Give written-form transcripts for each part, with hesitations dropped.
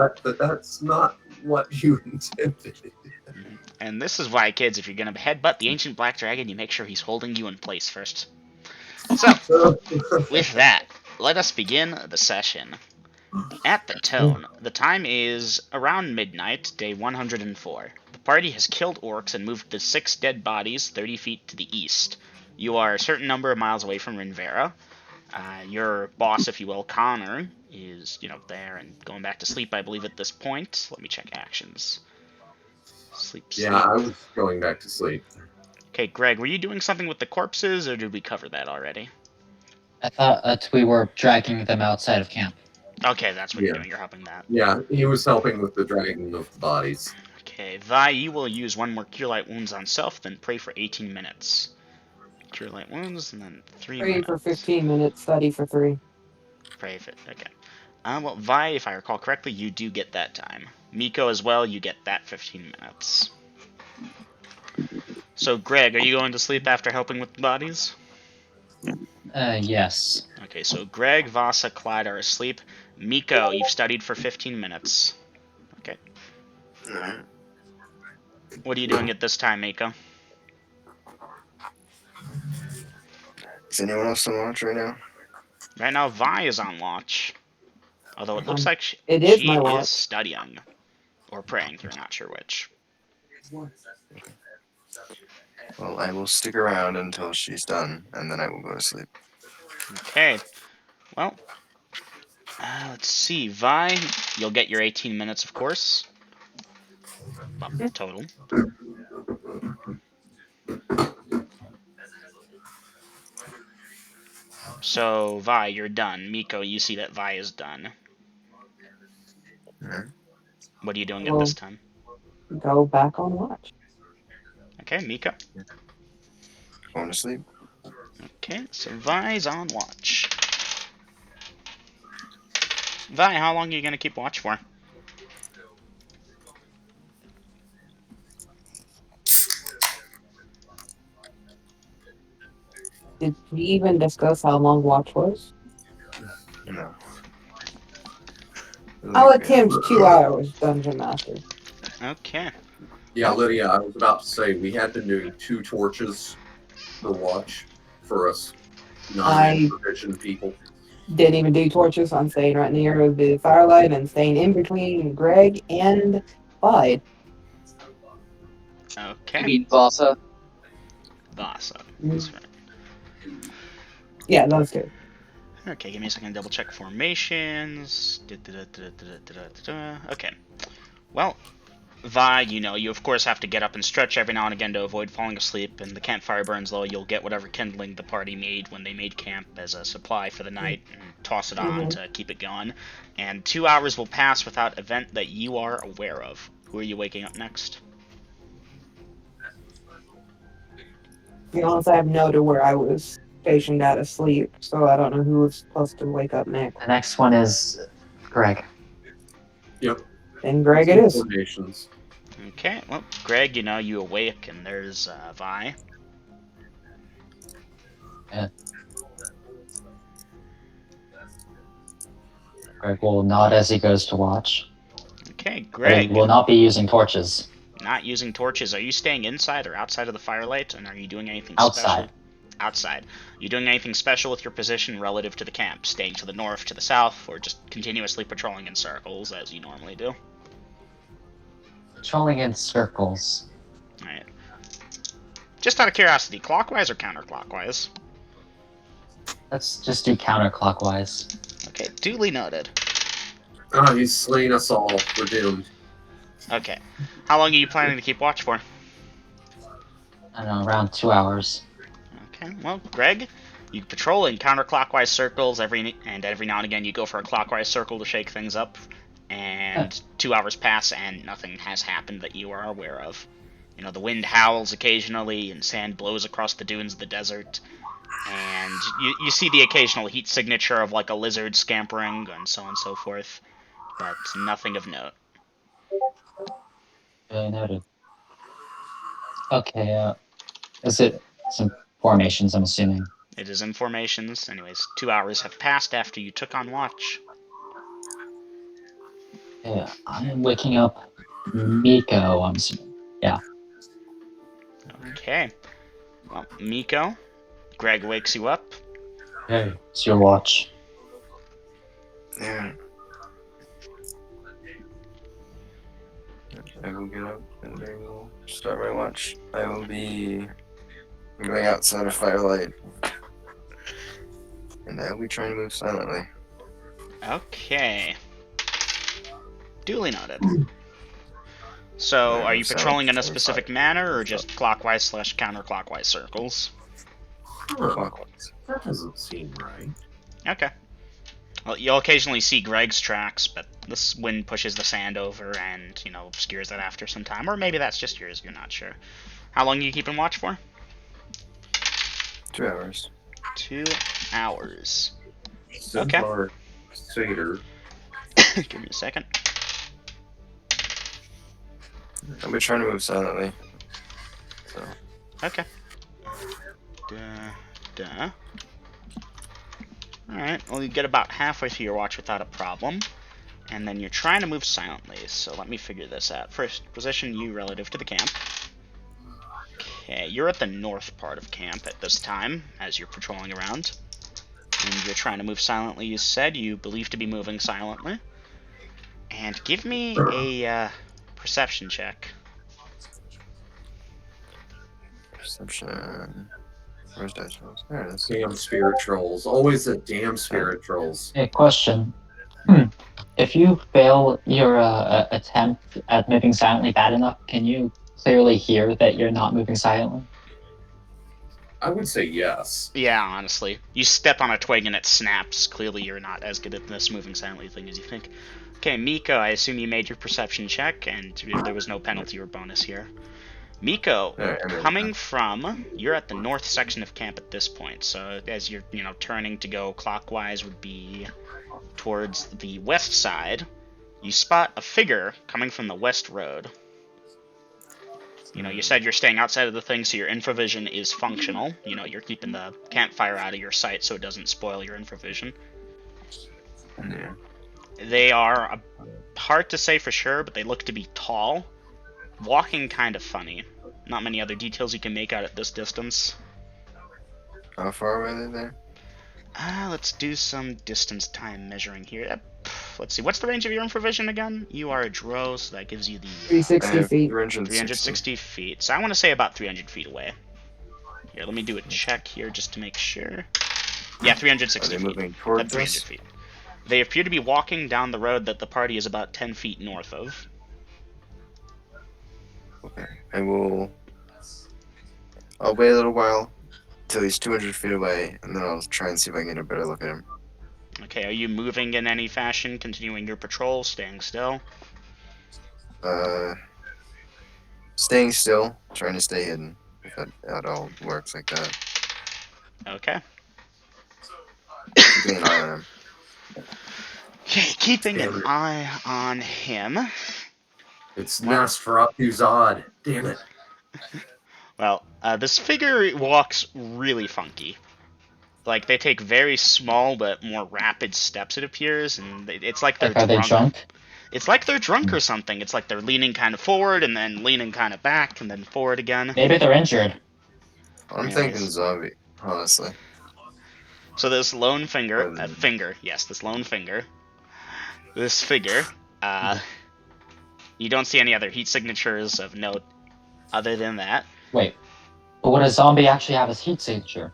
thought, but that's not what you intended. And this is why, kids, if you're gonna headbutt the ancient black dragon, you make sure he's holding you in place first. So, with that, let us begin the session. At the tone, the time is around midnight, day 104. The party has killed orcs and moved the 6 dead bodies 30 feet to the east. You are a certain number of miles away from Rinvera. Your boss, if you will, Connor, is, there and going back to sleep, I believe, at this point. Let me check actions. Sleep, Yeah, sleep. I was going back to sleep. Okay, Greg, were you doing something with the corpses, or did we cover that already? I thought that we were dragging them outside of camp. Okay, that's what you're Yeah. doing. You're helping that. Yeah, he was helping with the dragging of the bodies. Okay, Vi, you will use one more Cure Light Wounds on self, then pray for 18 minutes. Cure Light Wounds, and then 3 Pray minutes. for 15 minutes, study for 3. Pray for okay. Well, Vi, if I recall correctly, you do get that time. Miko as well, you get that 15 minutes. So, Greg, are you going to sleep after helping with the bodies? Yes. Okay, so Greg, Vasa, Clyde are asleep. Miko, you've studied for 15 minutes. Okay. Alright. What are you doing at this time, Miko? Is anyone else on watch right now? Right now, Vi is on watch. Although it looks like It is she my is watch. studying. Or praying, you're not sure which. Well, I will stick around until she's done, and then I will go to sleep. Okay. Well, let's see. Vi, you'll get your 18 minutes, of course. Well, total. So, Vi, you're done. Miko, you see that Vi is done. Alright. What are you doing at this time? Go back on watch. Okay, Miko. Going to sleep. Okay, so Vi's on watch. Vi, how long are you going to keep watch for? Did we even discuss how long watch was? No. I'll attempt 2 hours, Dungeon Master. Okay. Yeah, Lydia, I was about to say we had been doing 2 torches per watch for us non-proficient people. Didn't even do torches. I'm staying right near the firelight and staying in between Greg and Clyde. Okay. You mean Vasa? Vasa. That's right. Yeah, those 2. Okay, give me a second to double check formations. Okay. Well, Vi, you of course have to get up and stretch every now and again to avoid falling asleep, and the campfire burns low. You'll get whatever kindling the party made when they made camp as a supply for the night, and toss it on to keep it going. And 2 hours will pass without event that you are aware of. Who are you waking up next? To be honest, I have no to where I was stationed at asleep, so I don't know who was supposed to wake up next. The next one is Greg. Yep. And Greg it is. Formations. Okay, well, Greg, you awake, and there's Vi. Yeah. Greg will nod as he goes to watch. Okay, But Greg. he will not be using torches. Not using torches. Are you staying inside or outside of the firelight? And are you doing anything Outside. special? Outside. You doing anything special with your position relative to the camp? Staying to the north, to the south, or just continuously patrolling in circles as you normally do? Patrolling in circles. Alright. Just out of curiosity, clockwise or counterclockwise? Let's just do counterclockwise. Okay, duly noted. Ah, he's slain us all. We're doomed. Okay. How long are you planning to keep watch for? I don't know, around 2 hours. Okay, well, Greg, you patrol in counterclockwise circles every now and again you go for a clockwise circle to shake things up, and 2 hours pass and nothing has happened that you are aware of. The wind howls occasionally and sand blows across the dunes of the desert, and you see the occasional heat signature of like a lizard scampering and so on and so forth, but nothing of note. Noted. Okay, is it some formations, I'm assuming? It is in formations. Anyways, 2 hours have passed after you took on watch. Yeah, I'm waking up Miko, I'm assuming. Yeah. Okay. Well, Miko, Greg wakes you up. Hey. It's your watch. Yeah. I will get up and I will start my watch. I will be going outside of firelight. And I will be trying to move silently. Okay. Duly noted. So, are you patrolling in a specific manner, or just clockwise / counterclockwise circles? Clockwise. That doesn't seem right. Okay. Well, you'll occasionally see Greg's tracks, but this wind pushes the sand over and, obscures it after some time. Or maybe that's just yours, you're not sure. How long are you keeping watch for? 2 hours. 2 hours. So Okay. far, Seder. Give me a second. I'll be trying to move silently. So, Okay. Alright, well, you get about halfway through your watch without a problem. And then you're trying to move silently, so let me figure this out. First, position you relative to the camp. Okay, you're at the north part of camp at this time, as you're patrolling around. And you're trying to move silently, you said. You believe to be moving silently. And give me a perception check. perception. Where's dice rolls? There it is. Damn spirit trolls. Always the damn spirit trolls. Hey, question. If you fail your attempt at moving silently bad enough, can you clearly hear that you're not moving silently? I would say yes. Yeah, honestly. You step on a twig and it snaps. Clearly you're not as good at this moving silently thing as you think. Okay, Miko, I assume you made your perception check, and there was no penalty or bonus here. Miko, coming from, you're at the north section of camp at this point, so as you're, turning to go clockwise would be towards the west side, you spot a figure coming from the west road. You said you're staying outside of the thing, so your infravision is functional. You're keeping the campfire out of your sight so it doesn't spoil your infravision. Yeah. They are hard to say for sure, but they look to be tall. Walking kind of funny. Not many other details you can make out at this distance. How far away are they there? Let's do some distance time measuring here. Let's see, what's the range of your infravision again? You are a Drow, so that gives you the 360 feet. 360 feet. So I want to say about 300 feet away. Here, let me do a check here just to make sure. Yeah, 360 Are they feet. moving toward At 300 us? feet. They appear to be walking down the road that the party is about 10 feet north of. Okay. I'll wait a little while till he's 200 feet away, and then I'll try and see if I can get a better look at him. Okay, are you moving in any fashion, continuing your patrol, staying still? Staying still, trying to stay hidden. If that all works like that. Okay. Keeping an eye on him. Okay, keeping an eye on him. It's Nosferatu's odd. Damn it. Well, this figure walks really funky. Like, they take very small but more rapid steps, it appears, and it's like they're Like, are they drunk? It's like they're drunk or something. It's like they're leaning kind of forward and then leaning kind of back and then forward again. Maybe they're injured. I'm Anyways. thinking zombie, honestly. So this lone finger, this lone finger, this figure, you don't see any other heat signatures of note other than that. Wait, but would a zombie actually have his heat signature?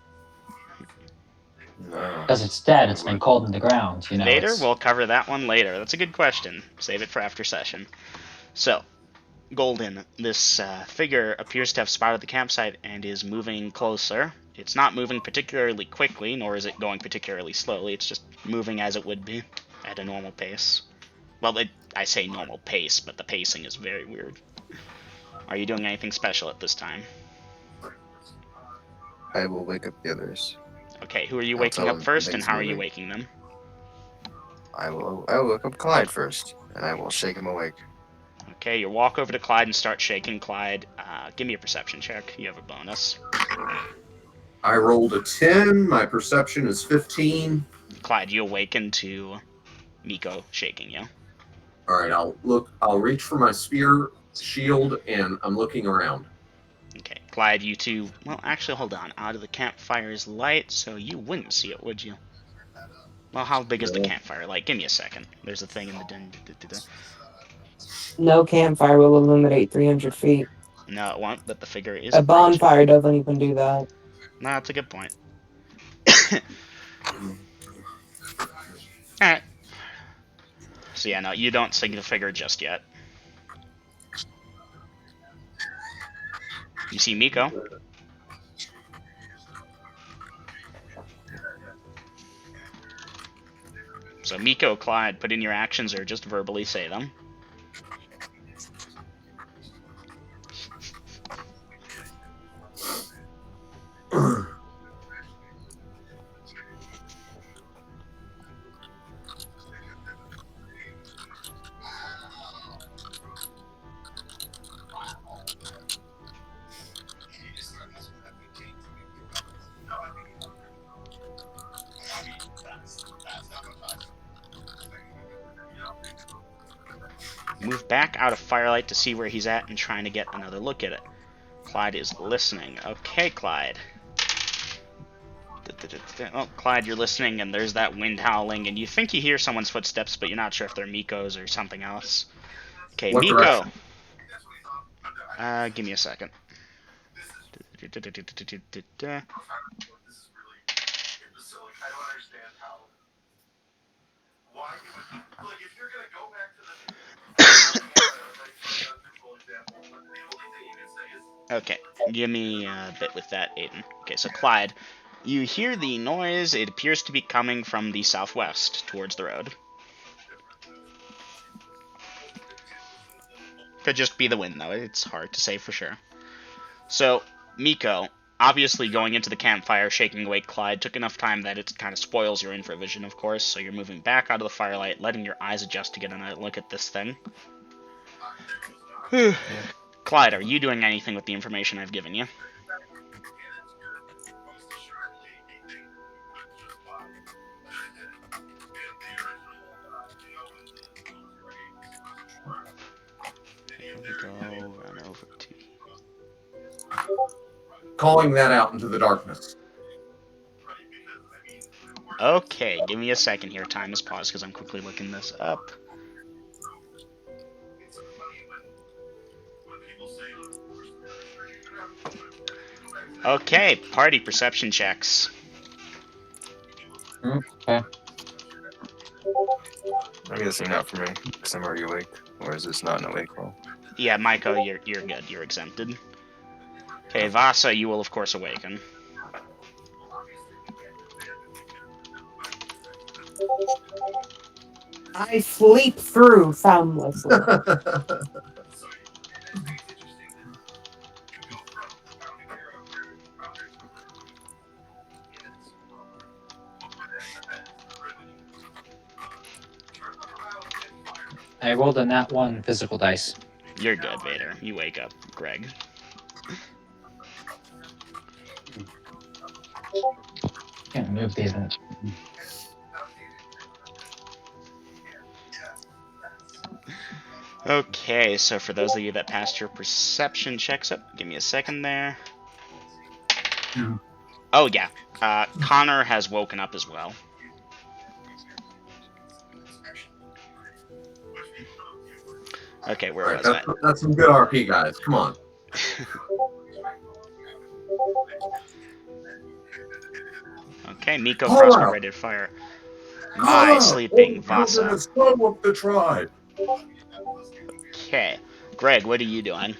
No. Because it's dead, it's been cold in the ground, Later, it's- we'll cover that one later. That's a good question. Save it for after session. So, Golden, this figure appears to have spotted the campsite and is moving closer. It's not moving particularly quickly, nor is it going particularly slowly. It's just moving as it would be, at a normal pace. Well, I say normal pace, but the pacing is very weird. Are you doing anything special at this time? I will wake up the others. Okay, who are you I'll waking tell up them first, and things how are you moving. waking them? I will wake up Clyde first, and I will shake him awake. Okay, you walk over to Clyde and start shaking Clyde. Give me a perception check. You have a bonus. I rolled a 10. My perception is 15. Clyde, you awaken to Miko shaking you. All right, I'll look. I'll reach for my spear, shield, and I'm looking around. Okay, Clyde, you two. Well, actually, hold on. Out of the campfire's light, so you wouldn't see it, would you? Well, how big is the No. campfire light? Give me a second. There's a thing in the den. No campfire will illuminate 300 feet. No, it won't. But the figure is A approaching. bonfire doesn't even do that. No, that's a good point. Alright. So yeah, no, you don't see the figure just yet. You see Miko. So Miko, Clyde, put in your actions or just verbally say them. Move back out of firelight to see where he's at and trying to get another look at it. Clyde is listening. Okay, Clyde. Oh, Clyde, you're listening, and there's that wind howling, and you think you hear someone's footsteps, but you're not sure if they're Miko's or something else. Okay, What Miko. direction? Give me a second. Okay, give me a bit with that, Aiden. Okay, so Clyde, you hear the noise. It appears to be coming from the southwest, towards the road. Could just be the wind, though. It's hard to say for sure. So, Miko, obviously going into the campfire, shaking awake Clyde, took enough time that it kind of spoils your infravision, of course, so you're moving back out of the firelight, letting your eyes adjust to get a look at this thing. Clyde, are you doing anything with the information I've given you? Here we go, run over to... Calling that out into the darkness. Okay, give me a second here. Time has paused because I'm quickly looking this up. Okay, party perception checks. Okay. I'm guessing not for me, because I'm already awake. Or is this not an awake roll? Yeah, Maiko, you're good. You're exempted. Okay, Vasa, you will of course awaken. I sleep through soundlessly. I rolled a nat 1 physical dice. You're good, Vader. You wake up, Greg. Can't move these. Okay, so for those of you that passed your perception checks up, give me a second there. Oh yeah, Connor has woken up as well. Okay, where Right, was I? that's some good RP, guys. Come on. Okay, Miko crossbow ready to fire. My sleeping Vasa. Of the tribe. Okay, Greg, what are you doing?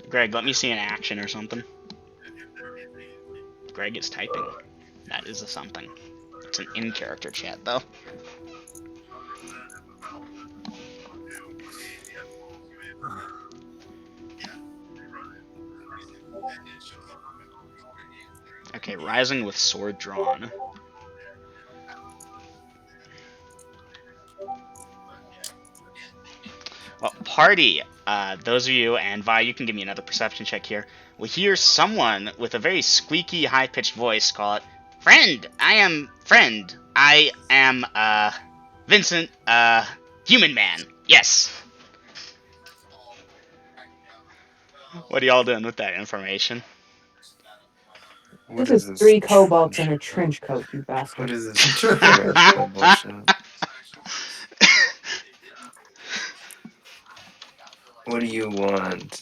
Greg, let me see an action or something. Greg is typing. That is a something. It's an in-character chat, though. Okay, rising with sword drawn. Well, party, those of you, and Vi, you can give me another perception check here, will hear someone with a very squeaky, high-pitched voice call it, Friend! I am Vincent, Human Man. Yes! What are y'all doing with that information? What This is this 3 kobolds trench in a coat? trench coat, you What bastard. is this trench coat bullshit? What do you want?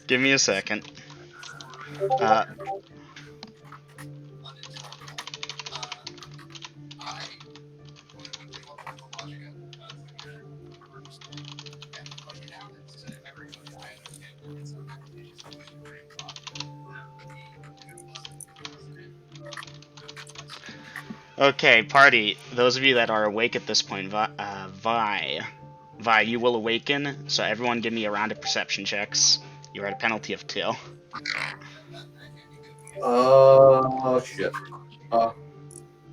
Give me a second. Uh, Okay, party. Those of you that are awake at this point, Vi, you will awaken. So everyone, give me a round of perception checks. You're at a penalty of 2. Shit.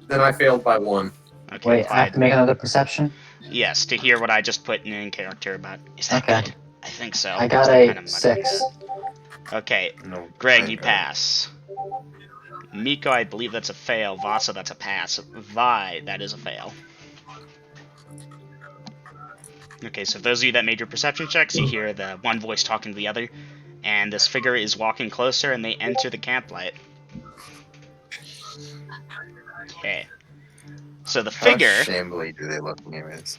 Then I failed by 1. Okay, Wait, I have to Vi. make another perception? Yes, to hear what I just put in character about. Is that Okay. good? I think so. I got Is that kind a of 6. Okay, No. Greg, I you got- pass. Miko, I believe that's a fail. Vasa, that's a pass. Vi, that is a fail. Okay, so those of you that made your perception checks, you hear the one voice talking to the other, and this figure is walking closer, and they enter the camplight. Okay. So the How figure, shambly do they look anyways?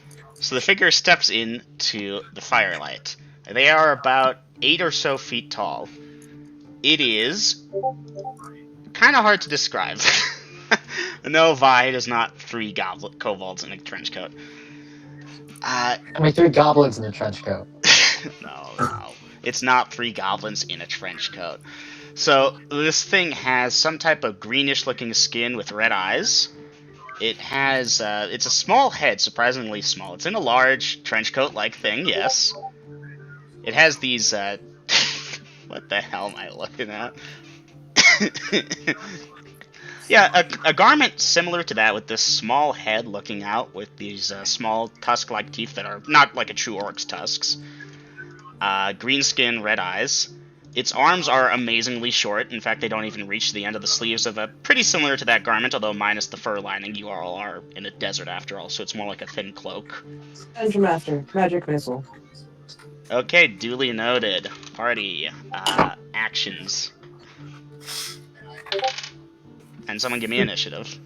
steps into the firelight. They are about 8 or so feet tall. It is kind of hard to describe. No, Vi, it is not 3 kobolds in a trench coat. I mean, 3 goblins in a trench coat. No. It's not 3 goblins in a trench coat. So, this thing has some type of greenish looking skin with red eyes. It has, it's a small head, surprisingly small. It's in a large trench coat like thing, yes. It has these, what the hell am I looking at? Yeah, a garment similar to that with this small head looking out with these small tusk-like teeth that are not like a true orc's tusks. Green skin, red eyes. Its arms are amazingly short. In fact, they don't even reach the end of the sleeves of a pretty similar to that garment, although minus the fur lining. You all are in a desert after all, so it's more like a thin cloak. Dungeon Master, magic missile. Okay, duly noted. Party. Actions. And someone give me initiative.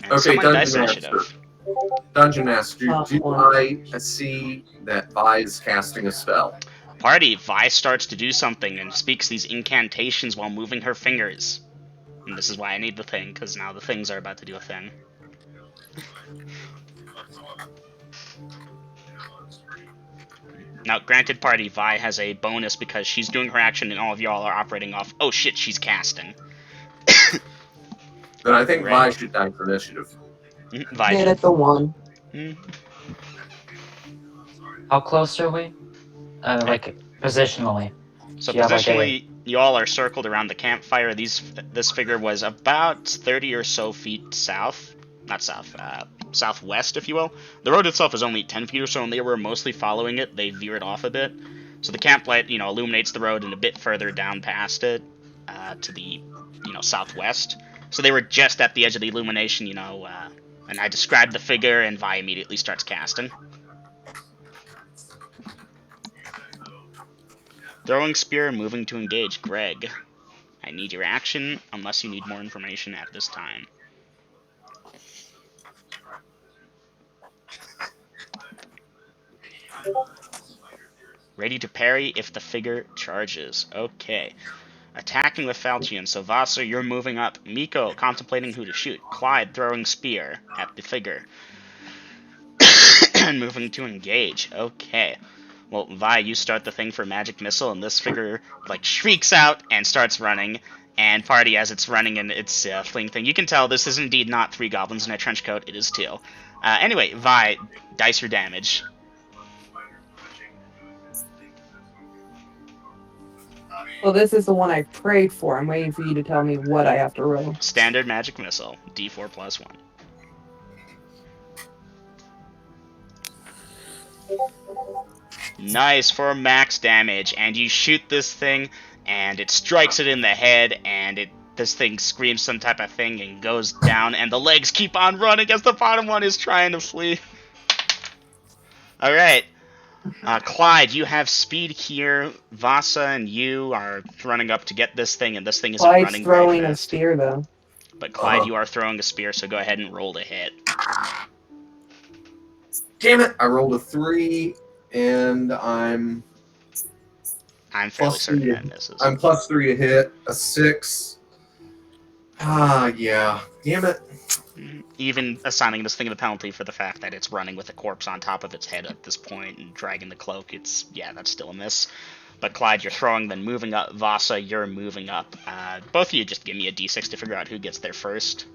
And Okay, someone dice Dungeon Master. initiative. Dungeon Master, do One. I see that Vi is casting a spell? Party, Vi starts to do something and speaks these incantations while moving her fingers. And this is why I need the thing, because now the things are about to do a thing. Now, granted, party, Vi has a bonus because she's doing her action and all of y'all are operating off, oh shit, she's casting. Then I think Right. Vi should die for initiative. Vi. Made it the 1. How close are we? Like, positionally. So Yeah, like positionally, you all are circled around the campfire. This figure was about 30 or so feet south. Not south, southwest, if you will. The road itself is only 10 feet or so, and they were mostly following it. They veered off a bit. So the camplight, illuminates the road and a bit further down past it, to the, southwest. So they were just at the edge of the illumination, and I described the figure, and Vi immediately starts casting. Throwing spear, moving to engage. Greg, I need your action, unless you need more information at this time. Ready to parry if the figure charges. Okay. Attacking with Falchion. So Vassar, you're moving up. Miko, contemplating who to shoot. Clyde, throwing spear at the figure. And moving to engage. Okay. Well, Vi, you start the thing for magic missile, and this figure, shrieks out and starts running. And party, as it's running and its fleeing thing, you can tell this is indeed not 3 goblins in a trench coat, it is 2. Anyway, Vi, dice your damage. Well, this is the one I prayed for. I'm waiting for you to tell me what I have to roll. Standard magic missile, D4 plus 1. Nice for max damage, and you shoot this thing, and it strikes it in the head, and this thing screams some type of thing and goes down, and the legs keep on running as the bottom one is trying to flee. All right, Clyde, you have speed here. Vasa and you are running up to get this thing, and this thing isn't Clyde's running very throwing a fast. spear, though. But Clyde, you are throwing a spear, so go ahead and roll to hit. Damn it! I rolled a 3, and I'm I'm fairly plus certain 3. that misses. I'm plus 3 to hit. A 6. Yeah. Damn it. Even assigning this thing the penalty for the fact that it's running with a corpse on top of its head at this point and dragging the cloak, that's still a miss. But Clyde, you're throwing, then moving up. Vasa, you're moving up. Both of you just give me a d6 to figure out who gets there first.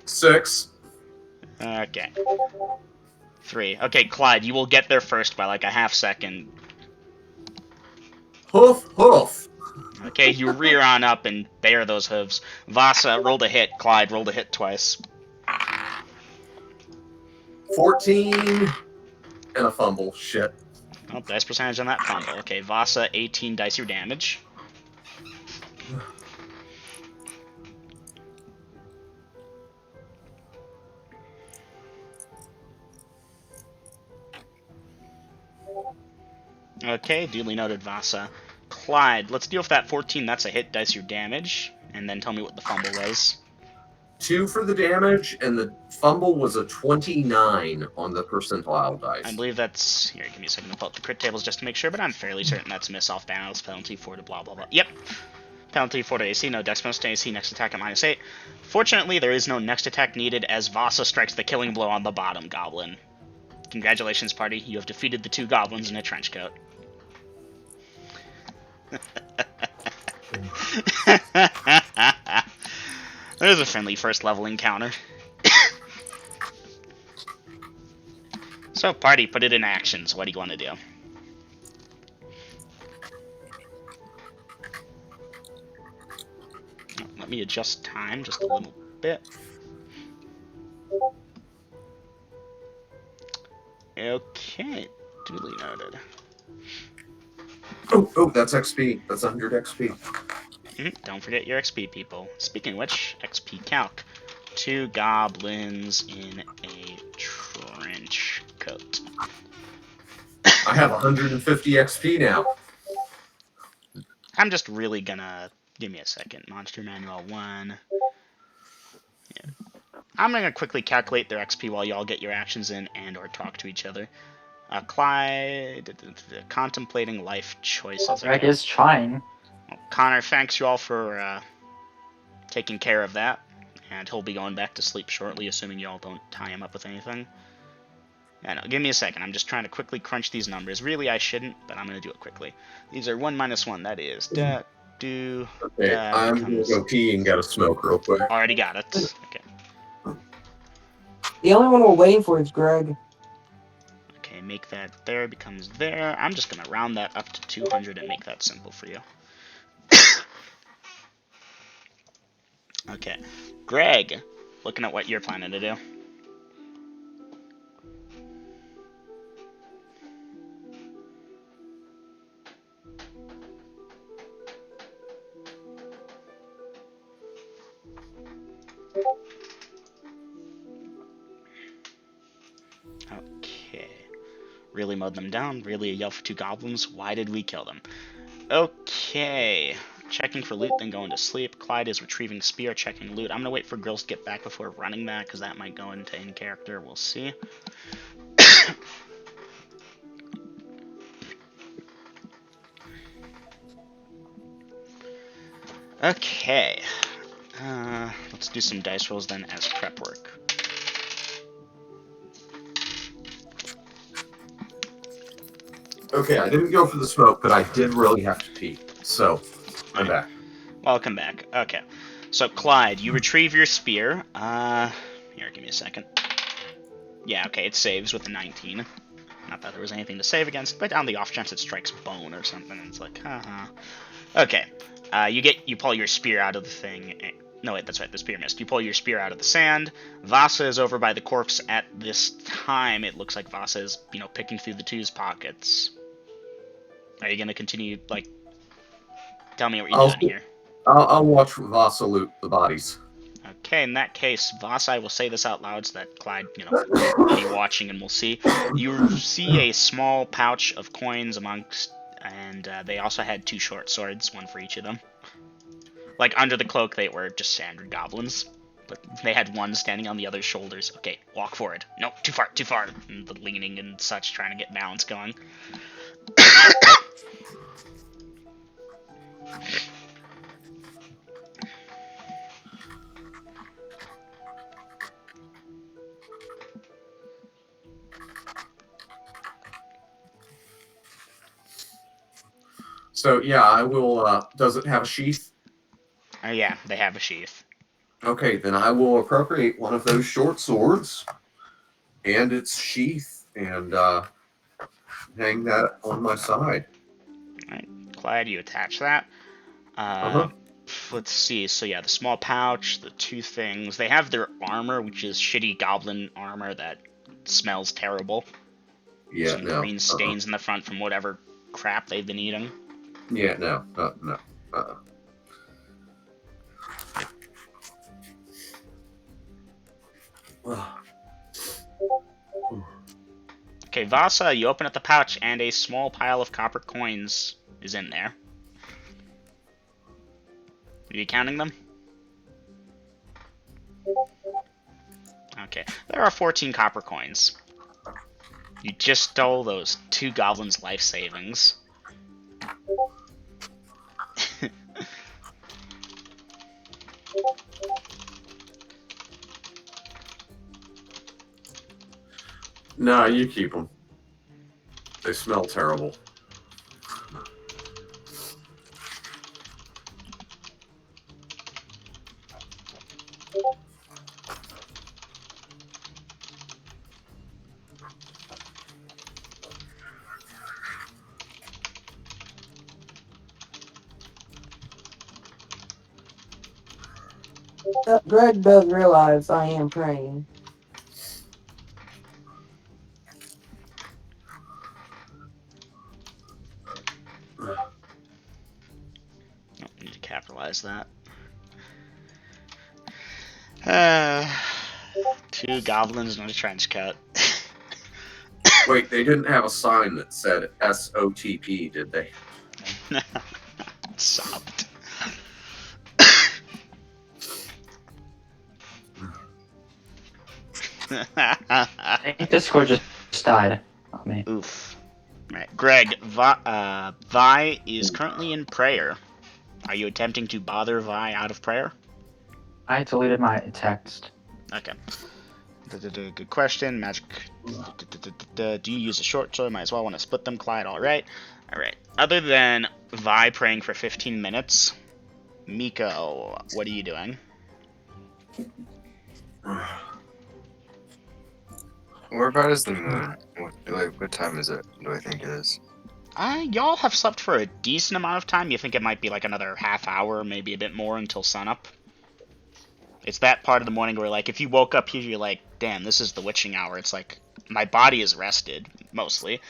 6. Okay. 3. Okay, Clyde, you will get there first by like a half second. Hoof, hoof. Okay, you rear on up and bare those hooves. Vasa, roll to hit. Clyde, roll to hit twice. 14 and a fumble. Shit. Oh, dice percentage on that fumble. Okay, Vasa, 18 dice your damage. Okay, duly noted, Vasa. Clyde, let's deal with that 14. That's a hit. Dice your damage. And then tell me what the fumble was. 2 for the damage, and the fumble was a 29 on the percentile dice. I believe that's... Here, give me a second to pull up the crit tables just to make sure, but I'm fairly certain that's miss off balance, penalty 4 to blah blah blah. Yep. Penalty 4 to AC, no dex bonus to AC, next attack at -8. Fortunately, there is no next attack needed as Vasa strikes the killing blow on the bottom goblin. Congratulations, party. You have defeated the 2 goblins in a trench coat. There's a friendly first level encounter. So, party, put it in action. So what do you want to do? Let me adjust time just a little bit. Okay, duly noted. Oh, that's XP. That's 100 XP. Don't forget your XP, people. Speaking of which, XP calc. 2 goblins in a trench coat. I have 150 XP now. I'm just really gonna... Give me a second. Monster Manual 1. Yeah. I'm gonna quickly calculate their XP while y'all get your actions in and or talk to each other. Clyde... Contemplating life choices. Greg is trying. Well, Connor, thanks you all for taking care of that. And he'll be going back to sleep shortly, assuming you all don't tie him up with anything. Yeah, no, give me a second. I'm just trying to quickly crunch these numbers. Really, I shouldn't, but I'm going to do it quickly. These are 1 minus 1. That is... Okay, I'm going to go pee and get a smoke real quick. Already got it. Okay. The only one we're waiting for is Greg. Okay, make that there becomes there. I'm just going to round that up to 200 and make that simple for you. Okay. Greg, looking at what you're planning to do. Okay. Really mowed them down. Really a yell for 2 goblins. Why did we kill them? Okay. Checking for loot, then going to sleep. Clyde is retrieving spear, checking loot. I'm going to wait for girls to get back before running that, because that might go into in-character. We'll see. Okay. Let's do some dice rolls then as prep work. Okay, I didn't go for the smoke, but I did really have to pee. So, I'm back. Welcome back. Okay. So, Clyde, you retrieve your spear. Here, give me a second. Yeah, okay, it saves with a 19. Not that there was anything to save against, but on the off chance it strikes bone or something, it's like, haha. Okay. You pull your spear out of the thing. No, wait, that's right, the spear missed. You pull your spear out of the sand. Vasa is over by the corpse at this time. It looks like Vasa is, picking through the two's pockets. Are you gonna continue, tell me what you're doing here? I'll watch Vasa loot the bodies. Okay, in that case, Vasa, I will say this out loud so that Clyde, will be watching and will see. You see a small pouch of coins amongst, and they also had 2 short swords, one for each of them. Under the cloak, they were just standard goblins, but they had one standing on the other's shoulders. Okay, walk forward. No, too far. And the leaning and such, trying to get balance going. So yeah, I will. Does it have a sheath? Yeah, they have a sheath. Okay, then I will appropriate one of those short swords and its sheath and hang that on my side. Alright, Clyde, you attach that. Uh-huh. Let's see. So yeah, the small pouch, the 2 things. They have their armor, which is shitty goblin armor that smells terrible. Yeah, Some no. green stains in the front from whatever crap they've been eating. Yeah, no. Okay, Vasa, you open up the pouch and a small pile of copper coins is in there. Are you counting them? Okay, there are 14 copper coins. You just stole those 2 goblins' life savings. No, you keep them. They smell terrible. Greg does realize I am praying. Oh, I need to capitalize that. 2 goblins and a trench coat. Wait, they didn't have a sign that said SOTP, did they? Sobbed. I think Discord just died on me. Oof. Right. Greg, Vi is currently in prayer. Are you attempting to bother Vi out of prayer? I deleted my text. Okay. Good question. Magic. Do you use a short sword? Might as well want to split them, Clyde. Alright. Alright. Other than Vi praying for 15 minutes, Miko, what are you doing? Where about is the moon? What time is it? Do I think it is? Y'all have slept for a decent amount of time. You think it might be like another half hour, maybe a bit more until sunup? It's that part of the morning where, if you woke up here, you're like, damn, this is the witching hour. It's like, my body is rested, mostly,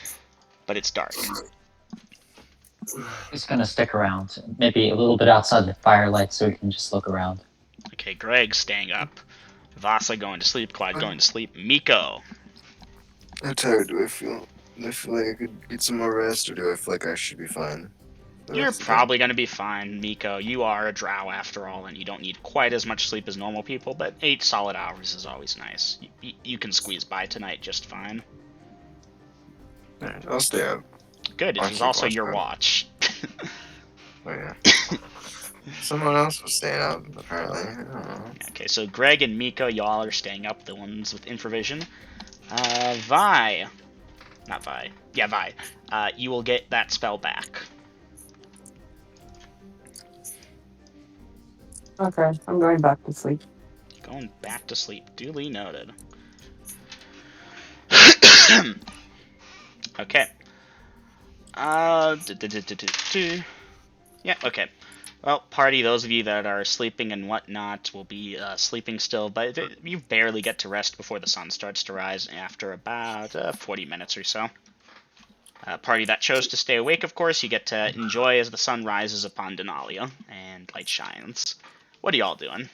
but it's dark. He's gonna stick around, maybe a little bit outside the firelight so he can just look around. Okay, Greg staying up. Vasa going to sleep. Clyde going to sleep. Miko. How tired do I feel? Do I feel like I could get some more rest, or do I feel like I should be fine? You're probably going to be fine, Miko. You are a drow after all, and you don't need quite as much sleep as normal people, but 8 solid hours is always nice. You can squeeze by tonight just fine. Alright, I'll stay up. Good, this is also your watch. Oh yeah. Someone else was staying up, apparently. I don't know. Okay, so Greg and Miko, y'all are staying up, the ones with infravision. Vi. Not Vi. Yeah, Vi. You will get that spell back. Okay, I'm going back to sleep. Going back to sleep. Duly noted. Okay. Yeah, okay. Well, party, those of you that are sleeping and whatnot will be sleeping still, but you barely get to rest before the sun starts to rise after about 40 minutes or so. Party that chose to stay awake, of course, you get to enjoy as the sun rises upon Denalia and light shines. What are y'all doing?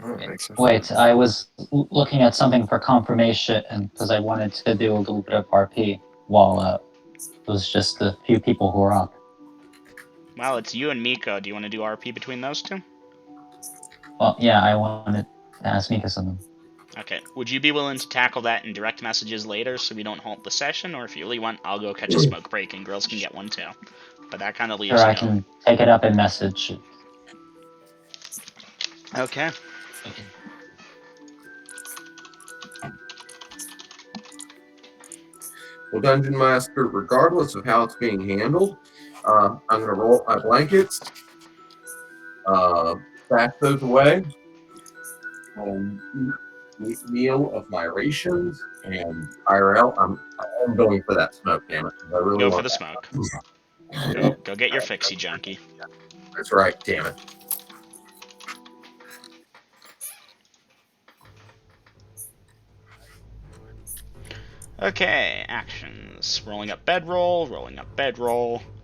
Oh, makes it Wait, fun. I was looking at something for confirmation because I wanted to do a little bit of RP while it was just a few people who were up. Well, it's you and Miko. Do you want to do RP between those two? Well, yeah, I wanted to ask Mika something. Okay. Would you be willing to tackle that in direct messages later so we don't halt the session? Or if you really want, I'll go catch a smoke break and girls can get one too. But that kind of leaves Sure, I you. can take it up in message. Okay. Well, Dungeon Master, regardless of how it's being handled, I'm going to roll up my blankets, stack those away, and eat meal of my rations, and IRL, I'm going for that smoke, damn it. I really Go for want the smoke. Go get your fixie, junkie. That's right, damn it. Okay, actions. Rolling up bedroll,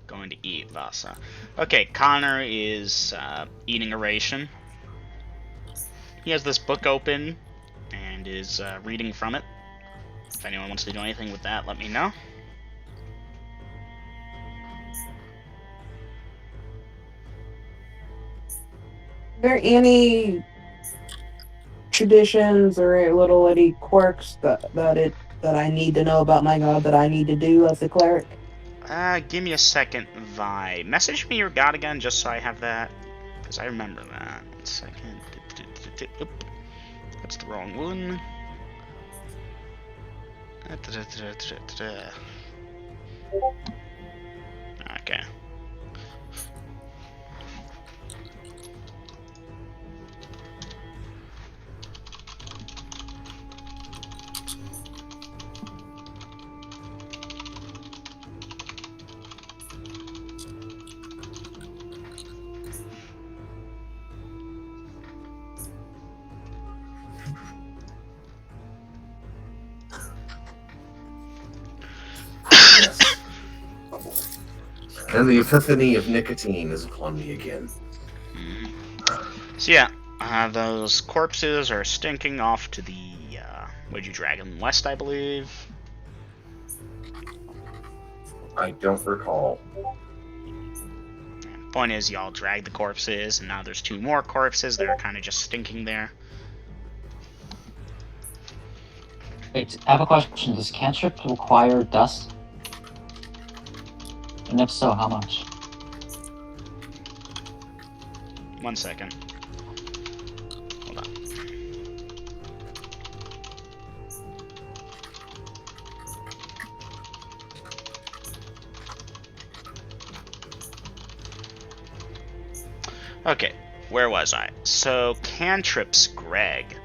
going to eat Vasa. Okay, Connor is eating a ration. He has this book open and is reading from it. If anyone wants to do anything with that, let me know. Are there any traditions or little any quirks that I need to know about my god that I need to do as a cleric? Give me a second, Vi. Message me your god again, just so I have that. Because I remember that. 1 second. Oop. That's the wrong one. Okay. Yes. And the epiphany of nicotine is upon me again. So yeah, those corpses are stinking off to the Would Dragon West, I believe. I don't recall. Point is, y'all drag the corpses, and now there's 2 more corpses that are kind of just stinking there. Wait, I have a question. Does cantrip require dust? And if so, how much? 1 second. Hold on. Okay, where was I? So, cantrips, Greg.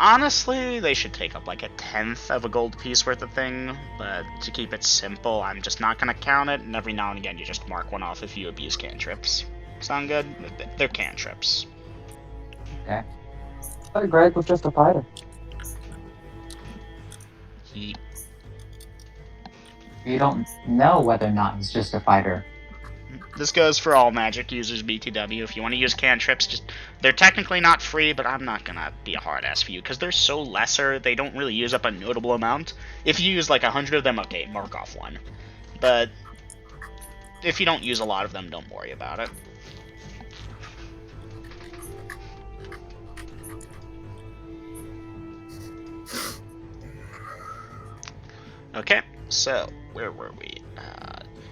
Honestly, they should take up like 1/10 of a gold piece worth of thing, but to keep it simple, I'm just not gonna count it, and every now and again you just mark one off if you abuse cantrips. Sound good? They're cantrips. Okay. I thought Greg was just a fighter. He, You don't know whether or not he's just a fighter. this goes for all magic users, BTW. If you want to use cantrips, they're technically not free, but I'm not gonna be a hard ass for you because they're so lesser. They don't really use up a notable amount. If you use like 100 of them, okay, mark off 1. But if you don't use a lot of them, don't worry about it. Okay, so where were we?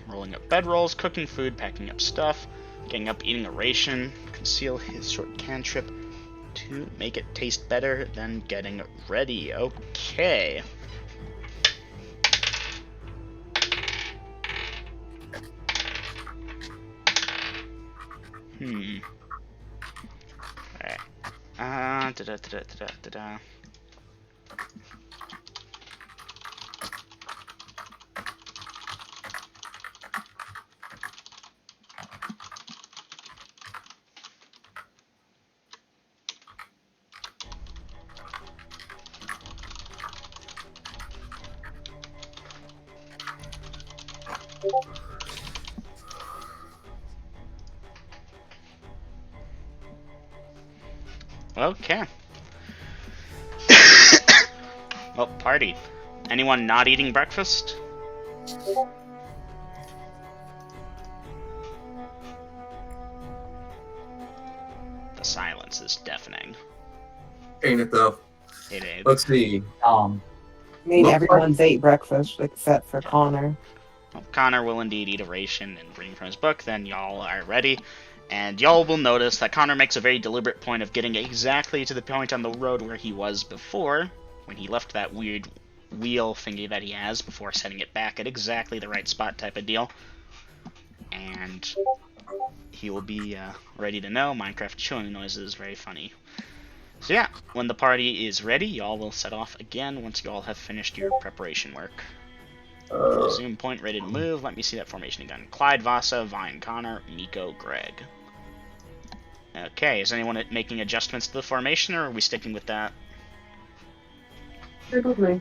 Rolling up bedrolls, cooking food, packing up stuff, getting up, eating a ration, conceal his short cantrip to make it taste better, then getting ready. Okay. Alright. Okay. Well, party. Anyone not eating breakfast? The silence is deafening. Ain't it though? It is. Let's see. I mean, Look everyone's ate breakfast except for Connor. Well, Connor will indeed eat a ration and reading from his book, then y'all are ready. And y'all will notice that Connor makes a very deliberate point of getting exactly to the point on the road where he was before, when he left that weird wheel thingy that he has before setting it back at exactly the right spot type of deal. And he will be ready to know Minecraft chewing noises is very funny. So yeah, when the party is ready, y'all will set off again once y'all have finished your preparation work. Zoom point, ready to move. Let me see that formation again. Clyde, Vasa, Vine, Connor, Nico, Greg. Okay, is anyone making adjustments to the formation, or are we sticking with that? Stick with me.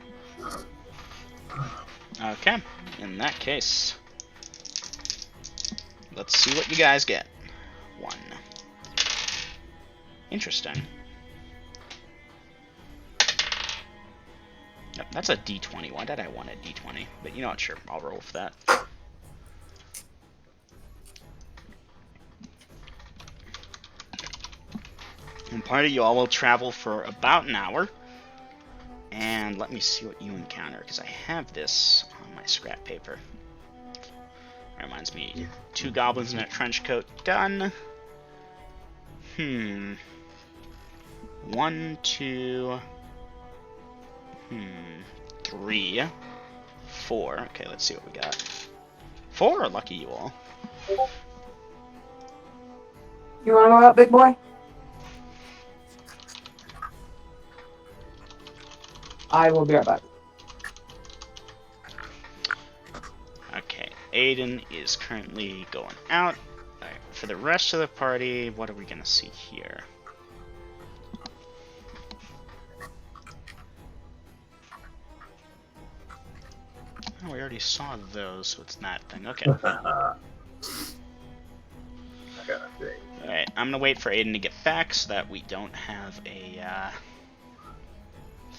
Okay, in that case, let's see what you guys get. 1. Interesting. Yep, that's a D20. Why did I want a D20? But you know what, sure, I'll roll with that. And part of you all will travel for about an hour. And let me see what you encounter, because I have this on my scrap paper. That reminds me, 2 goblins in a trench coat, done. 1, 2, 3, 4. Okay, let's see what we got. 4, lucky you all. You want to go out, big boy? I will be right back. Okay, Aiden is currently going out. Alright, for the rest of the party, what are we gonna see here? Oh, we already saw those, so it's that thing. Okay. Alright, I'm gonna wait for Aiden to get back so that we don't have a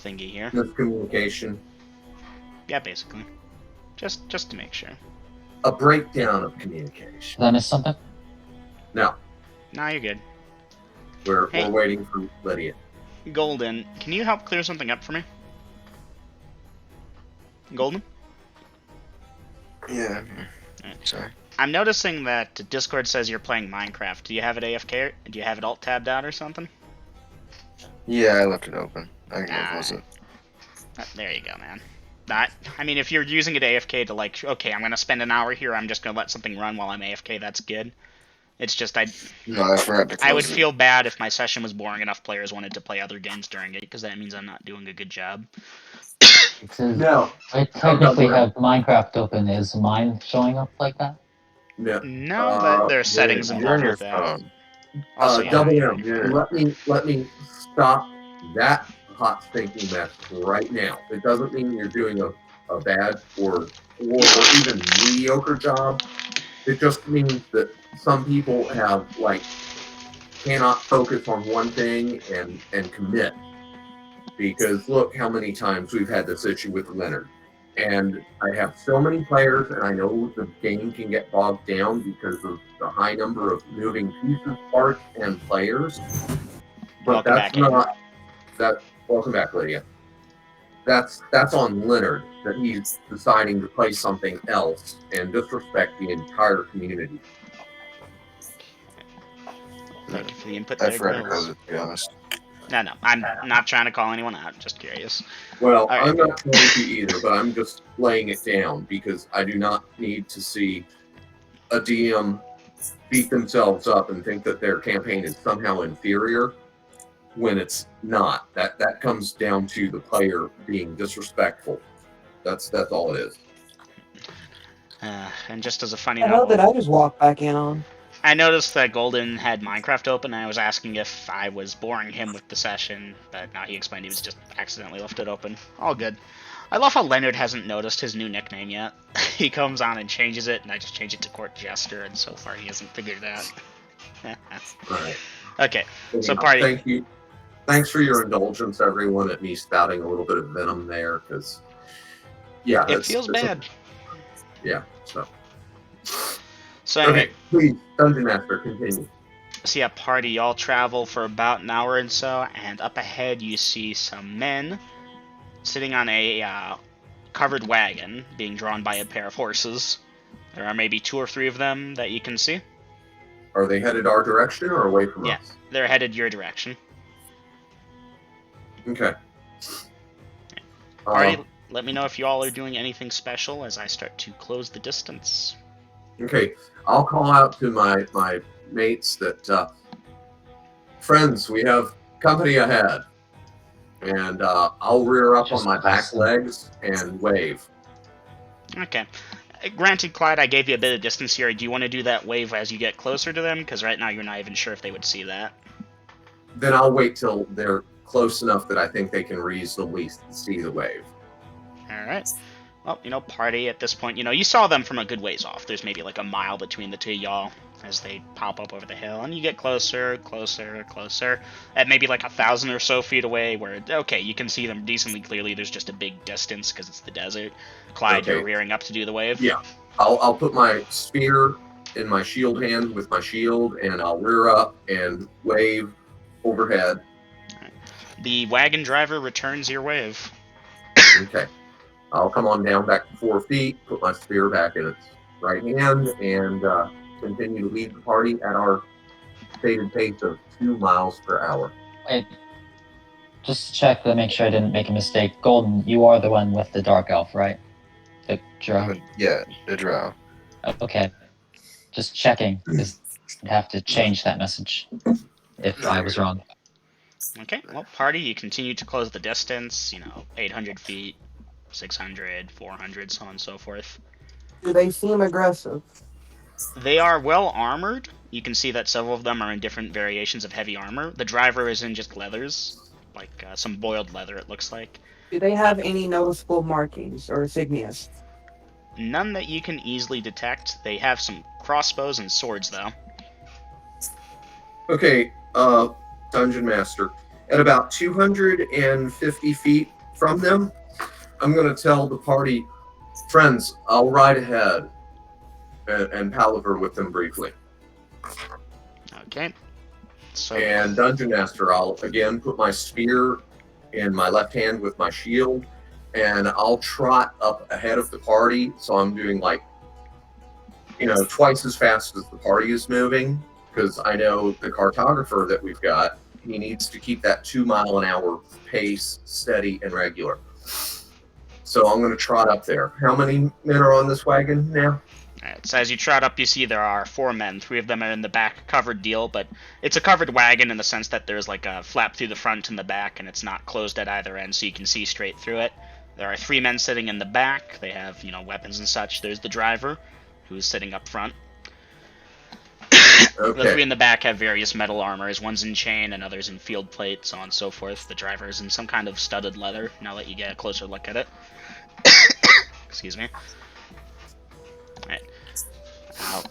thingy here. Miscommunication. Yeah, basically. Just to make sure. A breakdown of communication. Did I miss something? No, Nah, you're good. we're Hey. waiting for Lydia. Golden, can you help clear something up for me? Golden? Yeah. Alright. Sorry. I'm noticing that Discord says you're playing Minecraft. Do you have it AFK? Do you have it alt tabbed out or something? Yeah, I left it open. I can go close it. There you go, man. I mean, if you're using it AFK to like, okay, I'm gonna spend an hour here, I'm just gonna let something run while I'm AFK, that's good. It's just No, I forgot to close I would it. feel bad if my session was boring enough players wanted to play other games during it, because that means I'm not doing a good job. It says No, I technically worry. have Minecraft open. Is mine showing up like that? no. No, that there are settings You're involved on your with that. phone. Also, yeah, Double you're M. on your phone. Yeah. Let me stop that hot stinking mess right now. It doesn't mean you're doing a bad or even mediocre job. It just means that some people have cannot focus on one thing and commit. Because look how many times we've had this issue with Leonard. And I have so many players, and I know the game can get bogged down because of the high number of moving pieces, parts, and players. But Welcome that's back, Aiden. not that. Welcome back, Lydia. That's on Leonard that he's deciding to play something else and disrespect the entire community. Thank you for the input I there, forgot to close Grills. it, to be honest. No, I'm not trying to call anyone out, just curious. Well, All right. I'm not trying to either, but I'm just laying it down because I do not need to see a DM beat themselves up and think that their campaign is somehow inferior when it's not. That comes down to the player being disrespectful. That's all it is. And just as a funny The hell note, did I just walk back in on? I noticed that Golden had Minecraft open, and I was asking if I was boring him with the session, but now he explained he was just accidentally left it open. All good. I love how Leonard hasn't noticed his new nickname yet. He comes on and changes it, and I just change it to Court Jester, and so far he hasn't figured it out. Right. Okay, so Anyhow, party. thank you. Thanks for your indulgence, everyone, at me spouting a little bit of venom there, because yeah, It feels bad. Yeah. So. So anyway, Okay, please, Dungeon Master, continue. so yeah, party, y'all travel for about an hour and so, and up ahead you see some men sitting on a covered wagon being drawn by a pair of horses. There are maybe 2 or 3 of them that you can see. Are they headed our direction or away from Yeah, us? they're headed your direction. Okay. Party, let me know if you all are doing anything special as I start to close the distance. Okay, I'll call out to my mates that, friends, we have company ahead. And I'll rear up on Just my back awesome. legs and wave. Okay. Granted, Clyde, I gave you a bit of distance here. Do you want to do that wave as you get closer to them? Because right now you're not even sure if they would see that. Then I'll wait till they're close enough that I think they can reasonably see the wave. Alright. Well, party at this point, you saw them from a good ways off. There's maybe like a mile between the 2 of y'all as they pop up over the hill, and you get closer, closer, closer, at maybe like 1,000 or so feet away, where, okay, you can see them decently clearly. There's just a big distance because it's the desert. Clyde, Okay. you're rearing up to do the wave? Yeah. I'll put my spear in my shield hand with my shield, and I'll rear up and wave overhead. The wagon driver returns your wave. Okay. I'll come on down back to 4 feet, put my spear back in its right hand, and continue to lead the party at our stated pace of 2 miles per hour. Wait. Just to check to make sure I didn't make a mistake. Golden, you are the one with the dark elf, right? The drow. Yeah, the drow. Okay. Just checking, because I'd have to change that message if I was wrong. Okay, well, party, you continue to close the distance, 800 feet, 600, 400, so on and so forth. Do they seem aggressive? They are well armored. You can see that several of them are in different variations of heavy armor. The driver is in just leathers, like some boiled leather, it looks like. Do they have any noticeable markings or insignias? None that you can easily detect. They have some crossbows and swords, though. Okay, Dungeon Master. At about 250 feet from them, I'm going to tell the party, friends, I'll ride ahead and palaver with them briefly. Okay. So, And Dungeon Master, I'll again put my spear in my left hand with my shield, and I'll trot up ahead of the party, so I'm doing twice as fast as the party is moving, because I know the cartographer that we've got, he needs to keep that 2 mile an hour pace steady and regular. So I'm going to trot up there. How many men are on this wagon now? Alright, so as you trot up, you see there are 4 men. 3 of them are in the back covered deal, but it's a covered wagon in the sense that there's like a flap through the front and the back, and it's not closed at either end, so you can see straight through it. There are 3 men sitting in the back. They have, weapons and such. There's the driver, who's sitting up front. Okay. The 3 in the back have various metal armors. One's in chain, another's in field plate, so on and so forth. The driver's in some kind of studded leather. Now let you get a closer look at it. Excuse me. Alright.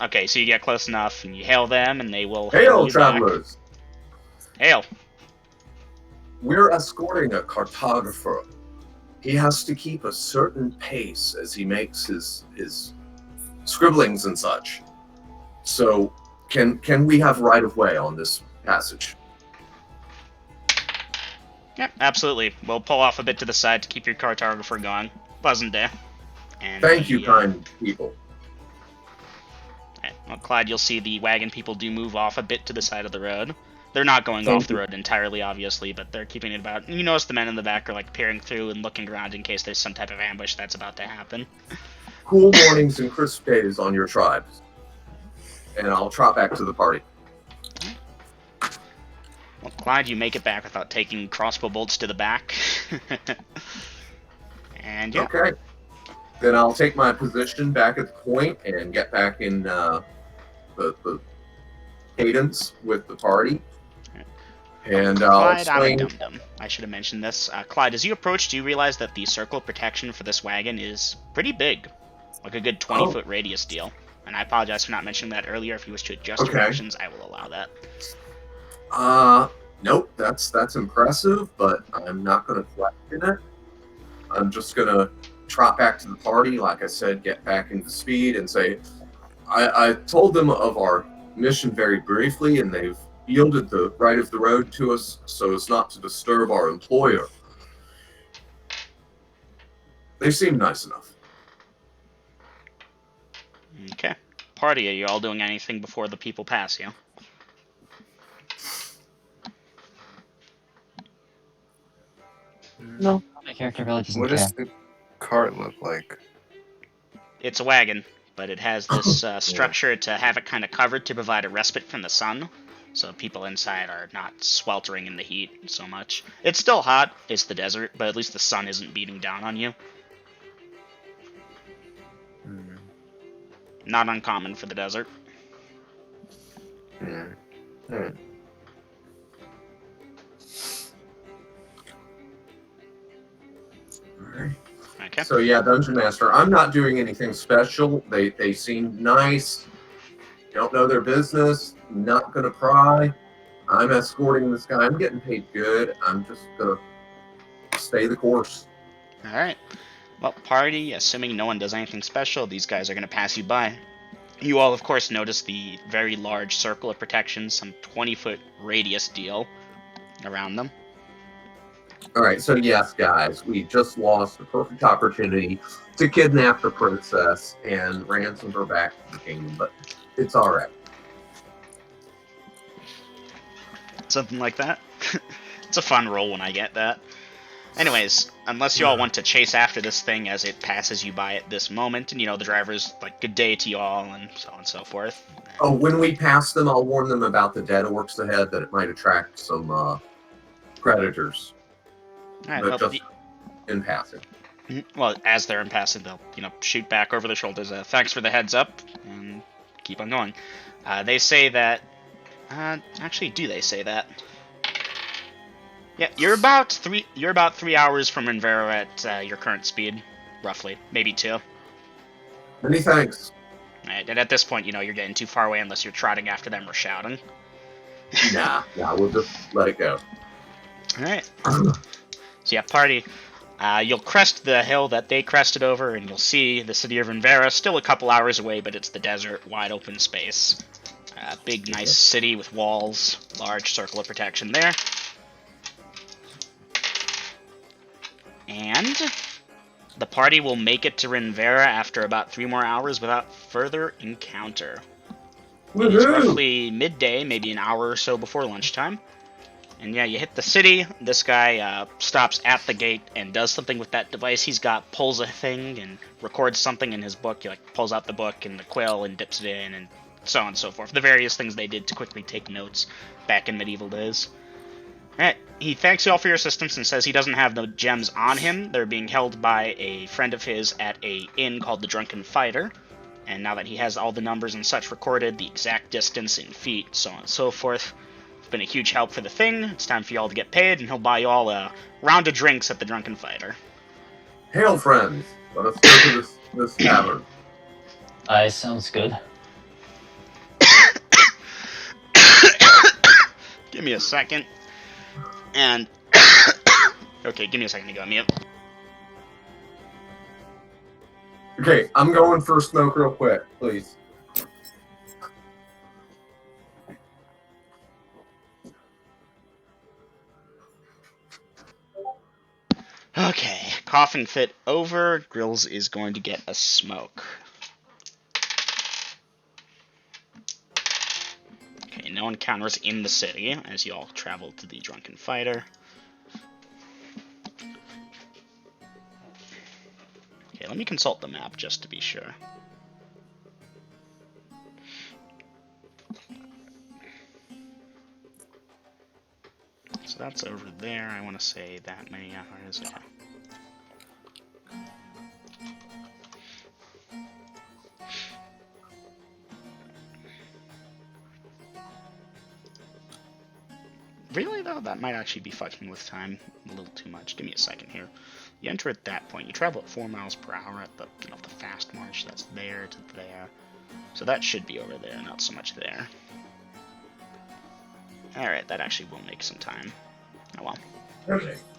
Okay, so you get close enough, and you hail them, and they will Hail, you back. travelers! Hail! We're escorting a cartographer. He has to keep a certain pace as he makes his scribblings and such. So, can we have right of way on this passage? Yeah, absolutely. We'll pull off a bit to the side to keep your cartographer going. Pleasant day. And Thank you, kind people. Alright, well, Clyde, you'll see the wagon people do move off a bit to the side of the road. They're not going Thank off the you. road entirely, obviously, but they're keeping it about. You notice the men in the back are peering through and looking around in case there's some type of ambush that's about to happen. Cool mornings and crisp days on your tribes. And I'll trot back to the party. Well, Clyde, you make it back without taking crossbow bolts to the back. And yeah. Okay. Then I'll take my position back at the point and get back in the cadence with the party. And I'll Clyde, I'm a explain. dum-dum. I should have mentioned this. Clyde, as you approach, do you realize that the circle of protection for this wagon is pretty big? Like a good 20-foot radius deal. And I apologize for not mentioning that earlier. If you wish to adjust your Okay. actions, I will allow that. Nope, that's impressive, but I'm not going to question it. I'm just going to trot back to the party, like I said, get back into speed and say, I told them of our mission very briefly, and they've yielded the right of the road to us so as not to disturb our employer. They seem nice enough. Okay. Party, are you all doing anything before the people pass you? No. My character really doesn't What care. does the cart look like? It's a wagon, but it has this structure to have it kind of covered to provide a respite from the sun, so people inside are not sweltering in the heat so much. It's still hot, it's the desert, but at least the sun isn't beating down on you. Hmm. Not uncommon for the desert. Hmm. Hmm. Alright. Okay. So yeah, Dungeon Master, I'm not doing anything special. They seem nice. Don't know their business. Not gonna pry. I'm escorting this guy. I'm getting paid good. I'm just gonna stay the course. Alright. Well, party, assuming no one does anything special, these guys are going to pass you by. You all, of course, notice the very large circle of protection, some 20-foot radius deal around them. Alright, so yes, guys, we just lost the perfect opportunity to kidnap the princess and ransom her back to the kingdom, but it's alright. Something like that. It's a fun roll when I get that. Anyways, unless you all want to chase after this thing as it passes you by at this moment, and the driver's like, good day to you all, and so on and so forth. Oh, when we pass them, I'll warn them about the dead orcs ahead, that it might attract some predators. Alright, But well, just in passing. well, as they're in passing, they'll, shoot back over their shoulders. Thanks for the heads up, and keep on going. They say that... actually, do they say that? Yeah, you're about 3 hours from Renvera at your current speed, roughly. Maybe 2. Many thanks. Right, and at this point, you're getting too far away unless you're trotting after them or shouting. Nah, we'll just let it go. Alright. So yeah, party. You'll crest the hill that they crested over, and you'll see the city of Renvera, still a couple hours away, but it's the desert, wide open space. Big, nice city with walls, large circle of protection there. And the party will make it to Renvera after about 3 more hours without further encounter. It is roughly midday, maybe an hour or so before lunchtime. And yeah, you hit the city. This guy stops at the gate and does something with that device he's got, pulls a thing and records something in his book. He pulls out the book and the quill and dips it in and so on and so forth. The various things they did to quickly take notes back in medieval days. Alright, he thanks you all for your assistance and says he doesn't have no gems on him. They're being held by a friend of his at a inn called the Drunken Fighter. And now that he has all the numbers and such recorded, the exact distance in feet, so on and so forth, it's been a huge help for the thing. It's time for you all to get paid, and he'll buy you all a round of drinks at the Drunken Fighter. Hail, friends. Let us go to this tavern. Aye, sounds good. Give me a second. And... okay, give me a second to go on mute. Okay, I'm going for a smoke real quick, please. Okay, coughing fit over. Grills is going to get a smoke. Okay, no encounters in the city as you all travel to the Drunken Fighter. Okay, let me consult the map just to be sure. So that's over there. I want to say that many hours. Okay. Really, though? That might actually be fucking with time a little too much. Give me a second here. You enter at that point. You travel at 4 miles per hour at the, the fast march. That's there to there. So that should be over there, not so much there. Alright, that actually will make some time. Oh well.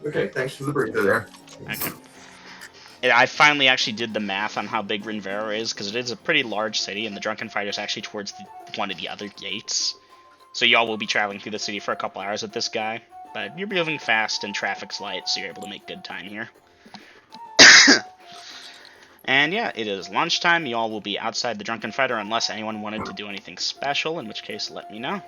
Okay, thanks for the breather there. Okay. I finally actually did the math on how big Rinvero is, because it is a pretty large city, and the Drunken Fighter is actually towards one of the other gates. So y'all will be traveling through the city for a couple hours with this guy. But you're moving fast, and traffic's light, so you're able to make good time here. And yeah, it is lunchtime. Y'all will be outside the Drunken Fighter unless anyone wanted to do anything special, in which case let me know.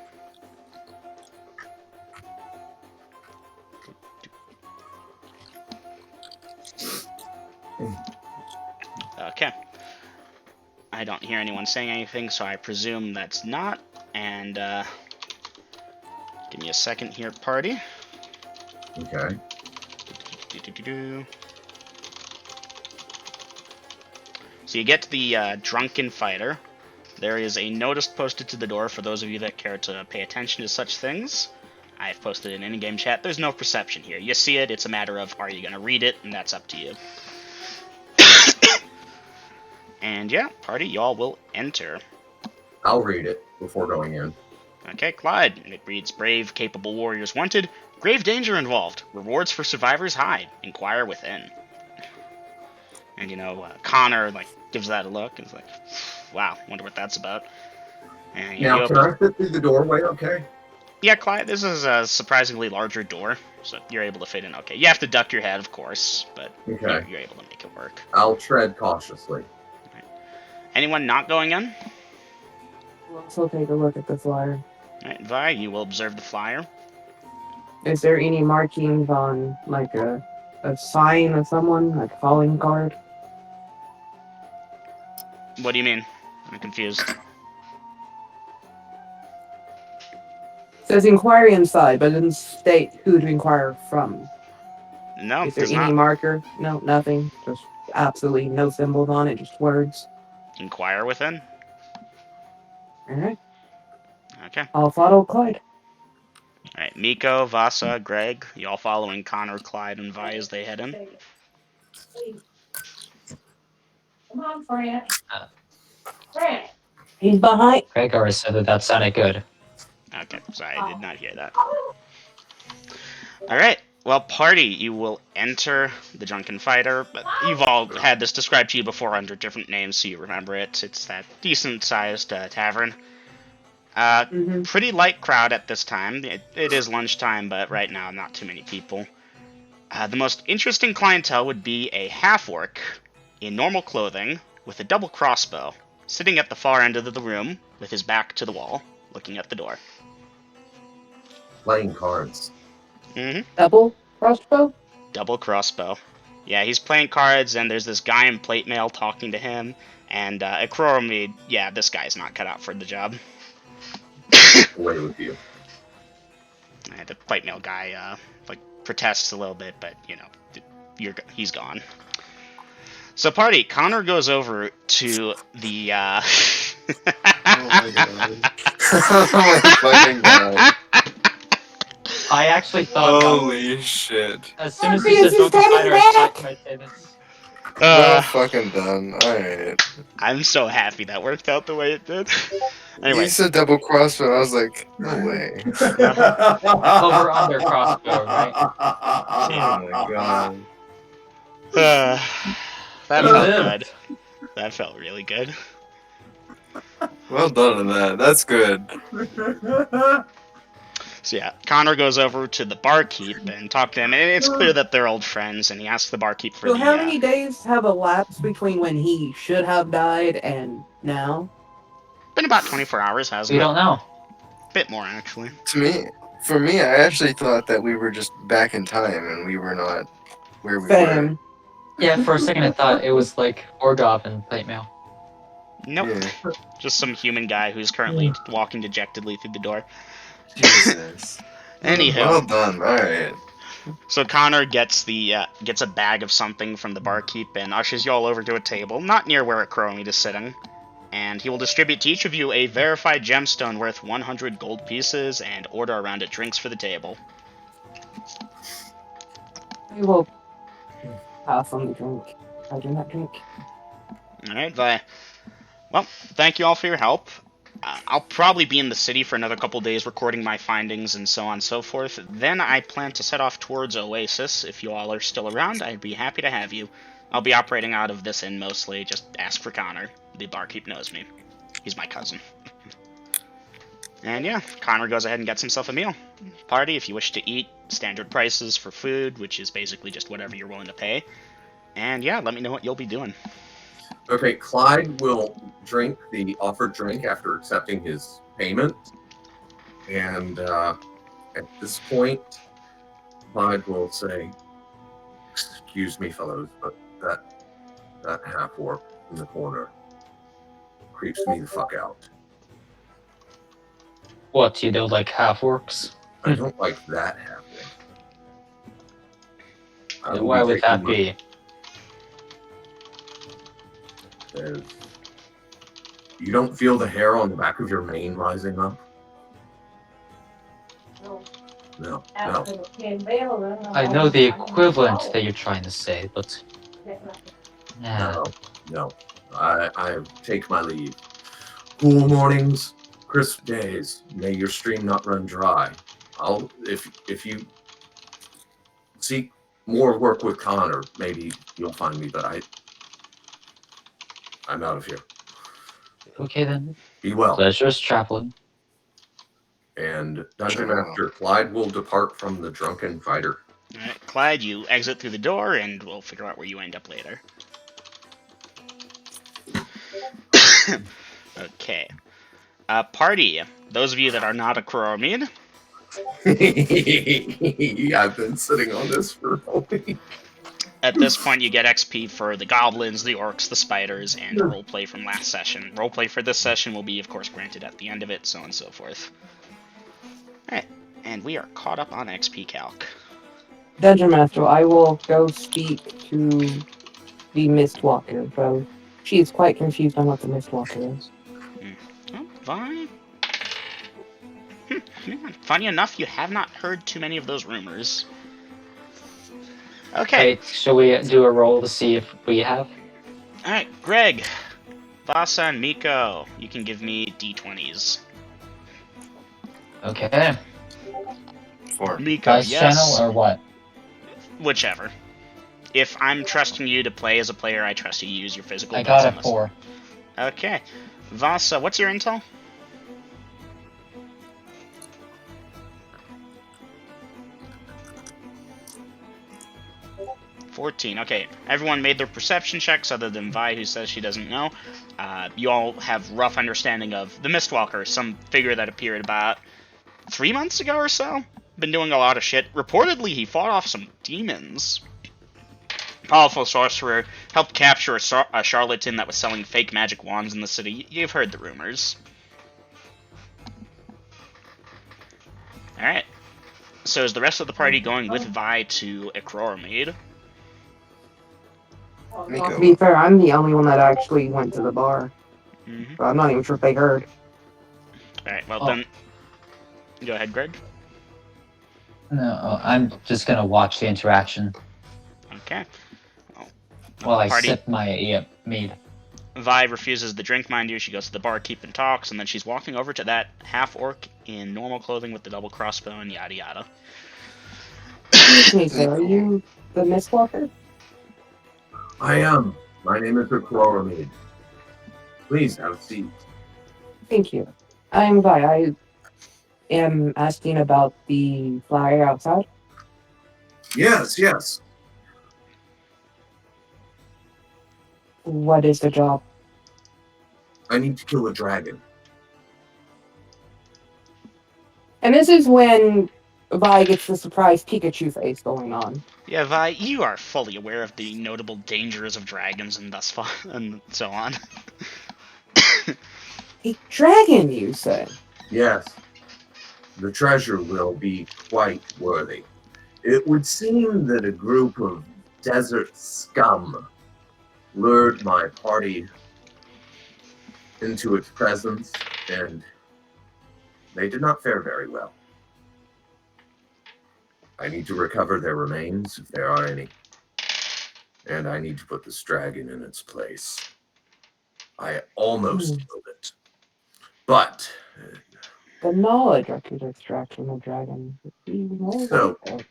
Okay. I don't hear anyone saying anything, so I presume that's not. And, give me a second here, party. Okay. So you get to the Drunken Fighter. There is a notice posted to the door for those of you that care to pay attention to such things. I've posted an in-game chat. There's no perception here. You see it, it's a matter of are you going to read it, and that's up to you. And yeah, party, y'all will enter. I'll read it before going in. Okay, Clyde. And it reads, brave, capable warriors wanted. Grave danger involved. Rewards for survivors high. Inquire within. And, Connor, gives that a look and is like, wow, wonder what that's about. And Now, can I fit through the doorway okay? Yeah, Clyde, this is a surprisingly larger door, so you're able to fit in okay. You have to duck your head, of course, but okay. You're able to make it work. I'll tread cautiously. Right. Anyone not going in? Let's take a look at the flyer. Alright, Vi, you will observe the flyer. Is there any markings on, a sign of someone, like a calling card? What do you mean? I'm confused. It says inquiry inside, but it doesn't state who to inquire from. No, Is there there's any not. marker? No, nothing. Just absolutely no symbols on it, just words. Inquire within? Alright. Okay. I'll follow Clyde. Alright, Miko, Vasa, Greg, you all following Connor, Clyde, and Vi as they head in? Come on, Fran. Fran. He's behind. Gregor said that sounded good. Okay, sorry, I did not hear that. Alright, well, party, you will enter the Drunken Fighter. But you've all had this described to you before under different names, so you remember it. It's that decent-sized tavern. Pretty light crowd at this time. It is lunchtime, but right now not too many people. The most interesting clientele would be a half-orc in normal clothing with a double crossbow, sitting at the far end of the room with his back to the wall, looking at the door. Playing cards. Double crossbow? Double crossbow. Yeah, he's playing cards, and there's this guy in plate mail talking to him, and Akroromid, yeah, this guy's not cut out for the job. Away with you. The plate mail guy, protests a little bit, but, he's gone. So, party, Connor goes over to the, Oh my god. Oh my fucking god. I actually thought Holy shit. as soon as you said Drunken Fighter, I thought to myself, Well fucking done. Alright. I'm so happy that worked out the way it did. Anyway. You said double crossbow, and I was like, no way. over under crossbow, right? Oh my god. That felt good. That felt really good. Well done on that. That's good. So yeah, Connor goes over to the barkeep and talks to him, and it's clear that they're old friends, and he asks the barkeep for So the... how many days have elapsed between when he should have died and now? Been about 24 hours, hasn't We it? don't know. Bit more, actually. For me, I actually thought that we were just back in time and we were not where we were. Fam. Yeah, for a second I thought it was like Orgov and plate mail. Nope. Yeah. Just some human guy who's currently walking dejectedly through the door. Jesus. Anywho. Well done. Alright. So Connor gets gets a bag of something from the barkeep and ushers you all over to a table, not near where Akromid is sitting. And he will distribute to each of you a verified gemstone worth 100 gold pieces and order a round of drinks for the table. I will pass on the drink. I do not drink. Alright, Vi. Well, thank you all for your help. I'll probably be in the city for another couple days recording my findings and so on and so forth. Then I plan to set off towards Oasis. If you all are still around, I'd be happy to have you. I'll be operating out of this inn mostly. Just ask for Connor. The barkeep knows me. He's my cousin. And yeah, Connor goes ahead and gets himself a meal. Party, if you wish to eat, standard prices for food, which is basically just whatever you're willing to pay. And yeah, let me know what you'll be doing. Okay, Clyde will drink the offered drink after accepting his payment. And at this point, Clyde will say, "Excuse me, fellows, but that half-orc in the corner creeps me the fuck out. What, you don't like half-orcs? I don't like that half-orc. I will Why be would that taking be? As you don't feel the hair on the back of your mane rising up? No, No. after the kid bailed, I know the equivalent that you're trying to say, but yeah. No. I take my leave. Cool mornings, crisp days. May your stream not run dry. If you seek more work with Connor, maybe you'll find me, but I'm out of here. Okay then. Be well. Pleasure's traveling. And Dungeon Sure. Master Clyde will depart from the drunken fighter. Alright, Clyde, you exit through the door, and we'll figure out where you end up later. Okay. Party. Those of you that are not a Kuromid, I've been sitting on this for a week. at this point you get XP for the goblins, the orcs, the spiders, and roleplay from last session. Roleplay for this session will be, of course, granted at the end of it, so on and so forth. Alright, and we are caught up on XP calc. Dungeon Master, I will go speak to the Mistwalker, though she is quite confused on what the Mistwalker is. Oh, fine. Yeah, funny enough, you have not heard too many of those rumors. Okay. Wait, shall we do a roll to see if we have? Alright, Greg, Vasa, and Miko, you can give me d20s. Okay. 4. Miko, Dice yes. channel or what? Whichever. If I'm trusting you to play as a player, I trust you to use your physical I dice got a unless- 4. Okay. Vasa, what's your intel? $14. Okay, everyone made their perception checks other than Vi, who says she doesn't know. You all have rough understanding of the Mistwalker, some figure that appeared about 3 months ago or so. Been doing a lot of shit. Reportedly, he fought off some demons. Powerful sorcerer, helped capture a charlatan that was selling fake magic wands in the city. You've heard the rumors. Alright. So is the rest of the party going with Vi to Ekrormead? To Miko. be fair, I'm the only one that actually went to the bar. Mm-hmm. So I'm not even sure if they heard. Alright, well Oh. then... Go ahead, Greg. No, I'm just gonna watch the interaction Okay. while I Party. sip my mead. Vi refuses the drink, mind you. She goes to the barkeep and talks, and then she's walking over to that half-orc in normal clothing with the double crossbow and yada yada. Excuse me, sir. Are you the Mistwalker? I am. My name is Chronicles. Please have a seat. Thank you. I'm Vi. I am asking about the flyer outside. Yes. What is the job? I need to kill a dragon. And this is when Vi gets the surprise Pikachu face going on. Yeah, Vi, you are fully aware of the notable dangers of dragons and thus far, and so on. A dragon, you say? Yes. The treasure will be quite worthy. It would seem that a group of desert scum lured my party into its presence, and they did not fare very well. I need to recover their remains, if there are any. And I need to put this dragon in its place. I almost killed it. But The knowledge I could extract from the dragon would be more So- valuable.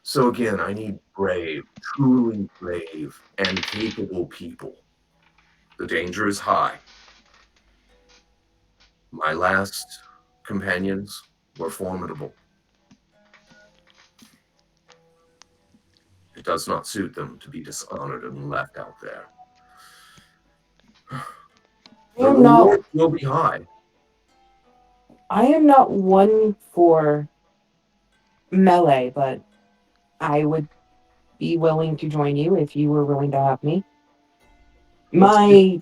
so again, I need brave, truly brave, and capable people. The danger is high. My last companions were formidable. It does not suit them to be dishonored and left out there. The am not- reward will be high. I am not one for melee, but I would be willing to join you if you were willing to have me. My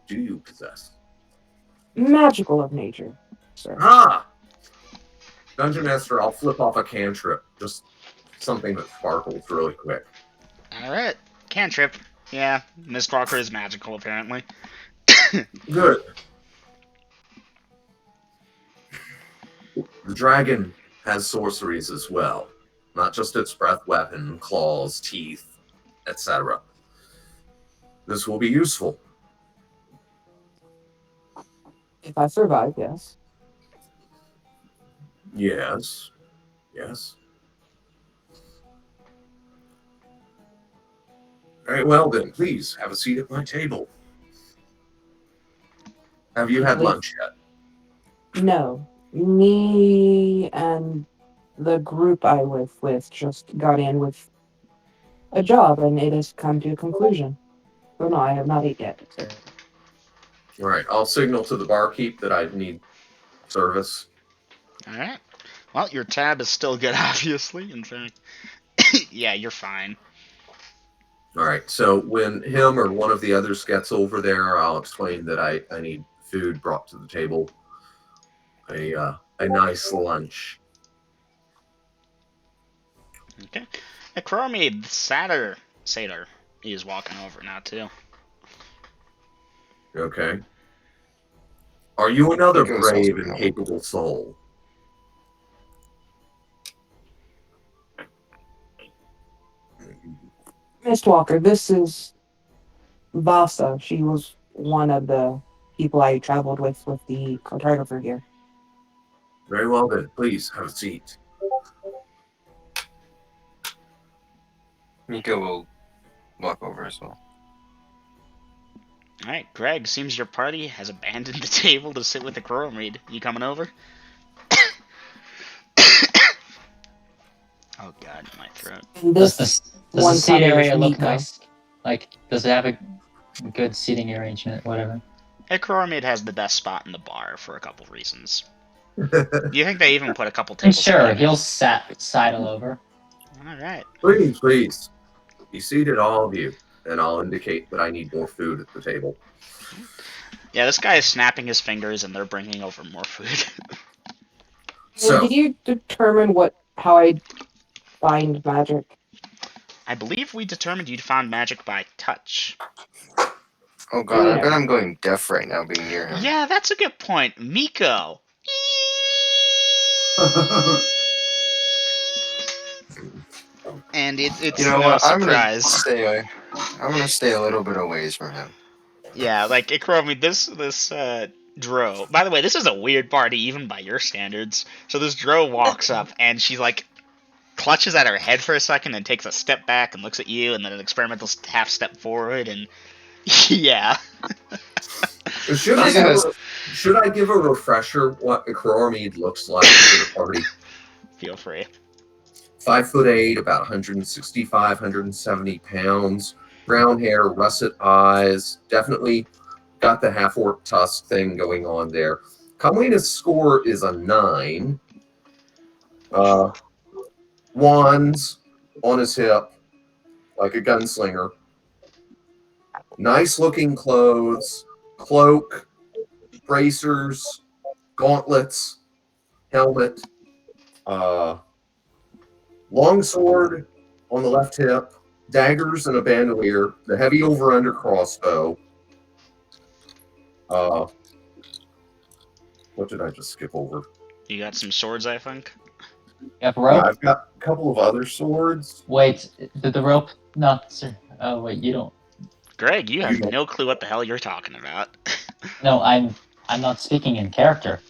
Do you possess? magical of nature, sir. Ah! Dungeon Master, I'll flip off a cantrip. Just something that sparkles really quick. Alright. Cantrip. Yeah, Mistwalker is magical, apparently. Good. The dragon has sorceries as well. Not just its breath weapon, claws, teeth, etc. This will be useful. If I survive, yes. Yes. Yes. Very well then, please have a seat at my table. Have you had Please. lunch yet? No. Me and the group I was with just got in with a job, and it has come to a conclusion. So no, I have not eaten yet, sir. All right, I'll signal to the barkeep that I need service. Alright. Well, your tab is still good, obviously. In fact, yeah, you're fine. All right, so when him or one of the others gets over there, I'll explain that I need food brought to the table. A nice lunch. Okay. Chromie, Satyr is walking over now, too. Okay. Are you another Think it was brave also and no. capable soul? Mistwalker, this is Vasa. She was one of the people I traveled with the cartographer here. Very well then, please have a seat. Miko will walk over as well. Alright, Greg, seems your party has abandoned the table to sit with the Chromie. You coming over? Oh god, my throat. And Does this the one seat covers area look Miko. nice? Like, does it have a good seating arrangement? Whatever. Chromie has the best spot in the bar for a couple reasons. You think they even put a couple And tables sure, together? he'll sidle over. Alright. Please, please. Be seated, all of you, and I'll indicate that I need more food at the table. Yeah, this guy is snapping his fingers and they're bringing over more food. So, Did you determine how I find magic? I believe we determined you found magic by touch. Oh god, I Yeah. bet I'm going deaf right now being near him. Yeah, that's a good point. Miko. And it's You know no what? I'm surprise. gonna stay a little bit away from him. Yeah, like Chromie, this Dro. By the way, this is a weird party even by your standards. So this Dro walks up and she like clutches at her head for a second and takes a step back and looks at you and then an experimental half step forward and yeah. should I give a refresher what a Chromide looks like for the party? Feel free. 5'8", about 165, 170 pounds, brown hair, russet eyes, definitely got the half-orc tusk thing going on there. Comeliness score is a 9. Wands on his hip, like a gunslinger. Nice-looking clothes, cloak, bracers, gauntlets, helmet, longsword on the left hip, daggers and a bandolier, the heavy over-under crossbow. Uh, what did I just skip over? You got some swords, I think. You have a Yeah, rope? I've got a couple of other swords. Wait, did the rope not? Oh wait, you don't. Greg, you have You- no clue what the hell you're talking about. No, I'm not speaking in character.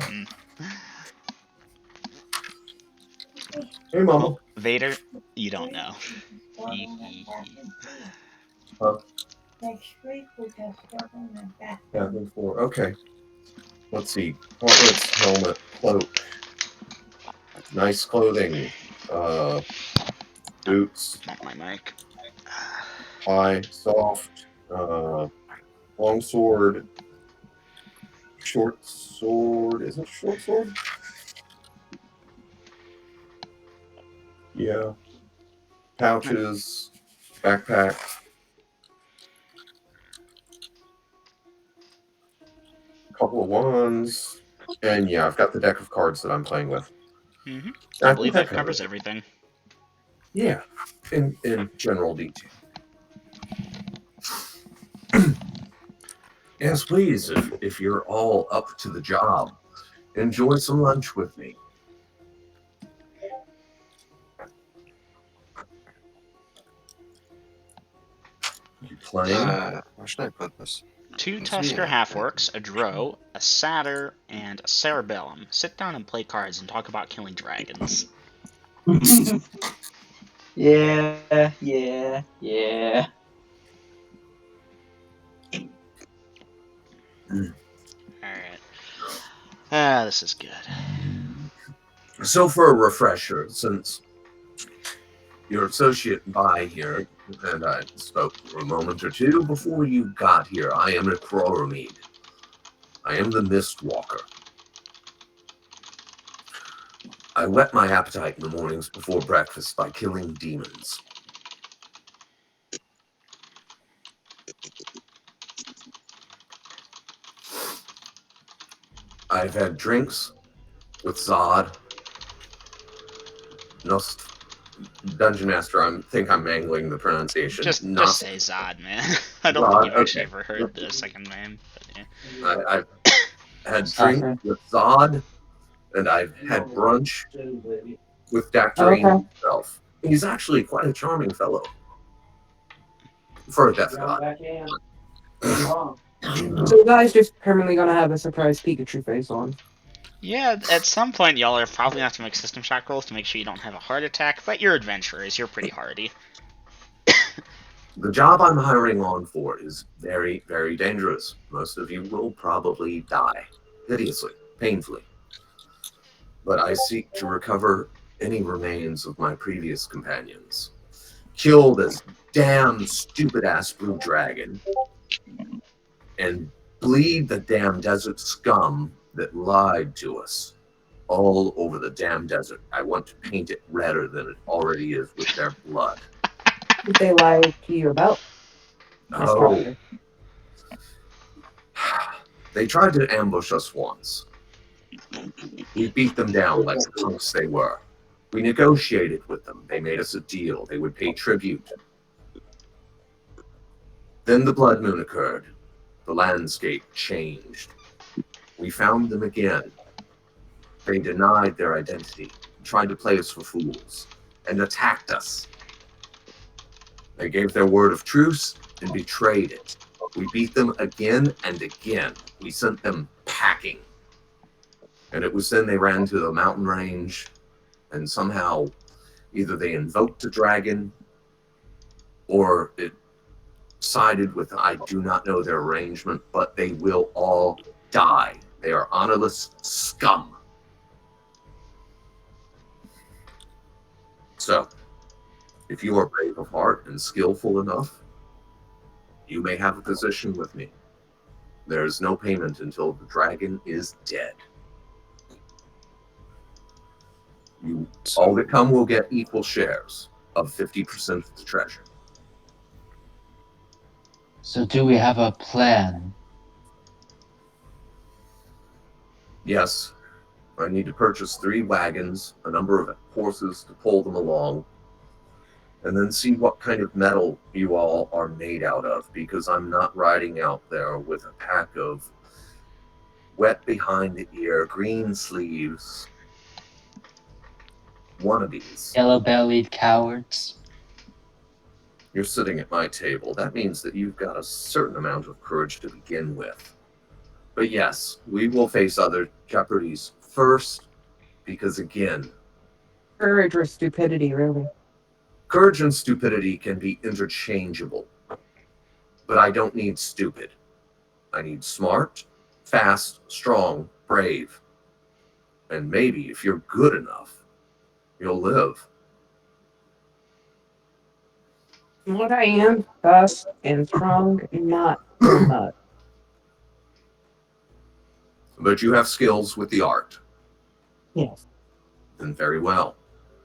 Hmm. Hey, Mama. Well, Vader, you don't know. Huh? Next week we got stuff on the back. Yeah, those four. Okay. Let's see. Gauntlets, helmet, cloak. Nice clothing. Boots, Not my mic. high, soft, long sword, short sword. Is it a short sword? Yeah. Pouches, backpack. Couple of wands. And yeah, I've got the deck of cards that I'm playing with. Hmm. I I think believe that that covers it. everything. Yeah, in general detail. Yes, please, if you're all up to the job, enjoy some lunch with me. You playing? Where should I put this? 2 Let's Tusker see. half-orcs, a drow, a satyr, and a cerebellum sit down and play cards and talk about killing dragons. Yeah, yeah. Alright. Ah, this is good. So for a refresher, since your associate by here and I spoke for a moment or two before you got here, I am a Croromede. I am the Mistwalker. I whet my appetite in the mornings before breakfast by killing demons. I've had drinks with Zod, Nost, Dungeon Master. I think I'm mangling the pronunciation. Just Nost, say Zod, man. I don't think Zod, you've actually okay. ever heard the second name. But yeah. I've had Suffer. drinks with Zod, and I've had brunch with Dr. Okay. himself. He's actually quite a charming fellow for a death god. So the guy's just permanently gonna have a surprise Pikachu face on. Yeah, at some point y'all are probably gonna have to make system shock rolls to make sure you don't have a heart attack, but you're adventurers, you're pretty hardy. The job I'm hiring on for is very, very dangerous. Most of you will probably die hideously, painfully. But I seek to recover any remains of my previous companions. Kill this damn stupid ass blue dragon and bleed the damn desert scum that lied to us all over the damn desert. I want to paint it redder than it already is with their blood. Did they lie to you about? Oh, they tried to ambush us once. We beat them down like the punks they were. We negotiated with them. They made us a deal. They would pay tribute. Then the blood moon occurred. The landscape changed. We found them again. They denied their identity, tried to play us for fools, and attacked us. They gave their word of truce and betrayed it. We beat them again and again. We sent them packing. And it was then they ran to the mountain range, and somehow either they invoked a dragon or it sided with, I do not know their arrangement, but they will all die. They are honorless scum. So, if you are brave of heart and skillful enough, you may have a position with me. There is no payment until the dragon is dead. All that come will get equal shares of 50% of the treasure. So do we have a plan? Yes, I need to purchase 3 wagons, a number of horses to pull them along, and then see what kind of metal you all are made out of, because I'm not riding out there with a pack of wet behind the ear, green sleeves wannabes. Yellow-bellied cowards. You're sitting at my table. That means that you've got a certain amount of courage to begin with. But yes, we will face other jeopardies first, because again, Courage or stupidity, really. courage and stupidity can be interchangeable. But I don't need stupid. I need smart, fast, strong, brave. And maybe if you're good enough, you'll live. What I am, fast and strong, not so much. But you have skills with the art. Yes. And very well.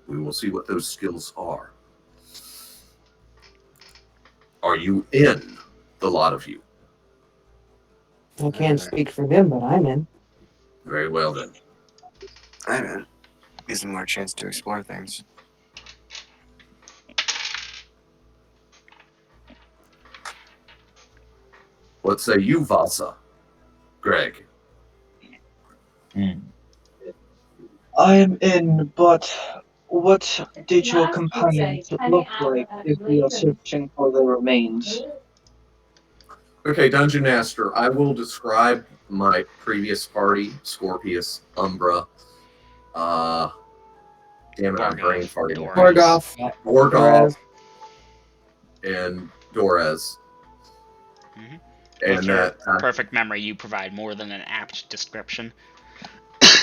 We will see what those skills are. Are you in, the lot of you? I can't speak for them, but I'm in. Very well then. I'm in. Gives me more chance to explore things. What say you, Vasa? Greg? I am in, but what did your companions look like if we are searching for their remains? Okay, Dungeon Master, I will describe my previous party, Scorpius, Umbra, damn it, I'm brain farting. Doris. Morgoth, Morgoth, and Dorez. Mhm. And With your that, perfect memory, you provide more than an apt description.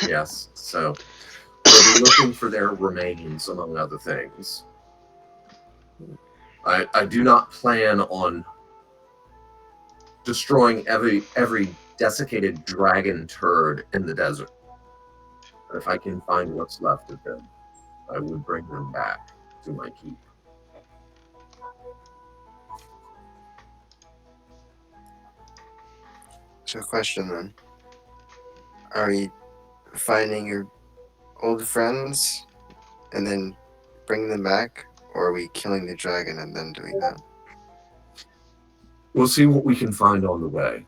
yes, so we'll be looking for their remains, among other things. I do not plan on destroying every desiccated dragon turd in the desert. But if I can find what's left of them, I would bring them back to my keep. So, question then: are we finding your old friends and then bringing them back, or are we killing the dragon and then doing that? We'll see what we can find on the way.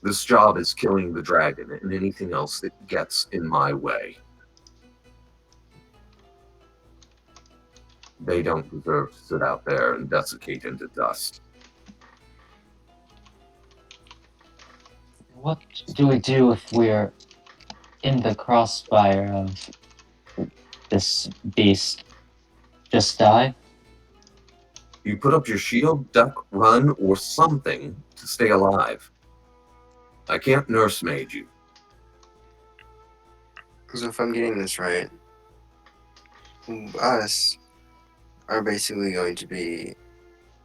This job is killing the dragon and anything else that gets in my way. They don't deserve to sit out there and desiccate into dust. What do we do if we're in the crossfire of this beast? Just die? You put up your shield, duck, run, or something to stay alive. I can't nursemaid you. So, if I'm getting this right, us are basically going to be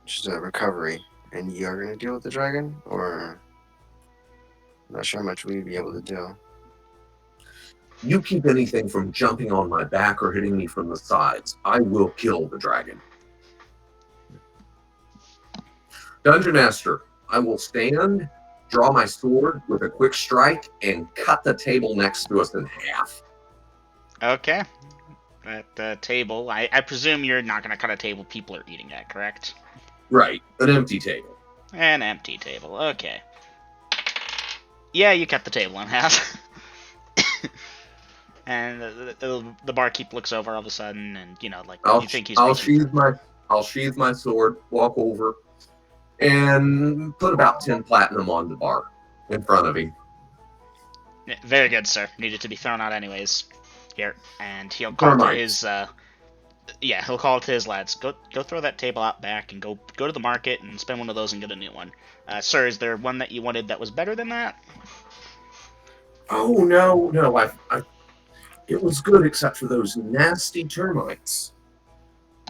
just a recovery, and you're going to deal with the dragon, or I'm not sure how much we'd be able to do. You keep anything from jumping on my back or hitting me from the sides. I will kill the dragon. Dungeon Master, I will stand, draw my sword with a quick strike, and cut the table next to us in half. Okay. At the table, I presume you're not going to cut a table people are eating at, correct? Right, an empty table. An empty table. Okay. Yeah, you cut the table in half. And the barkeep looks over all of a sudden, and you think he's I'll reaching for- sheathe my sword, walk over, and put about 10 platinum on the bar in front of him. Yeah, very good, sir. Needed to be thrown out anyways. Here, and he'll call to his he'll call to his lads. Go throw that table out back and go to the market and spend one of those and get a new one. Sir, is there one that you wanted that was better than that? Oh no, it was good except for those nasty termites.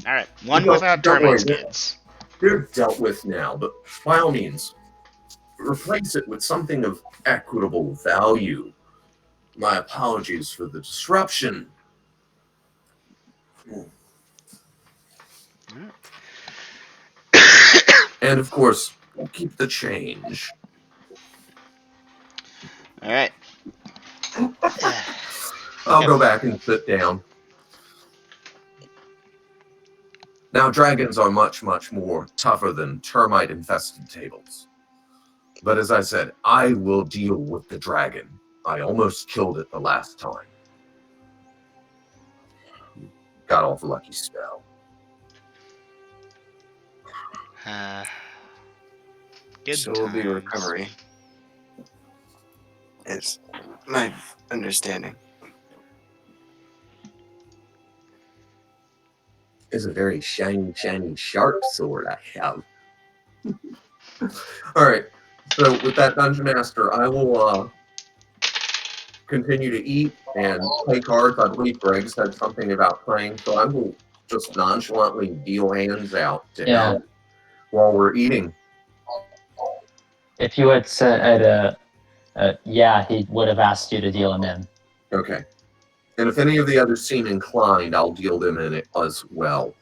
All right, one Don't- without don't worry, termites, kids. They're dealt with now, but by all means, replace it with something of equitable value. My apologies for the disruption. And of course, we'll keep the change. All right. I'll go back and sit down. Now, dragons are much, much more tougher than termite-infested tables. But as I said, I will deal with the dragon. I almost killed it the last time. Got off a lucky spell. Good So will be a times. recovery. Is my understanding. It's a very shiny, shiny, sharp sword I have. All right. So with that, Dungeon Master, I will continue to eat and play cards. I believe Greg said something about playing, so I will just nonchalantly deal hands out to Yeah. Al while we're eating. If you had said, yeah, he would have asked you to deal him in. Okay. And if any of the others seem inclined, I'll deal them in it as well.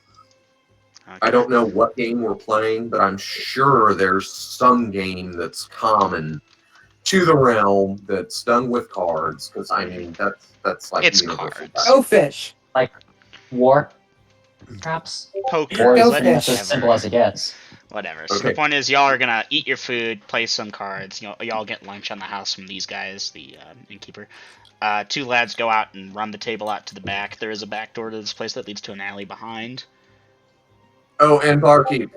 Okay. I don't know what game we're playing, but I'm sure there's some game that's common to the realm that's done with cards. Because I mean, that's like It's universal. cards. Go fish. Like war, perhaps? Poker. Or Go is that's as fish. simple as it gets. Whatever. So Okay. the point is, y'all are gonna eat your food, play some cards. Y'all get lunch on the house from these guys, the innkeeper. Two lads go out and run the table out to the back. There is a back door to this place that leads to an alley behind. Oh, and barkeep,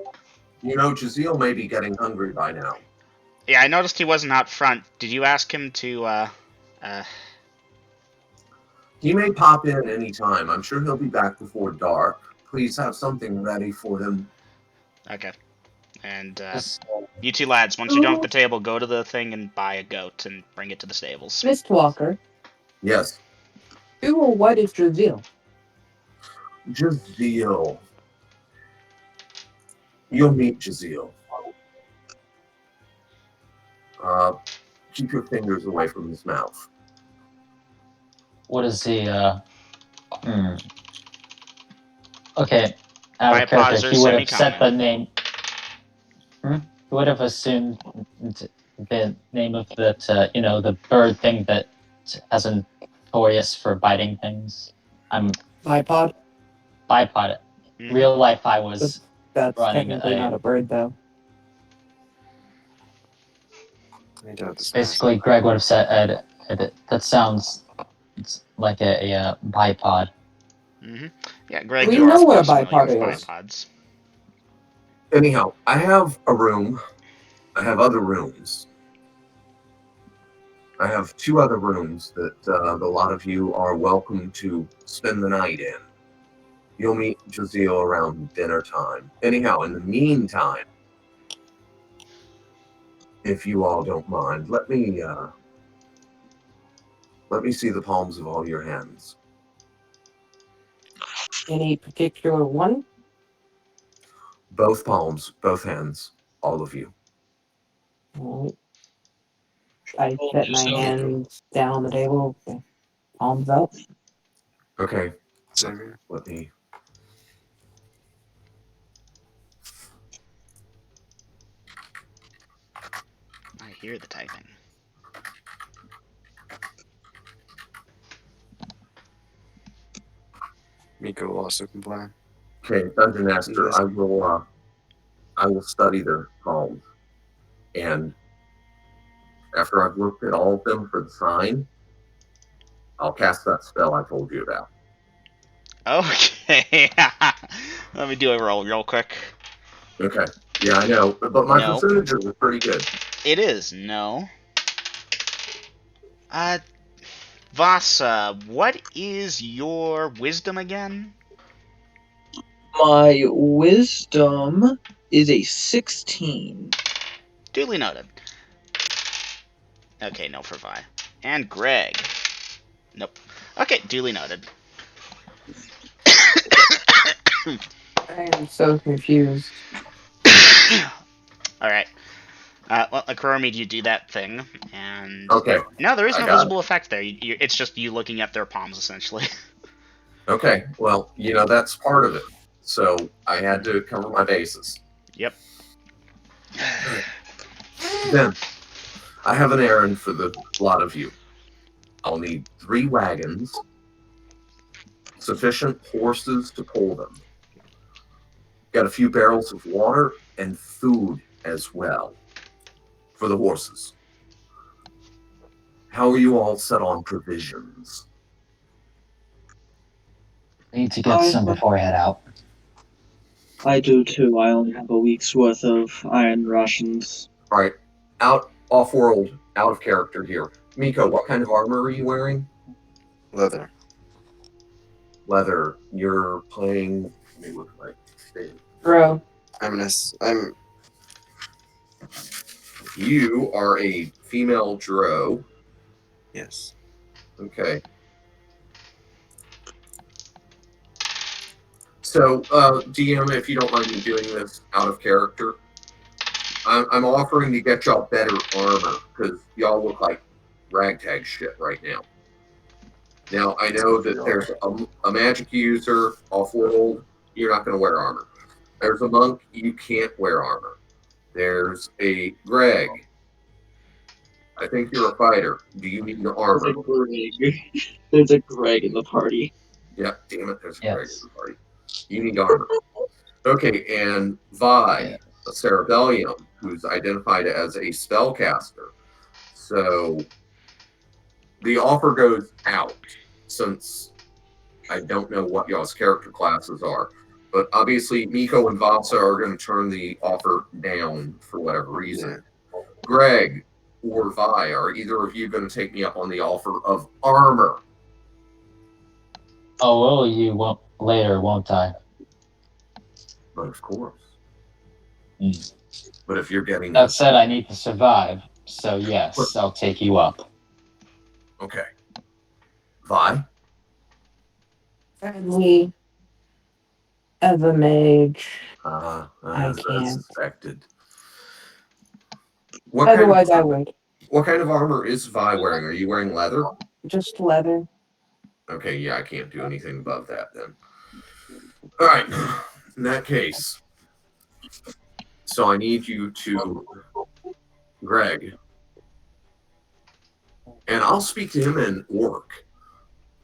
you know Jazeel may be getting hungry by now. Yeah, I noticed he wasn't out front. Did you ask him to? He may pop in any time. I'm sure he'll be back before dark. Please have something ready for him. Okay. And Just- you two lads, once you're done with the table, go to the thing and buy a goat and bring it to the stables. Mistwalker, Yes, who or what is Jazeel? Jazeel. You'll meet Jazeel. Keep your fingers away from his mouth. What is the, Okay, out of Bipods character, are he would have set the semi-common. name... He would have assumed the name of that, the bird thing that has a notorious for biting things. I'm Bipod? bipod. Mhm. Real life, I was That's running technically not a bird, though. I doubt this Basically, Greg would have said, that sounds like a bipod. Mm-hmm. Yeah, Greg, We you are know of what a course familiar with bipod is. bipods. Anyhow, I have a room. I have other rooms. I have two other rooms that a lot of you are welcome to spend the night in. You'll meet Jazeel around dinner time. Anyhow, in the meantime, if you all don't mind, let me see the palms of all your hands. Any particular one? Both palms, both hands, all of you. Alright. I set my hands down on the table, palms up. Okay, Same here. let me. I hear the typing. Miko will also comply. Okay, Dungeon Master, Yes. I will study their palms, and after I've looked at all of them for the sign, I'll cast that spell I told you about. Okay. Let me do a roll real quick. Okay. Yeah, I know, but my No. percentages are pretty good. It is no. Vasa, what is your wisdom again? My wisdom is a 16. Duly noted. Okay, no for Vi. And Greg. Nope. Okay, duly noted. I am so confused. Alright. Well, Kuromi, you do that thing, and... Okay. No, there is I no got visible effect there. It's just you looking at their palms, essentially. Okay. Well, that's part of it. So I had to cover my bases. Yep. Then I have an errand for the lot of you. I'll need 3 wagons, sufficient horses to pull them, Got a few barrels of water and food as well for the horses. How are you all set on provisions? Need to get some before I head out. I do too. I only have a week's worth of iron rations. All right, out off world, out of character here. Miko, what kind of armor are you wearing? Leather. Leather. You're playing. Let me look at my thing. Bro. I'm You are a female Dro. yes. Okay. So, DM, if you don't mind me doing this out of character, I'm offering to get y'all better armor because y'all look like ragtag shit right now. Now, I know that there's a magic user off-world, you're not going to wear armor. There's a monk, you can't wear armor. There's a Greg. I think you're a fighter. Do you need armor? There's a Greg. There's a Greg in the party. Yeah, damn it, there's a Yes. Greg in the party. You need armor. Okay, and Vi, a Cerebellium, who's identified as a spellcaster. So the offer goes out since I don't know what y'all's character classes are. But obviously, Miko and Vasa are going to turn the offer down for whatever reason. Yeah. Greg or Vi, are either of you going to take me up on the offer of armor? Oh, well, you won't later, won't I? But of course. Mm. But if you're getting That this, said, I need to survive, so yes, I'll take you up. okay. Vi? Friendly as a mage. As I I can't. suspected. Otherwise, I would. What kind of armor is Vi wearing? Are you wearing leather? Just leather. Okay, yeah, I can't do anything above that then. All right, in that case, so I need you to, Greg, and I'll speak to him in Orc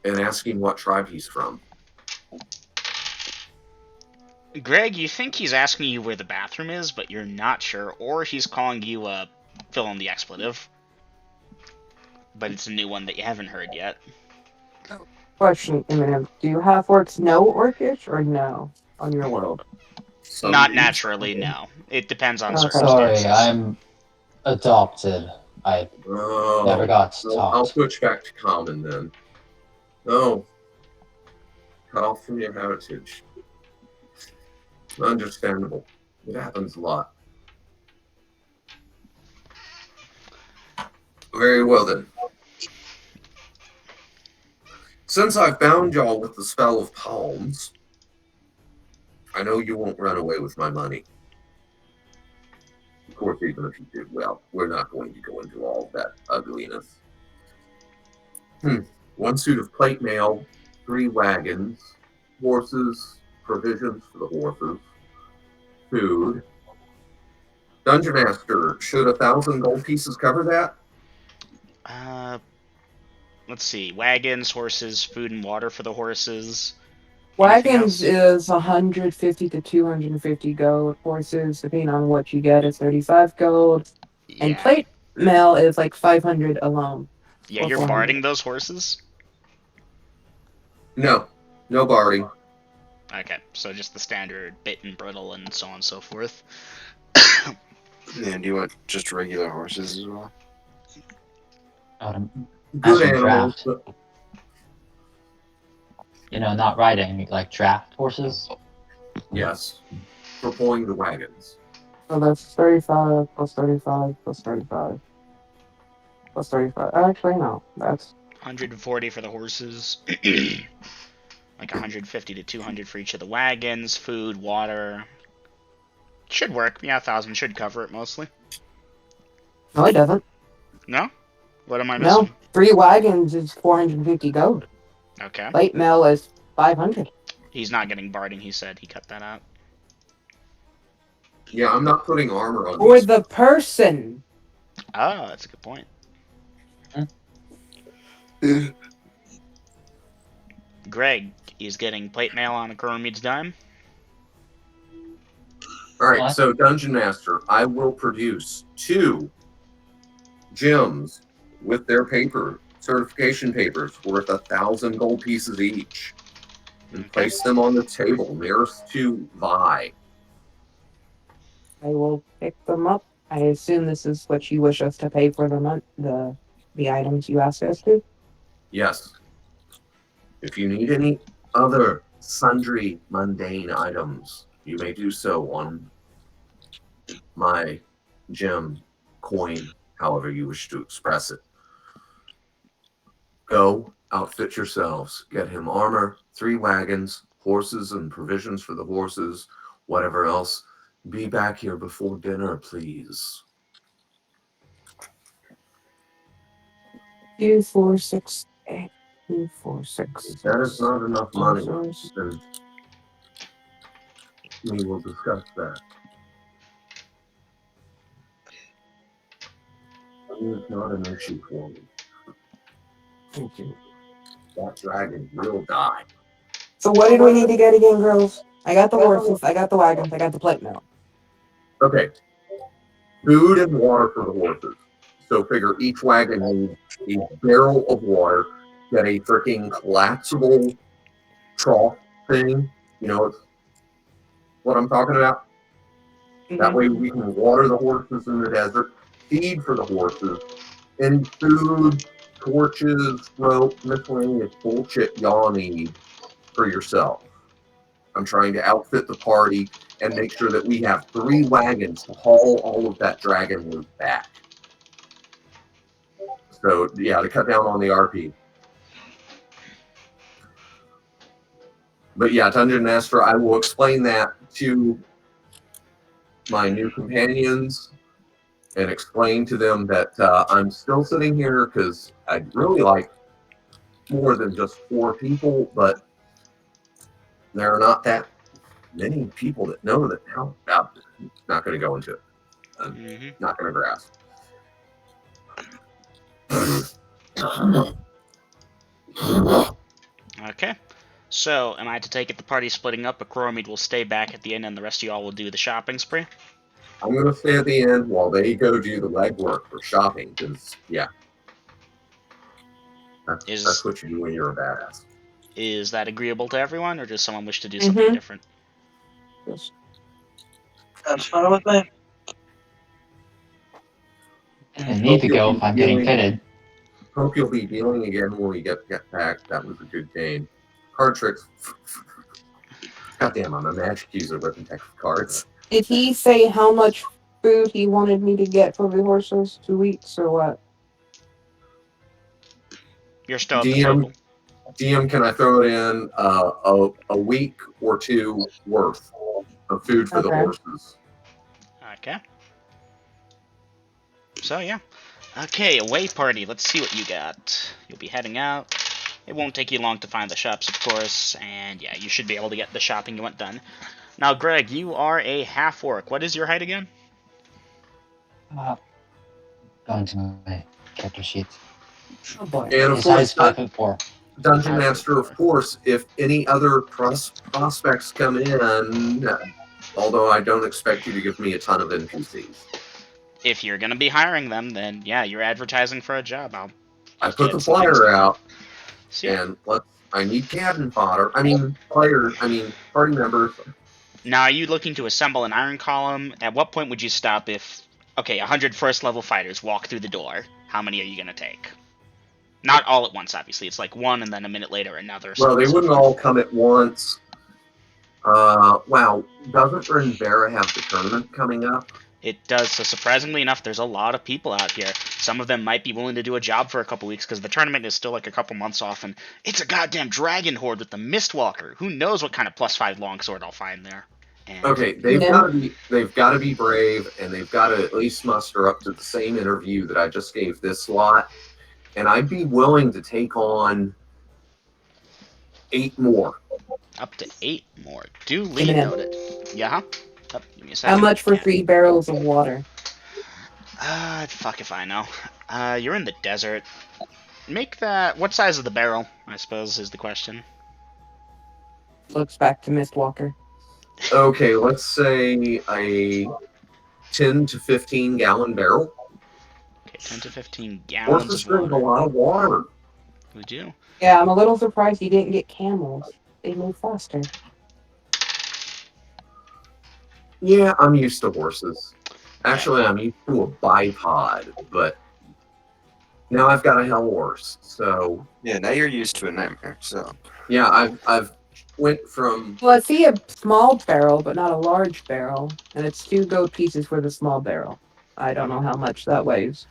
and ask him what tribe he's from. Greg, you think he's asking you where the bathroom is, but you're not sure, or he's calling you fill in the expletive. But it's a new one that you haven't heard yet. Question, Eminem. Do you have orcs know Orcish or no on your world? Some Not do. naturally, no. It depends on Okay. circumstances. Sorry, I'm adopted. I Oh, never got I'll taught. switch back to common then. No. Cut off from your heritage. Understandable. It happens a lot. Very well then. Since I've bound y'all with the spell of palms, I know you won't run away with my money. Of course, even if you did, well, we're not going to go into all of that ugliness. One suit of plate mail, 3 wagons, horses, provisions for the horses, food. Dungeon Master, should 1,000 gold pieces cover that? Let's see. Wagons, horses, food and water for the horses. Anything Wagons else? is 150 to 250 gold. Horses, depending on what you get, is 35 gold. And Yeah. plate mail is like 500 alone. Yeah, or you're 400. barding those horses? No. No barding. Okay, so just the standard bit and brittle and so on and so forth. Yeah, do you want just regular horses as well? Good Imagine animals, draft. but Not riding, like draft horses. yes. For pulling the wagons. So that's 35 plus 35 plus 35 plus 35. Actually, no. That's 140 for the horses. Like 150 to 200 for each of the wagons, food, water. Should work. Yeah, 1,000 should cover it mostly. no, it doesn't. No? What am I No, missing? 3 wagons is 450 gold. Okay. Plate mail is 500. He's not getting barding, he said. He cut that out. Yeah, I'm not putting armor on For these. the person. Oh, that's a good point. Greg is getting plate mail on a Crow Meets Dime. All right, What? so Dungeon Master, I will produce 2 gems with their certification papers worth 1,000 gold pieces each, and Okay. place them on the table nearest to Vi. I will pick them up. I assume this is what you wish us to pay for the items you asked us to. Yes. If you need any other sundry mundane items, you may do so on my gem coin, however you wish to express it. Go, outfit yourselves, get him armor, 3 wagons, horses and provisions for the horses, whatever else. Be back here before dinner, please. 2, 4, 6, 8. 2, 4, 6, If that is 6. not enough money, Officers. then we will discuss that. Money is not an issue for me. Thank you. That dragon will die. So what did we need to get again, girls? I got the horses, I got the wagons, I got the plate mill. Okay, food and water for the horses. So figure each wagon needs a barrel of water, get a freaking collapsible trough thing. You know what I'm talking about? That way we can water the horses in the desert, feed for the horses, and food, torches, rope, miscellaneous bullshit y'all need for yourself. I'm trying to outfit the party and make sure that we have 3 wagons to haul all of that dragon loot back. So yeah, to cut down on the RP. But yeah, Dungeon Master, I will explain that to my new companions and explain to them that I'm still sitting here because I'd really like more than just 4 people, but there are not that many people that know that how about this. Not going to go into it. I'm not going to grasp. Okay. So, am I to take it the party's splitting up, but Coromid will stay back at the end and the rest of y'all will do the shopping spree? I'm going to stay at the end while they go do the legwork for shopping because, yeah, that's what you do when you're a badass. Is that agreeable to everyone, or does someone wish to do something different? Yes. That's fine with me. I need to go if I'm getting pitted. Hope you'll be dealing again when we get back. That was a good game. Card tricks. Goddamn, I'm a magic user with a deck of cards. Did he say how much food he wanted me to get for the horses? 2 weeks or what? You're still at the table. DM, can I throw it in a week or 2 worth of food for the horses? Okay. So, yeah. Okay, away party. Let's see what you got. You'll be heading out. It won't take you long to find the shops, of course, and yeah, you should be able to get the shopping you want done. Now, Greg, you are a half-orc. What is your height again? Going to my character sheet. Oh boy. And of His height is course, 5'4". Dungeon Master, of course, if any other prospects come in, although I don't expect you to give me a ton of NPCs. If you're gonna be hiring them, then yeah, you're advertising for a job. I put the flyer out, and I need cannon fodder. Party members. Now, are you looking to assemble an iron column? At what point would you stop if, okay, 100 first level fighters walk through the door? How many are you gonna take? Not all at once, obviously. It's like one, and then a minute later another. Well, they wouldn't all come at once. Wow, doesn't Renvera have the tournament coming up? It does, so surprisingly enough, there's a lot of people out here. Some of them might be willing to do a job for a couple weeks, because the tournament is still like a couple months off, and it's a goddamn dragon horde with the Mistwalker. Who knows what kind of +5 longsword I'll find there. And okay, they've got to be brave, and they've got to at least muster up to the same interview that I just gave this slot. And I'd be willing to take on 8 more. Up to 8 more. Duly noted. Yeah, huh? Oh, give me a second. How much for 3 barrels of water? Fuck if I know. You're in the desert. Make that... What size is the barrel, I suppose, is the question. Looks back to Mistwalker. Okay, let's say a 10 to 15 gallon barrel. Okay, 10 to 15 gallons Horses of drink a water. lot of water. We do. Yeah, I'm a little surprised you didn't get camels. They move faster. Yeah, I'm used to horses. Yeah. Actually, I'm used to a bipod, but now I've got a hell horse. So Yeah, now you're used to a nightmare. So yeah, I've went from Well, I see a small barrel, but not a large barrel, and it's 2 gold pieces for the small barrel. I don't know how much that weighs.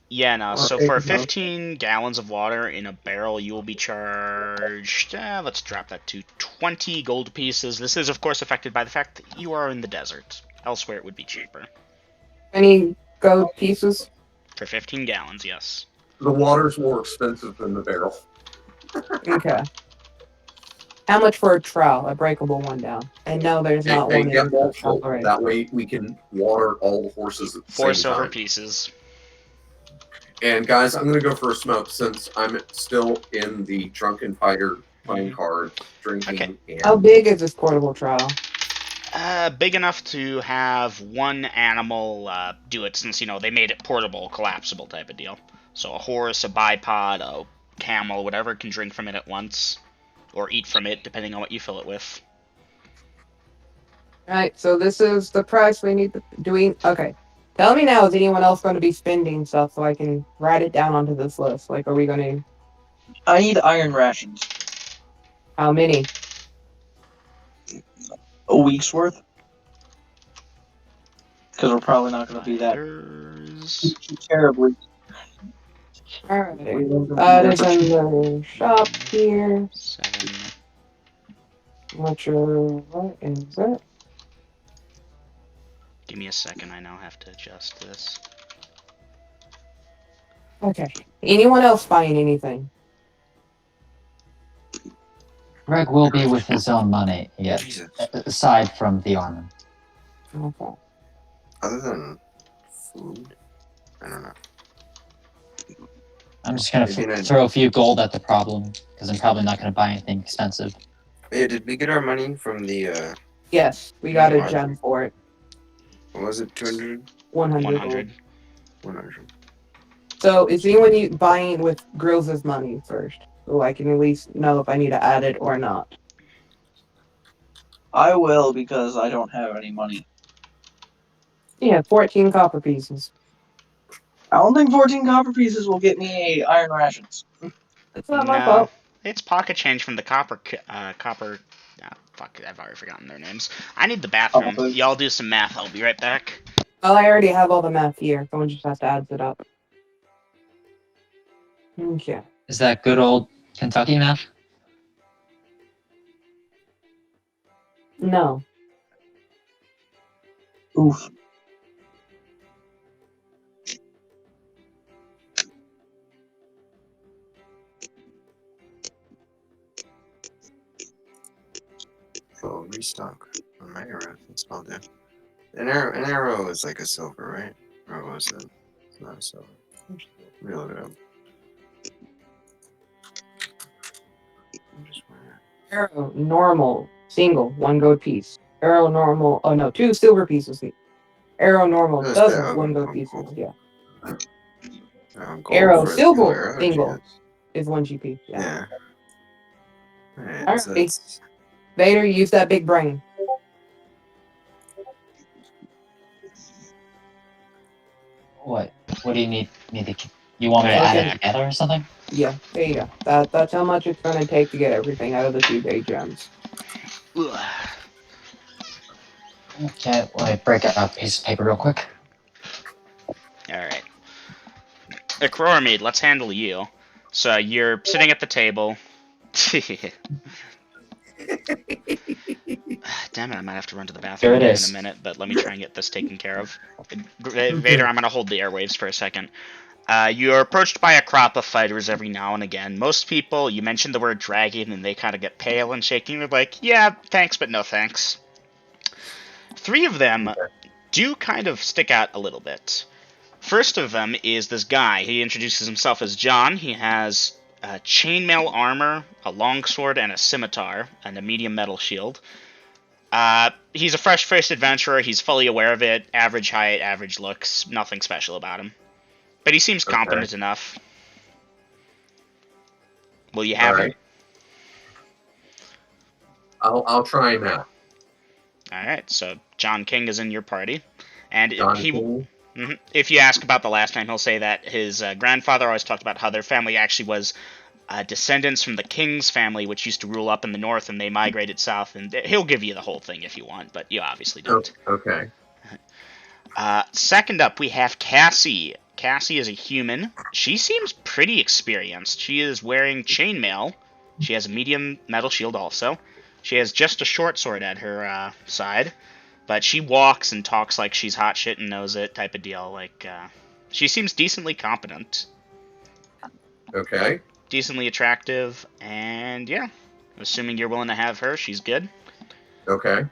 Yeah, no. Or So is for it both? 15 gallons of water in a barrel, you will be charged. Let's drop that to 20 gold pieces. This is, of course, affected by the fact that you are in the desert. Elsewhere, it would be cheaper. Any gold pieces? For 15 gallons, yes. the water's more expensive than the barrel. Okay. How much for a trowel, a breakable one down? And no, there's not And one get in the multiple. cavalry. That way we can water all the horses at the 4 same silver time. pieces. And guys, I'm gonna go for a smoke since I'm still in the drunken fighter playing cards, drinking, and How big is this portable trowel? Big enough to have one animal do it, since they made it portable, collapsible type of deal. So a horse, a bipod, a camel, whatever can drink from it at once, or eat from it, depending on what you fill it with. Right, so this is the price we need to okay. Tell me now, is anyone else going to be spending stuff so I can write it down onto this list? Like, are we going to, I need iron rations. how many? A week's worth. Because we're probably not going to be that Fighters. terribly. Alright, that is in the shop here. 7. What is it? Give me a second, I now have to adjust this. Okay. Anyone else buying anything? Greg will be with his own money, yeah, Jesus. aside from the armor. Okay. Other than food, I don't know. I'm just gonna Maybe not. throw a few gold at the problem, because I'm probably not gonna buy anything expensive. Hey, did we get our money from the? Yes, we got a What? gem for it. What was it? 200? 100. 100. 100. So is anyone buying with Grills' money first? So I can at least know if I need to add it or not. I will because I don't have any money. Yeah, 14 copper pieces. I don't think 14 copper pieces will get me iron rations. It's not my No, fault. it's pocket change from the copper. Fuck, I've already forgotten their names. I need the bathroom. Oh, Y'all do some math. I'll be right back. Well, I already have all the math here. Someone just has to add it up. Okay. Is that good old Kentucky math? No. Oof. Oh, restock on my arrow. That's all do. An arrow is like a silver, right? Or what was it? It's not a silver. Real it up. Arrow normal single 1 gold piece. Arrow normal. Oh no, 2 silver pieces. Arrow normal That's dozen bad. 1 gold Oh, pieces. cool. Yeah. Gold Arrow for a single silver arrow? single Jesus. is 1 GP. Yeah. Yeah. Alright, Alrighty. so that's Vader, use that big brain. What? What do you need me to? You want me to Alright, add Okay. it together or something? Yeah, there you go. That's how much it's gonna take to get everything out of the 2 day gems. Ugh. Okay, let me break out a piece of paper real quick. Alright. Maid, let's handle you. So you're sitting at the table. Damn it, I might have to run to the bathroom Here it here in a is. minute, but let me try and get this taken care of. Vader, I'm gonna hold the airwaves for a second. You're approached by a crop of fighters every now and again. Most people, you mention the word dragon, and they kind of get pale and shaking. They're like, yeah, thanks, but no thanks. 3 of them do kind of stick out a little bit. First of them is this guy. He introduces himself as John. He has chainmail armor, a longsword, and a scimitar, and a medium metal shield. He's a fresh-faced adventurer. He's fully aware of it. Average height, average looks. Nothing special about him. But he seems Okay. competent enough. Will you All have him? right. I'll try him out. Alright, so John King is in your party. And John King. if you ask about the last name, he'll say that his grandfather always talked about how their family actually was descendants from the King's family, which used to rule up in the north, and they migrated south. And he'll give you the whole thing if you want, but you obviously don't. Okay. Second up, we have Cassie. Cassie is a human. She seems pretty experienced. She is wearing chainmail. She has a medium metal shield also. She has just a short sword at her side. But she walks and talks like she's hot shit and knows it type of deal. Like, she seems decently competent. Okay. Decently attractive. And yeah, assuming you're willing to have her, she's good. Okay.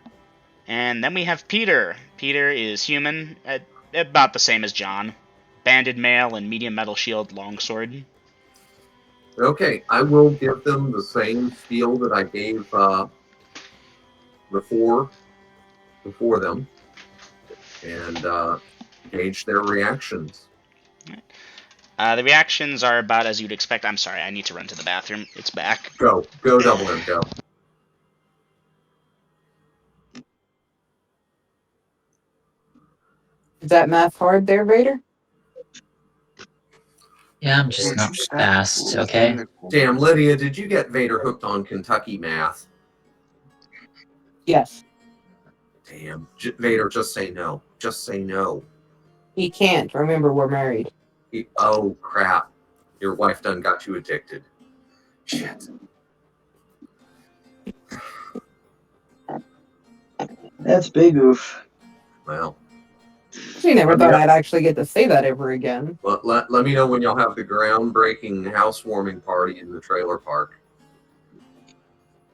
And then we have Peter. Peter is human, about the same as John. Banded mail and medium metal shield, longsword. Okay. I will give them the same spiel that I gave before them, and gauge their reactions. The reactions are about as you'd expect. I'm sorry, I need to run to the bathroom. It's back. Go, Double M, go. Is that math hard there, Vader? Yeah, I'm just not fast, okay? Damn, Lydia, did you get Vader hooked on Kentucky math? Yes. Damn, Vader, just say no. Just say no. He can't. Remember, we're married. Oh, crap. Your wife done got you addicted. Shit. That's big oof. Well, She never Let me thought know. I'd actually get to say that ever again. let me know when y'all have the groundbreaking housewarming party in the trailer park.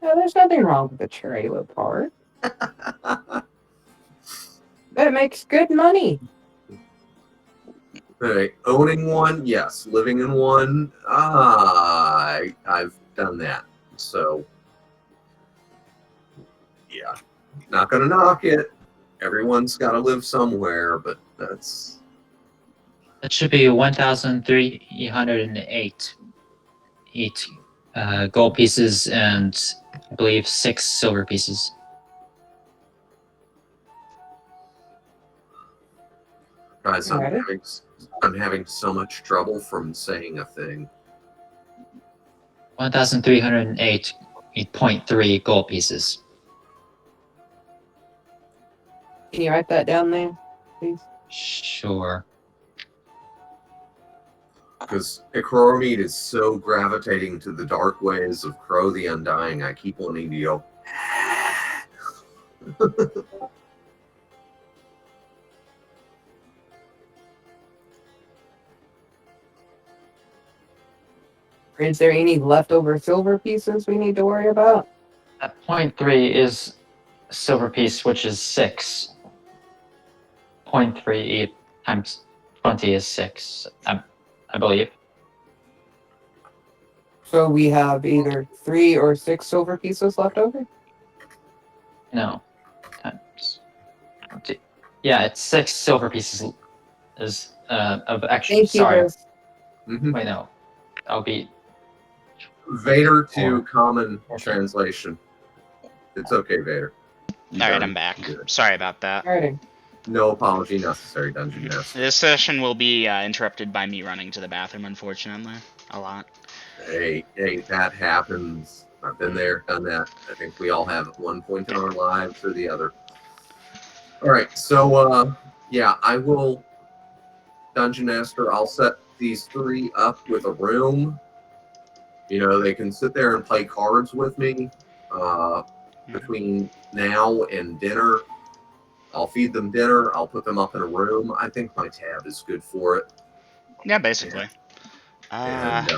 No, there's nothing wrong with the trailer park. That makes good money. Hey, owning one, yes. Living in one, I've done that. So, yeah, not gonna knock it. Everyone's got to live somewhere, but that's That should be 1,308 gold pieces and I believe 6 silver pieces. guys. Got it. I'm having so much trouble from saying a thing. 1,308.3 gold pieces. Can you write that down there, please? Sure. Because Ikromid is so gravitating to the dark ways of Crow the Undying, I keep wanting to go. Is there any leftover silver pieces we need to worry about? That 0.3 is a silver piece, which is 6. 0.3 times 20 is 6, I believe. So we have either 3 or 6 silver pieces left over? No. Times 20. Yeah, it's 6 silver pieces is of extra. Thank you, Sorry. Bruce. Mhm. Wait, no. I'll be. Vader to Or- common translation. It's okay, Vader. You Alright, done I'm back. good. Sorry about that. Alrighty. No apology necessary, Dungeon Master. This session will be interrupted by me running to the bathroom, unfortunately. A lot. Hey, that happens. I've been there, done that. I think we all have at one point in our lives or the other. All right, so yeah, I will, Dungeon Master. I'll set these 3 up with a room. You know, they can sit there and play cards with me between now and dinner. I'll feed them dinner. I'll put them up in a room. I think my tab is good for it. Yeah, basically. And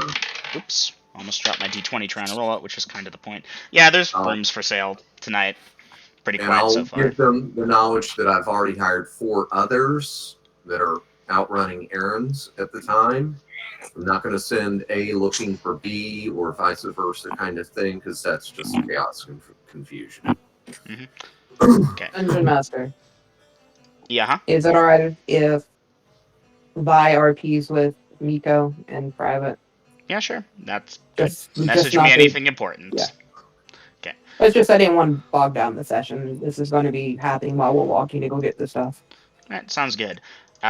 Oops. Almost dropped my d20 trying to roll it, which is kind of the point. Yeah, there's rooms for sale tonight. Pretty and quiet I'll so far. give them the knowledge that I've already hired 4 others that are out running errands at the time. I'm not going to send A looking for B or vice versa kind of thing, because that's just chaos and confusion. Mhm. Okay. Dungeon Master, Yeah, huh? is it alright if Vi RPs with Miko in private? Yeah, sure. That's good. Just Message me not to. anything important. Yeah. Okay. It's just I didn't want to bog down the session. This is going to be happening while we're walking to go get the stuff. Alright, sounds good.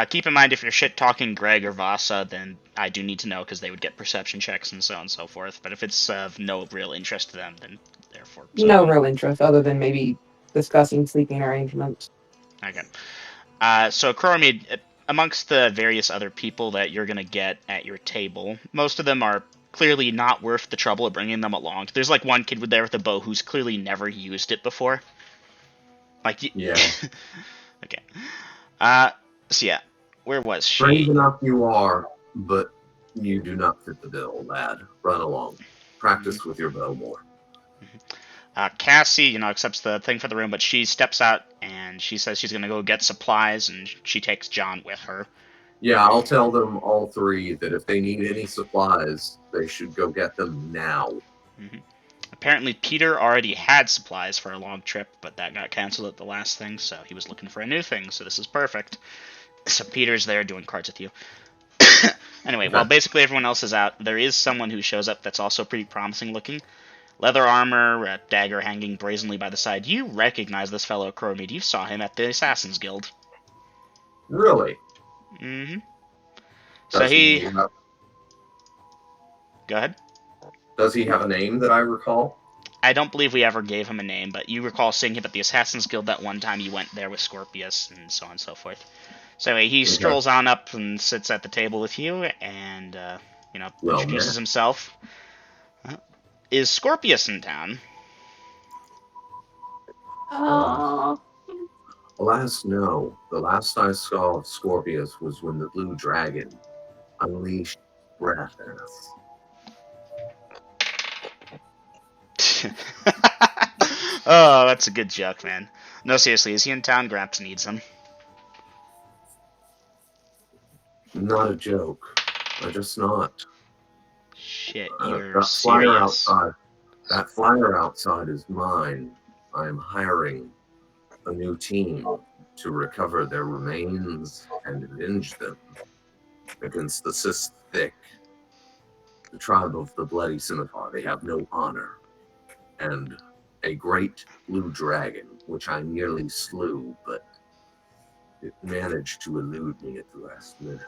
Keep in mind, if you're shit-talking Greg or Vasa, then I do need to know, because they would get perception checks and so on and so forth. But if it's of no real interest to them, then therefore so No on. real interest other than maybe discussing sleeping arrangements. Okay. So Coromid, amongst the various other people that you're gonna get at your table, most of them are clearly not worth the trouble of bringing them along. There's like one kid there with a bow who's clearly never used it before. Like, Yeah. okay. So yeah, where was Brave she? enough you are, but you do not fit the bill, lad. Run along. Practice with your bow more. Cassie, accepts the thing for the room, but she steps out and she says she's gonna go get supplies, and she takes John with her. Yeah, I'll tell them all three that if they need any supplies, they should go get them now. Mm-hmm. Apparently, Peter already had supplies for a long trip, but that got canceled at the last thing, so he was looking for a new thing, so this is perfect. So Peter's there doing cards with you. Anyway, Okay. while basically everyone else is out, there is someone who shows up that's also pretty promising looking. Leather armor, a dagger hanging brazenly by the side. You recognize this fellow, Cromid. You saw him at the Assassin's Guild. Really? Mm-hmm. So Does he he... have, Go ahead. does he have a name that I recall? I don't believe we ever gave him a name, but you recall seeing him at the Assassin's Guild that one time you went there with Scorpius and so on and so forth. So anyway, he strolls on up and sits at the table with you and, Well, introduces man. himself. Is Scorpius in town? Oh. Alas, no. The last I saw of Scorpius was when the Blue Dragon unleashed breath at us. Oh, that's a good joke, man. No, seriously, is he in town? Gramps needs him. Not a joke. I just not. Shit, you're That flyer serious. outside. That flyer outside is mine. I am hiring a new team to recover their remains and avenge them against the Sithik, the tribe of the Bloody Scimitar. They have no honor. And a great blue dragon, which I nearly slew, but it managed to elude me at the last minute.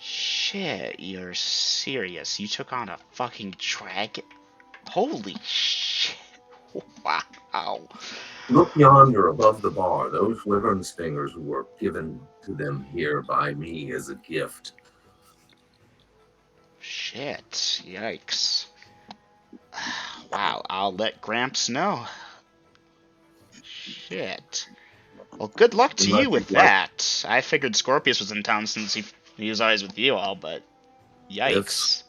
Shit, you're serious. You took on a fucking dragon? Holy shit. Wow. Look yonder above the bar. Those wyvern stingers were given to them here by me as a gift. Shit. Yikes. Wow, I'll let Gramps know. Shit. Well, good luck to Unless you with you'd like- that. I figured Scorpius was in town since he was always with you all, but yikes.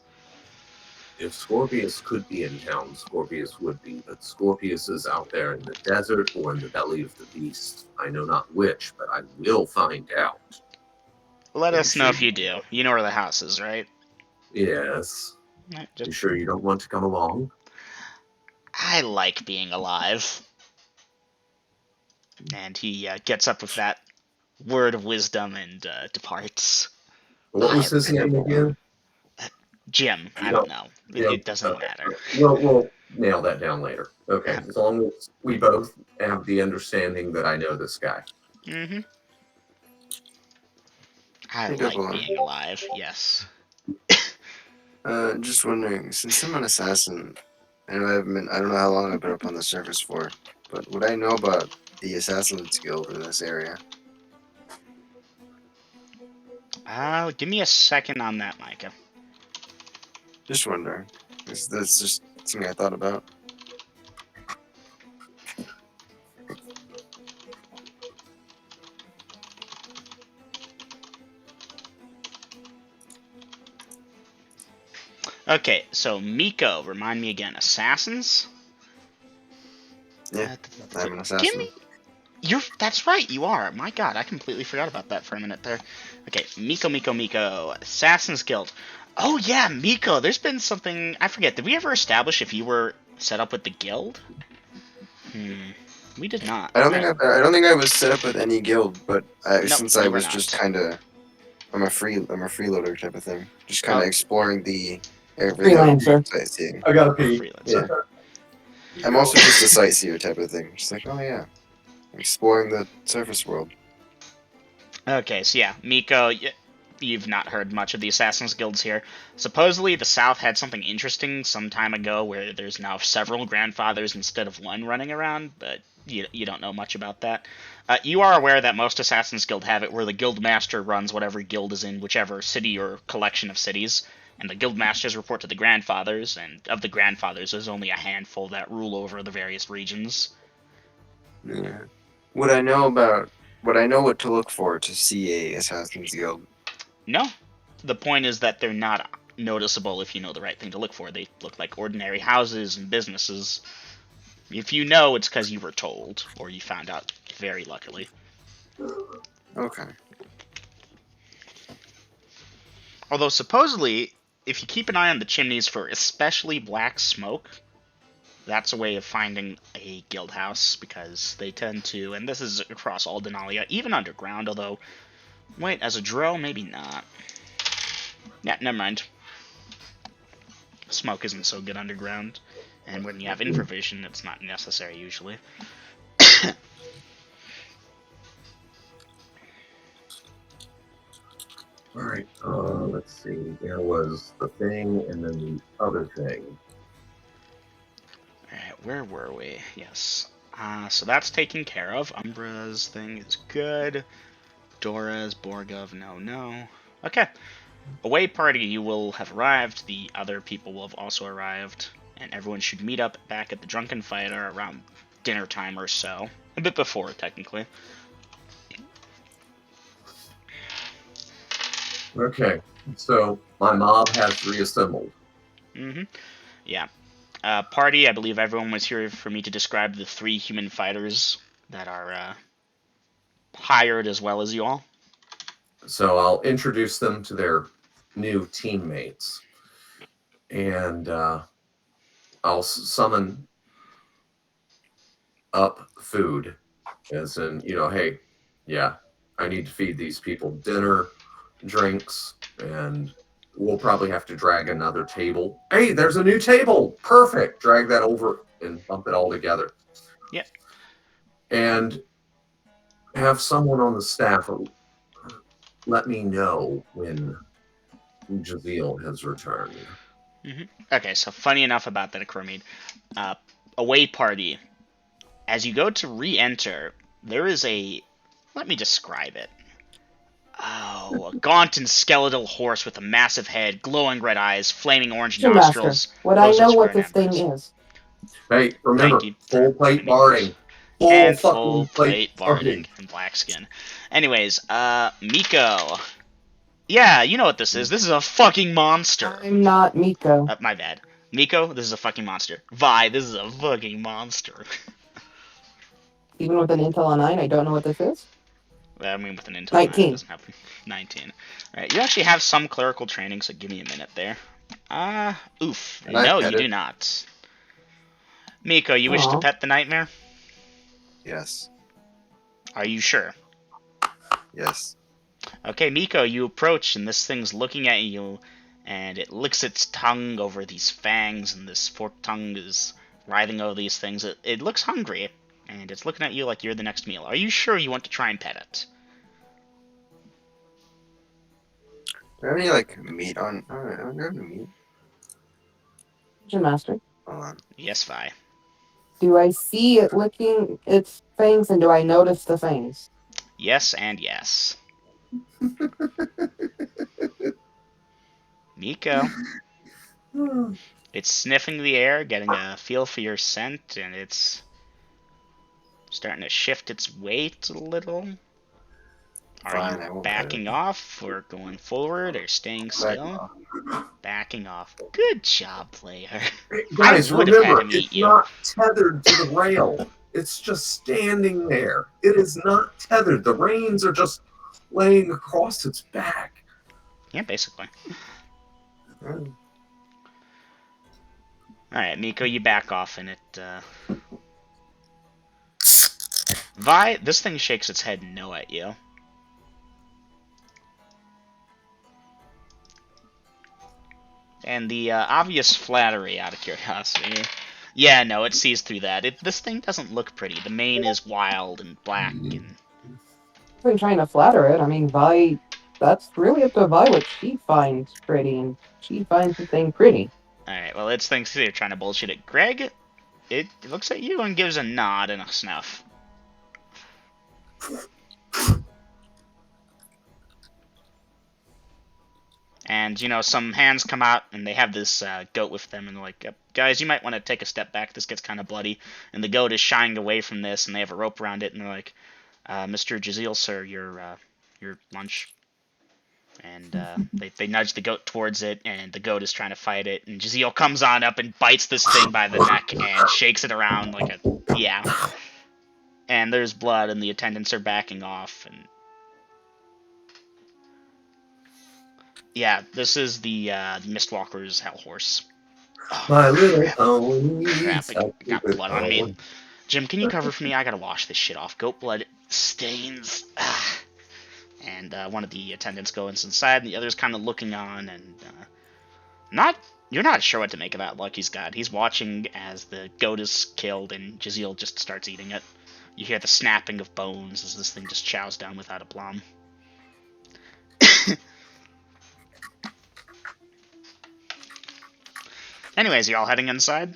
If Scorpius could be in town, Scorpius would be, but Scorpius is out there in the desert or in the belly of the beast. I know not which, but I will find out. Let us know if you do. You know where the house is, right? Yes. Just, You sure you don't want to come along? I like being alive. And he gets up with that word of wisdom and departs. What was his name again? Jim, I don't know. It doesn't matter. We'll nail that down later. Okay, Yeah. as long as we both have the understanding that I know this guy. Mm-hmm. I Good like one. being alive, yes. Just wondering, since I'm an assassin, and I don't know how long I've been up on the surface for, but would I know about the Assassin's Guild in this area? Give me a second on that, Micah. Just wondering. That's just something I thought about. Okay, so Miko, remind me again. Assassins? Yeah, I'm an Give assassin. me... That's right, you are. My god, I completely forgot about that for a minute there. Okay, Miko. Assassin's Guild. Oh yeah, Miko, there's been something... I forget, did we ever establish if you were set up with the guild? We did not. I don't Alright. think I don't think I was set up with any guild, but Nope, since I you were was not. just kind of, I'm a freeloader type of thing, just kind Oh. of exploring the area, Freelancer. sightseeing. I gotta We're pee. freelancers. Yeah. I'm also just a sightseer type of thing. Just like, oh yeah, exploring the surface world. Okay, so yeah, Miko, you've not heard much of the Assassin's Guilds here. Supposedly, the South had something interesting some time ago where there's now several grandfathers instead of one running around, but you don't know much about that. You are aware that most Assassin's Guild have it where the guild master runs whatever guild is in whichever city or collection of cities, and the guild masters report to the grandfathers, and of the grandfathers, there's only a handful that rule over the various regions. Yeah. Would I know about? Would I know what to look for to see a Assassin's Guild? No. The point is that they're not noticeable if you know the right thing to look for. They look like ordinary houses and businesses. If you know, it's because you were told, or you found out very luckily. Okay. Although, supposedly, if you keep an eye on the chimneys for especially black smoke, that's a way of finding a guild house, because they tend to, and this is across all Denalia, even underground, although, wait, as a drill, maybe not. Yeah, never mind. Smoke isn't so good underground, and when you have infravision, it's not necessary usually. All right. Let's see. There was the thing, and then the other thing. Alright, where were we? Yes. So that's taken care of. Umbra's thing is good. Dora's, Borgov, no. Okay. Away party, you will have arrived. The other people will have also arrived. And everyone should meet up back at the Drunken Fighter around dinner time or so. A bit before, technically. Okay. So my mob has reassembled. Mm-hmm. Yeah. Party, I believe everyone was here for me to describe the 3 human fighters that are hired as well as you all. So I'll introduce them to their new teammates, and I'll summon up food, as in, hey, yeah, I need to feed these people dinner, drinks, and we'll probably have to drag another table. Hey, there's a new table. Perfect. Drag that over and bump it all together. Yep. And have someone on the staff let me know when Jaziel has returned. Mm-hmm. Okay, so funny enough about that, Acromede. Away party. As you go to re-enter, there is a... Let me describe it. Oh, a gaunt and skeletal horse with a massive head, glowing red eyes, flaming orange Master, nostrils. would I poses know for what an this thing embers. is? Hey, remember, Thank you full for plate letting me finish. barding. Full And fucking full plate plate barding and black skin. Anyways, Miko. Yeah, you know what this is. This is a fucking monster. I'm not Miko. My bad. Miko, this is a fucking monster. Vi, this is a fucking monster. Even with an Intel 9, I don't know what this is. I mean, with an Intel 9, it 19. doesn't happen. 19. Alright, you actually have some clerical training, so give me a minute there. Oof. Can I No, pet you it? do not. Miko, you wish to Aw. pet the nightmare? Yes. Are you sure? Yes. Okay, Miko, you approach, and this thing's looking at you, and it licks its tongue over these fangs, and this forked tongue is writhing over these things. It looks hungry, and it's looking at you like you're the next meal. Are you sure you want to try and pet it? Do I have any like meat on? Alright, I don't have any meat. Master, Hold on. Yes, Vi. do I see it licking its fangs, and do I notice the fangs? Yes and yes. Miko. It's sniffing the air, getting a feel for your scent, and it's starting to shift its weight a little. Are Fine, I you won't pet backing it. off, or going forward, or staying Back still? off. Backing off. Good job, player. Guys, I would have had remember, him eat it's you. not tethered to the rail. It's just standing there. It is not tethered. The reins are just laying across its back. Yeah, basically. Hmm. Alright, Miko, you back off, and it Vi, this thing shakes its head no at you. And the obvious flattery, out of curiosity. Yeah, no, it sees through that. This thing doesn't look pretty. The mane is wild and black and... I've been trying to flatter it. I mean, Vi, that's really up to Vi what she finds pretty, and she finds the thing pretty. Alright, well, it's thinks you're trying to bullshit it. Greg, it looks at you and gives a nod and a snuff. And, some hands come out, and they have this goat with them, and they're like, guys, you might want to take a step back. This gets kind of bloody. And the goat is shying away from this, and they have a rope around it, and they're like, Mr. Jazeel, sir, your lunch. And they nudge the goat towards it, and the goat is trying to fight it. And Jazeel comes on up and bites this thing by the neck and shakes it around like a... Yeah. And there's blood, and the attendants are backing off, and... Yeah, this is the Mistwalker's hell horse. My little pony. Crap, I got blood on me. Jim, can you cover for me? I gotta wash this shit off. Goat blood stains. And one of the attendants goes inside, and the other's kind of looking on, and you're not sure what to make of that look he's got. He's watching as the goat is killed, and Jazeel just starts eating it. You hear the snapping of bones as this thing just chows down without a plum. Anyways, you all heading inside?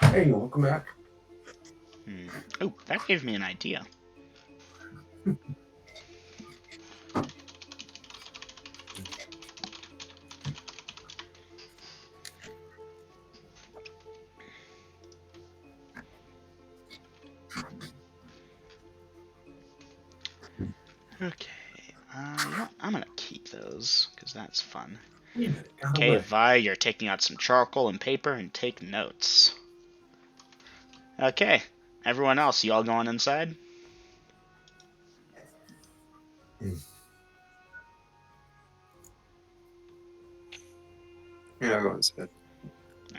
Hey, welcome back. Oh, that gave me an idea. Okay, I'm gonna keep those, because that's fun. Okay, Vi, you're taking out some charcoal and paper and take notes. Okay, everyone else, you all going inside? Yeah, everyone's good.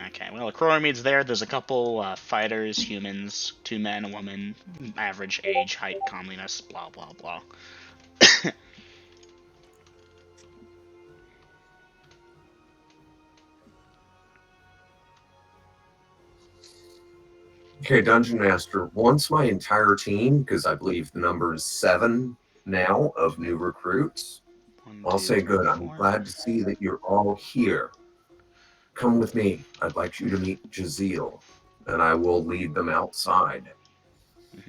Okay, well, Chloromede's there. There's a couple fighters, humans, 2 men, a woman, average age, height, comeliness, blah, blah, blah. Okay, Dungeon Master, once my entire team, because I believe the number is 7 now of new recruits, I'll say good. I'm glad to see that you're all here. Come with me. I'd like you to meet Jazeel, and I will lead them outside.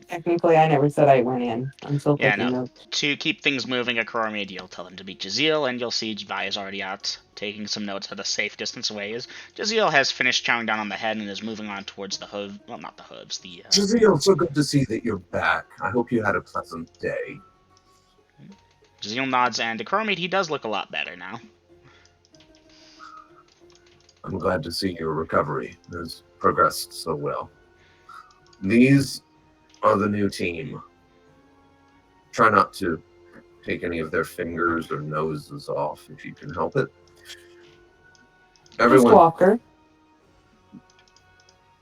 Technically, I never said I went in. I'm still taking notes. To keep things moving at Chloromede, you'll tell them to meet Jazeel, and you'll see Vi is already out, taking some notes at a safe distance away. Jazeel has finished chowing down on the head and is moving on towards the hooves. Well, not the hooves, the... Jazeel, so good to see that you're back. I hope you had a pleasant day. Jazeel nods, and to Chloromede, he does look a lot better now. I'm glad to see your recovery has progressed so well. These are the new team. Try not to take any of their fingers or noses off if you can help it. Everyone. Mistwalker.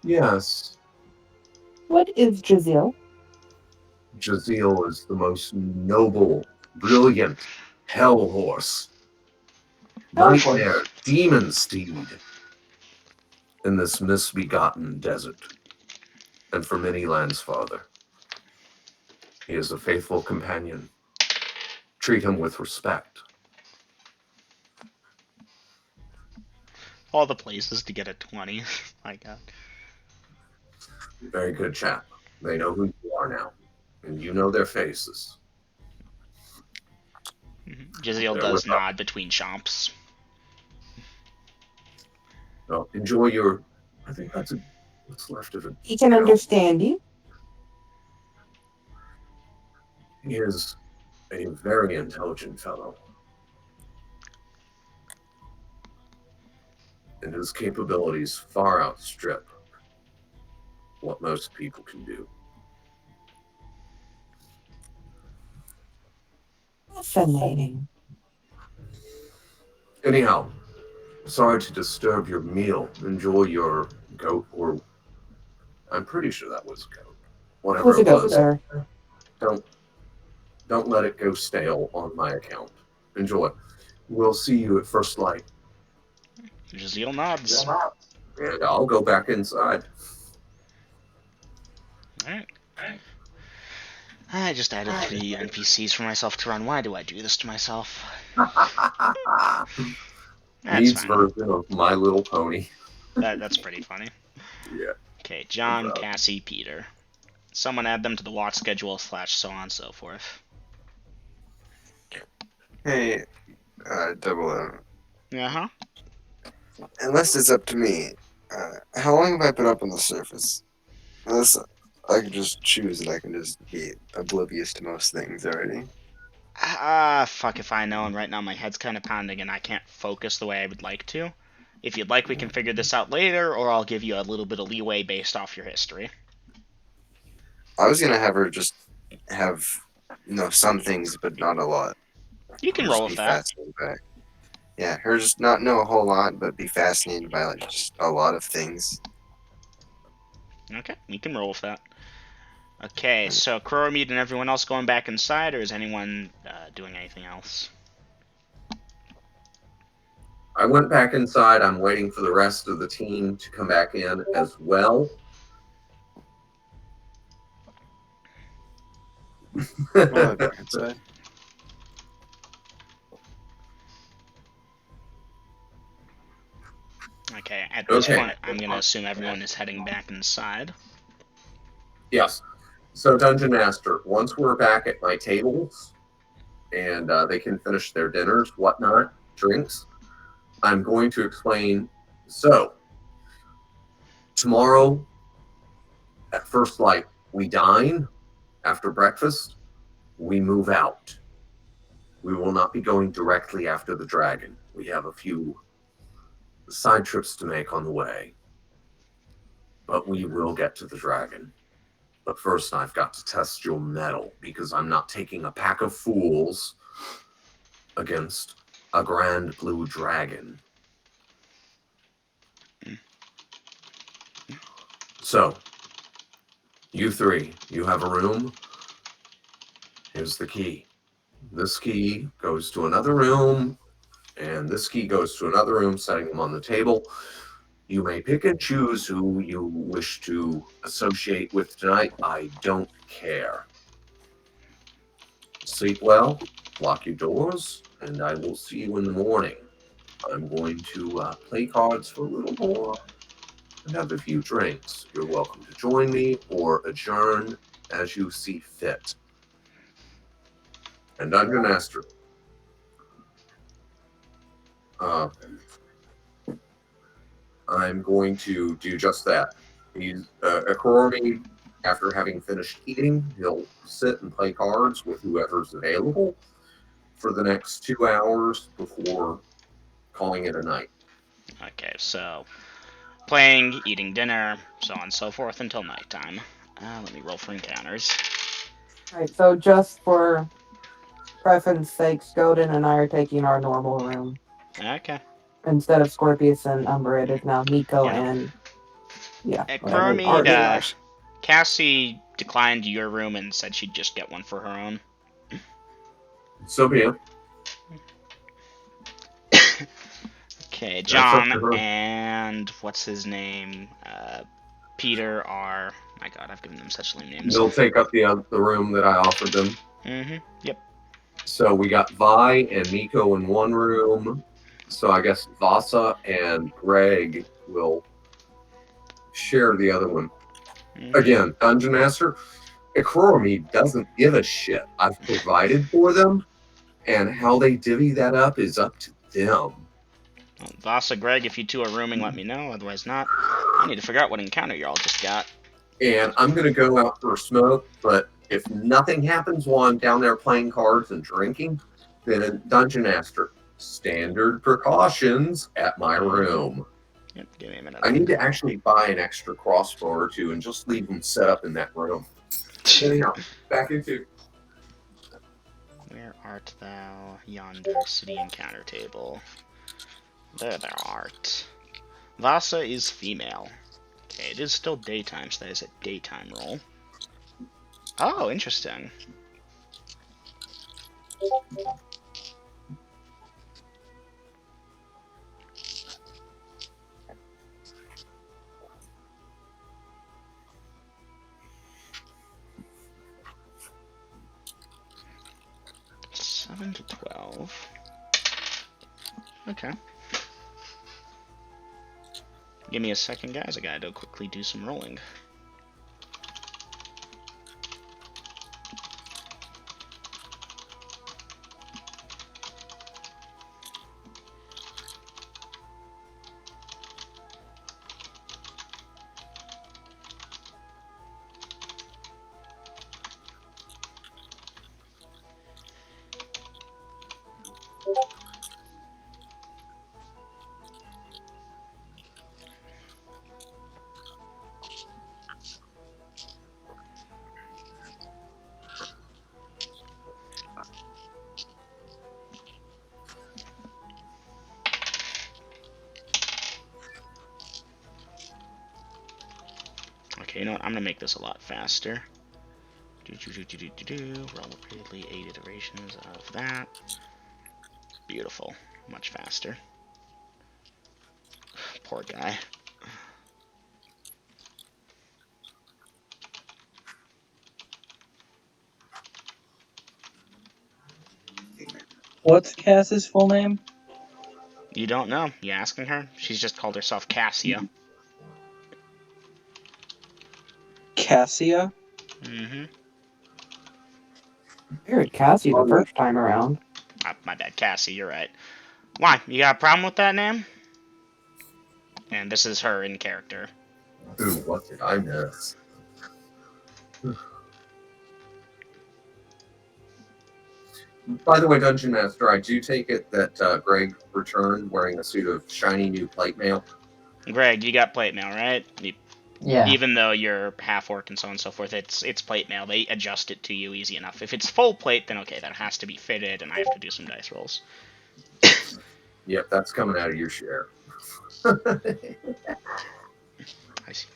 Yes. What is Jazeel? Jazeel is the most noble, brilliant hell horse. Nightmare, demon steed in this misbegotten desert, and for many lands farther. He is a faithful companion. Treat him with respect. All the places to get a 20. My god. Very good chap. They know who you are now, and you know their faces. Jazeel does nod between chomps. Well, enjoy your... I think that's what's left of it. He can understand you. He is a very intelligent fellow. And his capabilities far outstrip what most people can do. fascinating. Anyhow, sorry to disturb your meal. Enjoy your goat, or I'm pretty sure that was goat. Whatever Was it a goat, was. sir. Don't don't let it go stale on my account. Enjoy. We'll see you at first light. Jazeel nods. And I'll go back inside. Alright. I just added 3 NPCs for myself to run. Why do I do this to myself? That's Needs fine. version of My Little Pony. That's pretty funny. Yeah. Okay, John, Cassie, Peter. Someone add them to the watch schedule / so on and so forth. Hey, Double M. Uh-huh. Unless it's up to me, how long have I been up on the surface? Unless I can just choose and I can just be oblivious to most things already. Fuck if I know, and right now my head's kind of pounding and I can't focus the way I would like to. If you'd like, we can figure this out later, or I'll give you a little bit of leeway based off your history. I was gonna have her just have, some things, but not a lot. You can Just roll be with that. fascinated by it. Yeah, her just not know a whole lot, but be fascinated by like just a lot of things. Okay, you can roll with that. Okay, so Crowmeat and everyone else going back inside, or is anyone doing anything else? I went back inside. I'm waiting for the rest of the team to come back in as well. Well, I'll go inside. Okay, at this Okay. point, I'm going to assume everyone is heading back inside. Yes. So, Dungeon Master, once we're back at my tables and they can finish their dinners, whatnot, drinks, I'm going to explain. So, tomorrow at first light, we dine. After breakfast, we move out. We will not be going directly after the dragon. We have a few side trips to make on the way. But we will get to the dragon. But first, I've got to test your mettle because I'm not taking a pack of fools against a grand blue dragon. So, you 3, you have a room. Here's the key. This key goes to another room, and this key goes to another room, setting them on the table. You may pick and choose who you wish to associate with tonight. I don't care. Sleep well, lock your doors, and I will see you in the morning. I'm going to play cards for a little more and have a few drinks. You're welcome to join me or adjourn as you see fit. And Dungeon Master, I'm going to do just that. He's Akorami, after having finished eating, he'll sit and play cards with whoever's available for the next 2 hours before calling it a night. Okay, so playing, eating dinner, so on and so forth until nighttime. Let me roll for encounters. Alright, so just for preference sakes, Godin and I are taking our normal room. Okay. Instead of Scorpius and Umber, it is now Nico Yeah. and whatever. Crowmeat, ours. Cassie declined your room and said she'd just get one for her own. So be it. Okay, That's up to John her. and what's his name? Peter are. My God, I've given them such lame names. They'll take up the room that I offered them. Mm-hmm. Yep. So we got Vi and Nico in one room. So I guess Vasa and Greg will share the other one. Mm-hmm. Again, Dungeon Master, Economy doesn't give a shit. I've provided for them, and how they divvy that up is up to them. Well, Vasa, Greg, if you two are rooming, let me know. Otherwise not. I need to figure out what encounter y'all just got. And I'm going to go out for a smoke, but if nothing happens while I'm down there playing cards and drinking, then Dungeon Master, standard precautions at my room. Yep, give me a minute. I need to actually buy an extra crossbow or two and just leave them set up in that room. Anyhow, back into. Where art thou? Yonder, city encounter table. There thou art. Vasa is female. Okay, it is still daytime, so that is a daytime roll. Oh, interesting. Seven to 12. Okay. Give me a second, guys. I gotta quickly do some rolling. Okay, you know what? I'm gonna make this a lot faster. Roll repeatedly 8 iterations of that. Beautiful. Much faster. Poor guy. What's Cass's full name? You don't know? You asking her? She's just called herself Cassia. Cassia? Mm-hmm. I heard Cassie the Alright. first time around. My bad, Cassie, you're right. Why? You got a problem with that name? And this is her in character. Ooh, what did I miss? By the way, Dungeon Master, I do take it that Greg returned wearing a suit of shiny new plate mail. Greg, you got plate mail, right? Yeah. Even though you're half orc and so on and so forth, it's plate mail. They adjust it to you easy enough. If it's full plate, then okay, that has to be fitted, and I have to do some dice rolls. Yep, that's coming out of your share. I see.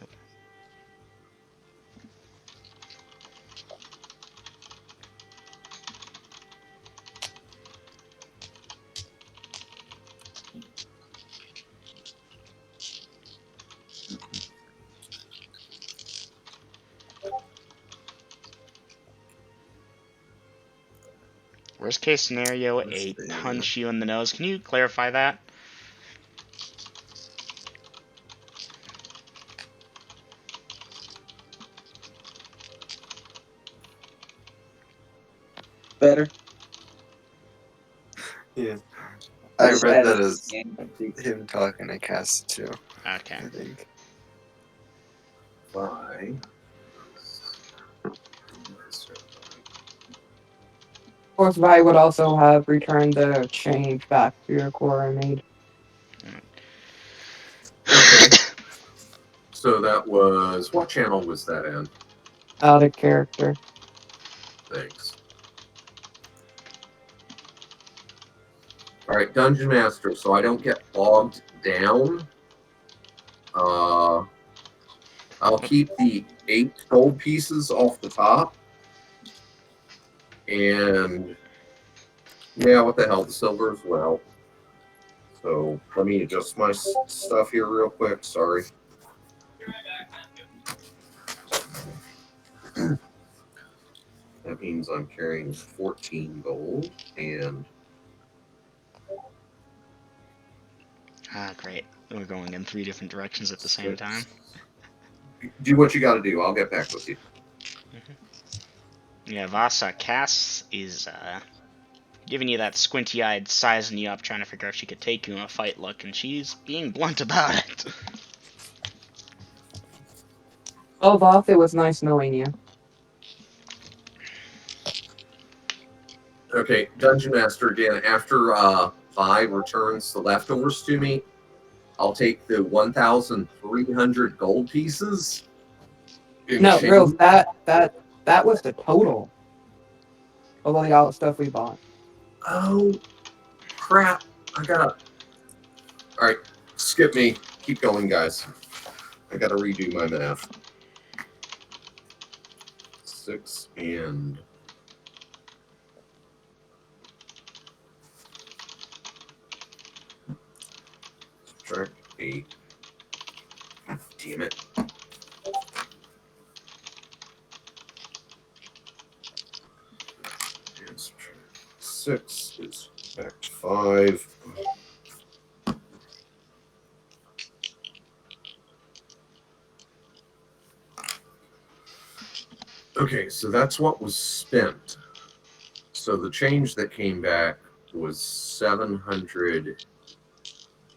Worst case scenario, a punch you in the nose. Can you clarify that? Better. Yeah. I Just read add that it to as the game. him talking to Cass too, Okay. I think. Bye. Of course, Vi would also have returned the change back to your core maid. Okay. So that was, what channel was that in? Out of character. Thanks. All right, Dungeon Master. So I don't get bogged down. I'll keep the 8 gold pieces off the top. And yeah, what the hell, the silver as well. So let me adjust my stuff here real quick. Sorry. That means I'm carrying 14 gold and Ah, great. We're going in 3 different directions at the same time. do what you got to do. I'll get back with you. Yeah, Vasa Cass is giving you that squinty-eyed, sizing you up, trying to figure out if she could take you in a fight look, and she's being blunt about it. Well, Voth, it was nice knowing you. Okay, Dungeon Master again. After Vi returns the leftovers to me, I'll take the 1,300 gold pieces. No, Rose, that was the total. All the all stuff we bought. Oh, crap. I gotta. Alright, skip me. Keep going, guys. I gotta redo my math. 6 and. Subtract 8. God damn it. And subtract 6 is back to 5. Okay, so that's what was spent. So the change that came back was 702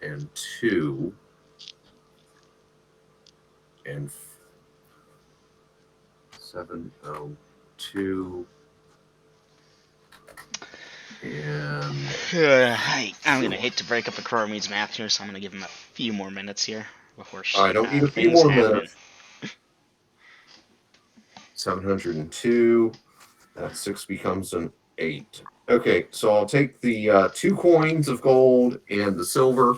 and 702 and I'm gonna hate to break up the Crome's math here, so I'm gonna give him a few more minutes here before I don't need a few things more happen. minutes. 702. That 6 becomes an 8. Okay, so I'll take the 2 coins of gold and the silver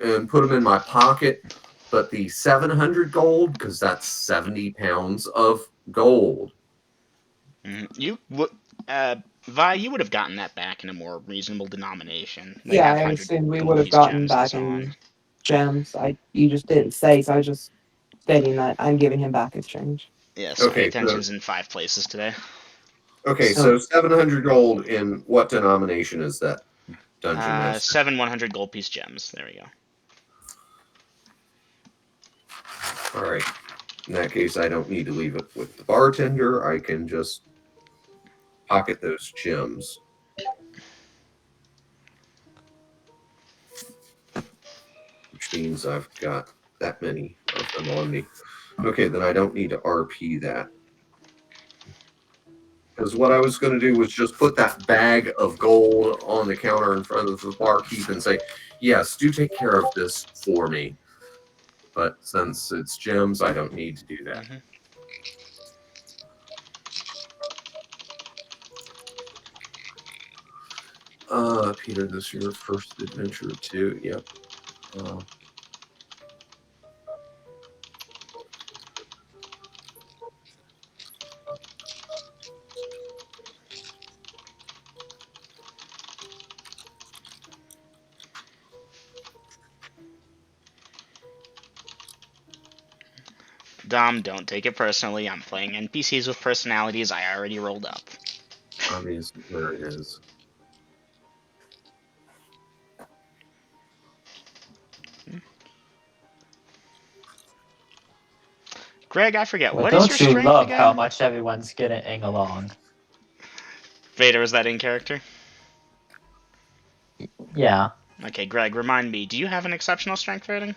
and put them in my pocket. But the 700 gold, because that's 70 pounds of gold. You would, Vi, you would have gotten that back in a more reasonable denomination. They Yeah, have I 100 assumed we gold would have piece gotten gems and back so on. in gems. You just didn't say, so I was just stating that I'm giving him back his change. Yeah, so Okay, attention's in 5 places today. Okay, so 700 gold in what denomination is that, Dungeon Master? 7 100 gold piece gems. There we go. All right. In that case, I don't need to leave it with the bartender. I can just pocket those gems. Which means I've got that many of them on me. Okay, then I don't need to RP that. Because what I was going to do was just put that bag of gold on the counter in front of the barkeep and say, yes, do take care of this for me. But since it's gems, I don't need to do that. Peter, this is your first adventure too. Yep. Dom, don't take it personally. I'm playing NPCs with personalities I already rolled up. Obviously, there it is. Greg, I forget. Well, What is your don't you strength love how again? much everyone's getting along? Vader, is that in character? Yeah. Okay, Greg, remind me. Do you have an exceptional strength rating?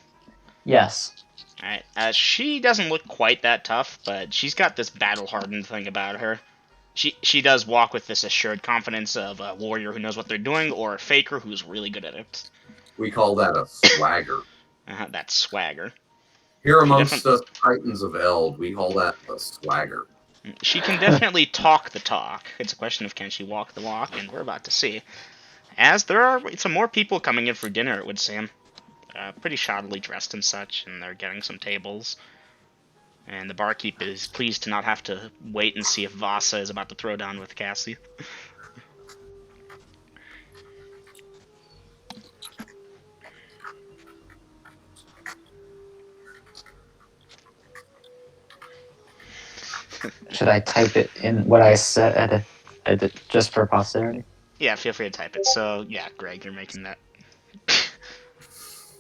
Yes. Alright, she doesn't look quite that tough, but she's got this battle-hardened thing about her. She does walk with this assured confidence of a warrior who knows what they're doing, or a faker who's really good at it. We call that a swagger. That swagger. Here She amongst us Titans of Eld, we call that a swagger. She can definitely talk the talk. It's a question of can she walk the walk, and we're about to see. As there are some more people coming in for dinner, it would seem. Pretty shoddily dressed and such, and they're getting some tables. And the barkeep is pleased to not have to wait and see if Vasa is about to throw down with Cassie. Should I type it in what I said just for posterity? Yeah, feel free to type it. So, yeah, Greg, you're making that.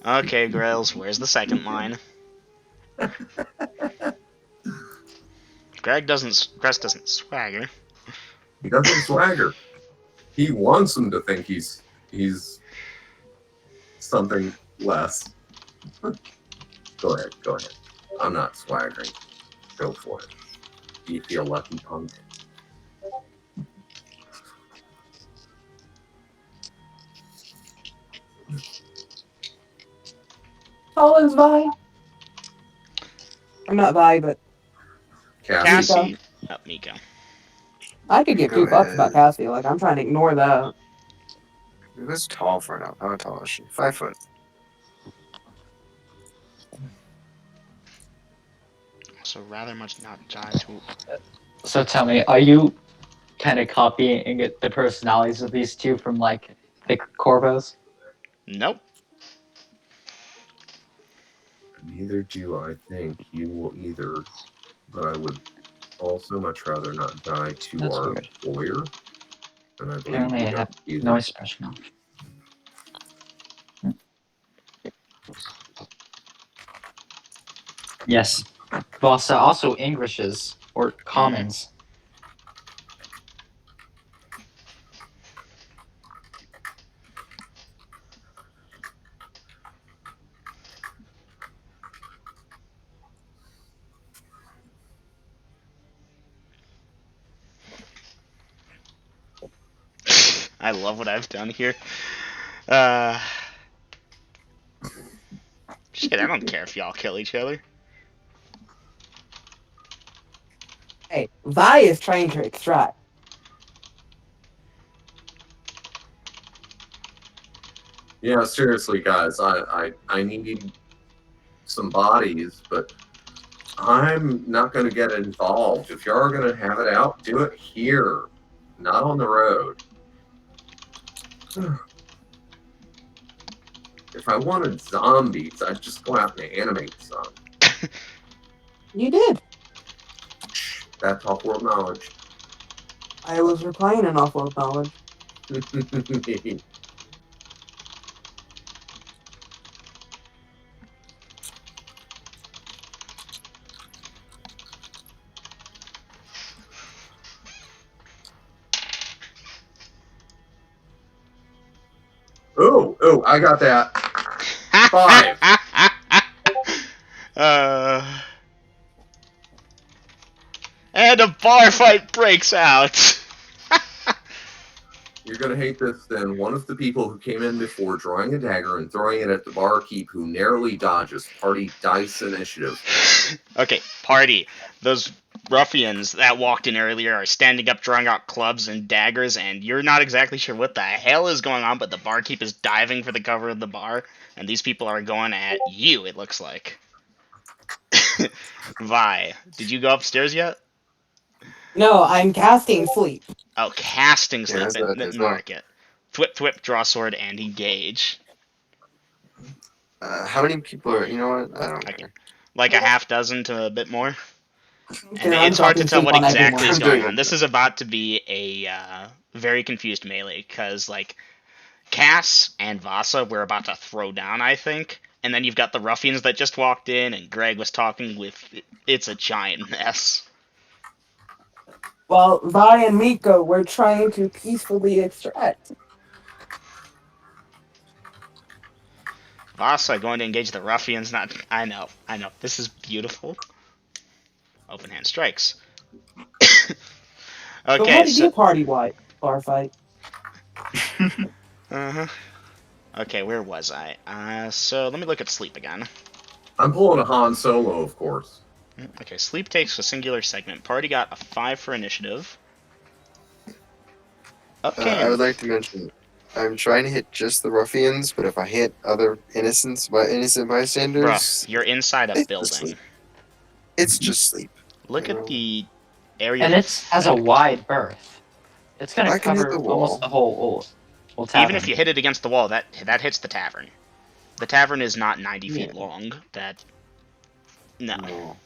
Okay, Grails, where's the second line? Greg doesn't swagger. He doesn't swagger. He wants him to think he's something less. Go ahead. I'm not swaggering. Go for it. You feel lucky, punk. Tall is Vi. I'm not Vi, but Cassie. Cassie. Oh, Miko. I could give Go two fucks about ahead. Cassie. Like, I'm trying to ignore that. Who's tall for now? How tall is she? 5 foot. So rather much not die to. So tell me, are you kind of copying the personalities of these two from like the Corvos? Nope. Neither do I think you will either, but I would also much rather not die to That's our weird. employer, and I believe Apparently, you I don't have either. noise suppression on. Yes, but also Englishes or commons. I love what I've done here. Uh, shit, I don't care if y'all kill each other. Hey, Vi is trying to extract. Yeah, seriously, guys, I need some bodies, but I'm not going to get involved. If you are going to have it out, do it here, not on the road. If I wanted zombies, I'd just go out and animate some. You did. That's off-world knowledge. I was replying in offload knowledge. Oh, I got that. 5. uh, and a bar fight breaks out. You're going to hate this then. One of the people who came in before drawing a dagger and throwing it at the barkeep who narrowly dodges party dice initiative. Okay, party. Those ruffians that walked in earlier are standing up, drawing out clubs and daggers, and you're not exactly sure what the hell is going on, but the barkeep is diving for the cover of the bar, and these people are going at you, it looks like. Vi, did you go upstairs yet? No, I'm casting sleep. Oh, casting Yeah, sleep. that's what I did as well. Mark it. Thwip, thwip, draw sword, and engage. How many people are? You know what? I don't Okay. care. Like a half dozen to a bit more. And Okay, I'm it's hard to dropping tell sleep what on exactly everyone. is I'm going doing on. it. This is about to be a very confused melee because, like, Cass and Vasa were about to throw down, I think. And then you've got the ruffians that just walked in, and Greg was talking with. It's a giant mess. Well, Vi and Miko were trying to peacefully extract. Vasa going to engage the ruffians. Not. I know. This is beautiful. Open hand strikes. So how Okay, did so. you party white bar fight? Uh huh. Okay, where was I? So let me look at sleep again. I'm pulling a Han Solo, of course. Okay, sleep takes a singular segment. Party got a 5 for initiative. Okay, I would and like to mention, I'm trying to hit just the ruffians, but if I hit other innocent bruh, bystanders, you're inside a it's just building. sleep. It's just sleep. Look You at know, the area And of it has a effect. wide berth. It's gonna I can hit the cover almost wall. the whole Even tavern. if you hit it against the wall, that hits the tavern. The tavern is not 90 Yeah. feet long. That no. No.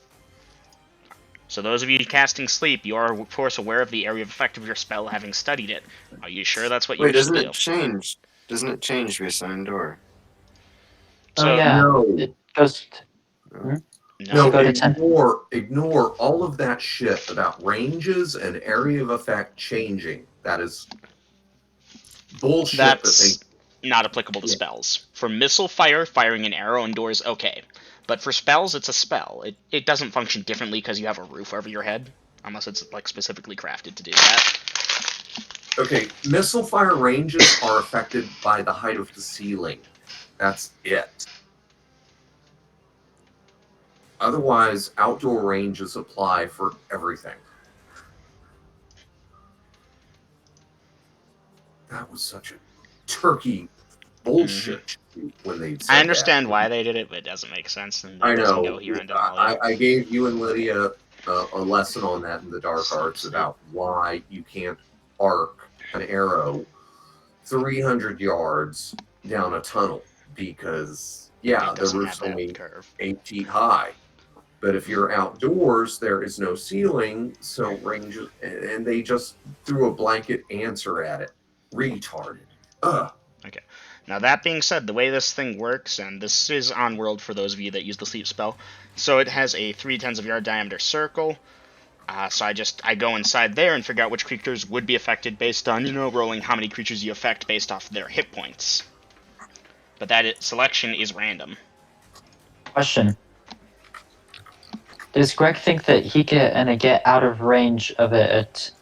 So those of you casting sleep, you are of course aware of the area of effect of your spell, having studied it. Are you sure that's what you Wait, wish to doesn't do? it change? Doesn't it change based on door? Oh So yeah, No, it goes. No. Does it no, no. go to 10? ignore all of that shit about ranges and area of effect changing. That is bullshit that they. That's not applicable to Yeah. spells. For missile fire, firing an arrow indoors, okay. But for spells, it's a spell. It doesn't function differently because you have a roof over your head, unless it's like specifically crafted to do that. Okay, missile fire ranges are affected by the height of the ceiling. That's it. Otherwise, outdoor ranges apply for everything. that was such a turkey bullshit when they I said that. understand why they did it, but it doesn't make sense, and I it doesn't go know. here in Denalia. I gave you and Lydia a lesson on that in the dark arts Sleep. about why you can't arc an arrow 300 yards down a tunnel because, yeah, It the doesn't roof's have that only curve. 8 feet high. But if you're outdoors, there is no ceiling, so range, and they just threw a blanket answer at it. Retarded. Ugh. Okay. Now that being said, the way this thing works, and this is on world for those of you that use the sleep spell, so it has a 3/10 of yard diameter circle. So I go inside there and figure out which creatures would be affected based on rolling how many creatures you affect based off their hit points. But selection is random. Question. Does Greg think that he can get out of range of it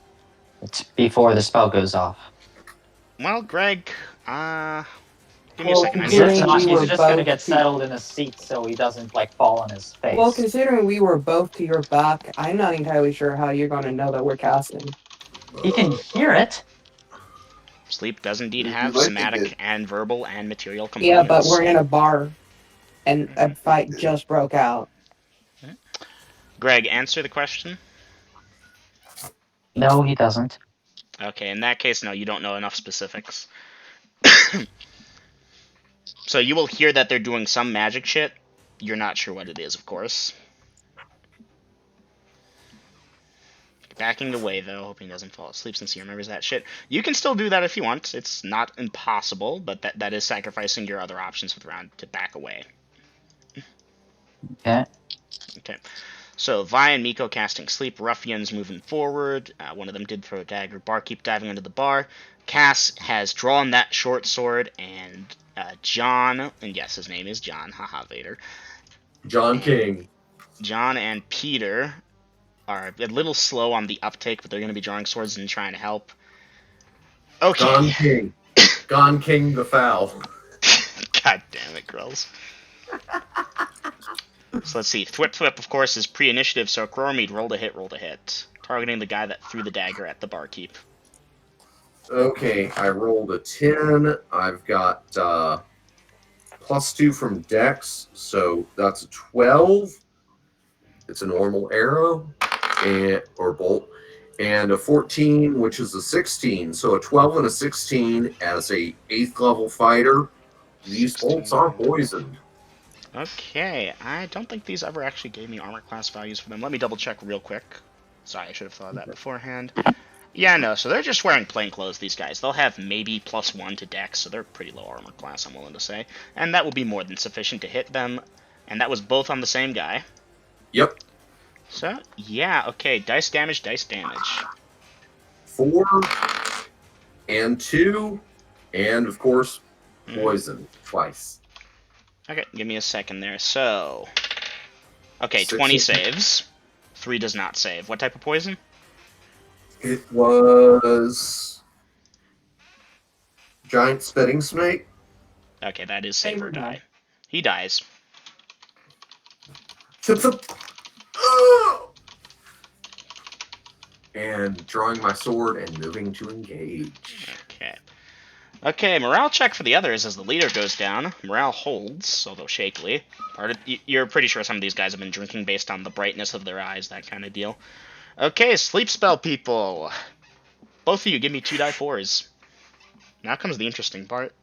before the spell goes off? Well, Greg, give me a Well, second. I He's need just, to considering not, we see. were he's just gonna both get to, settled in his seat so he doesn't fall on his face. well, considering we were both to your back, I'm not entirely sure how you're going to know that we're casting. He can hear it. Sleep does indeed We have like to somatic get and verbal and material Yeah, components. but we're in a bar, and a Mhm. fight just broke out. Greg, answer the question. No, he doesn't. Okay, in that case, no, you don't know enough specifics. So you will hear that they're doing some magic shit. You're not sure what it is, of course. Backing away, though, hoping he doesn't fall asleep since he remembers that shit. You can still do that if you want. It's not impossible, but that is sacrificing your other options for the round to back away. Okay. Okay. So, Vi and Miko casting Sleep. Ruffians moving forward. One of them did throw a dagger. Barkeep diving into the bar. Cass has drawn that short sword, and John, and yes, his name is John, haha, Vader. John King. John and Peter are a little slow on the uptake, but they're going to be drawing swords and trying to help. Okay. Gone King. Gone King the Foul. God damn it, girls. So let's see. Thwip Thwip, of course, is pre-initiative, so Crormead rolled a hit. Targeting the guy that threw the dagger at the barkeep. Okay, I rolled a 10. I've got +2 from Dex, so that's a 12. It's a normal arrow or bolt. And a 14, which is a 16. So a 12 and a 16 as a 8th level fighter. These 16. bolts are poisoned. Okay, I don't think these ever actually gave me armor class values for them. Let me double check real quick. Sorry, I should have thought of that beforehand. Yeah, no, so they're just wearing plain clothes, these guys. They'll have maybe +1 to Dex, so they're pretty low armor class, I'm willing to say. And that will be more than sufficient to hit them. And that was both on the same guy. Yep. So, yeah, okay, dice damage. 4 and 2, and of course, poison twice. Okay, give me a second there. So, okay, 20 saves. 3 does not save. What type of poison? It was giant spitting snake. Okay, that is save or die. He dies. And drawing my sword and moving to engage. Okay, morale check for the others as the leader goes down. Morale holds, although shakily. You're pretty sure some of these guys have been drinking based on the brightness of their eyes, that kind of deal. Okay, sleep spell people. Both of you give me 2 die 4s. Now comes the interesting part.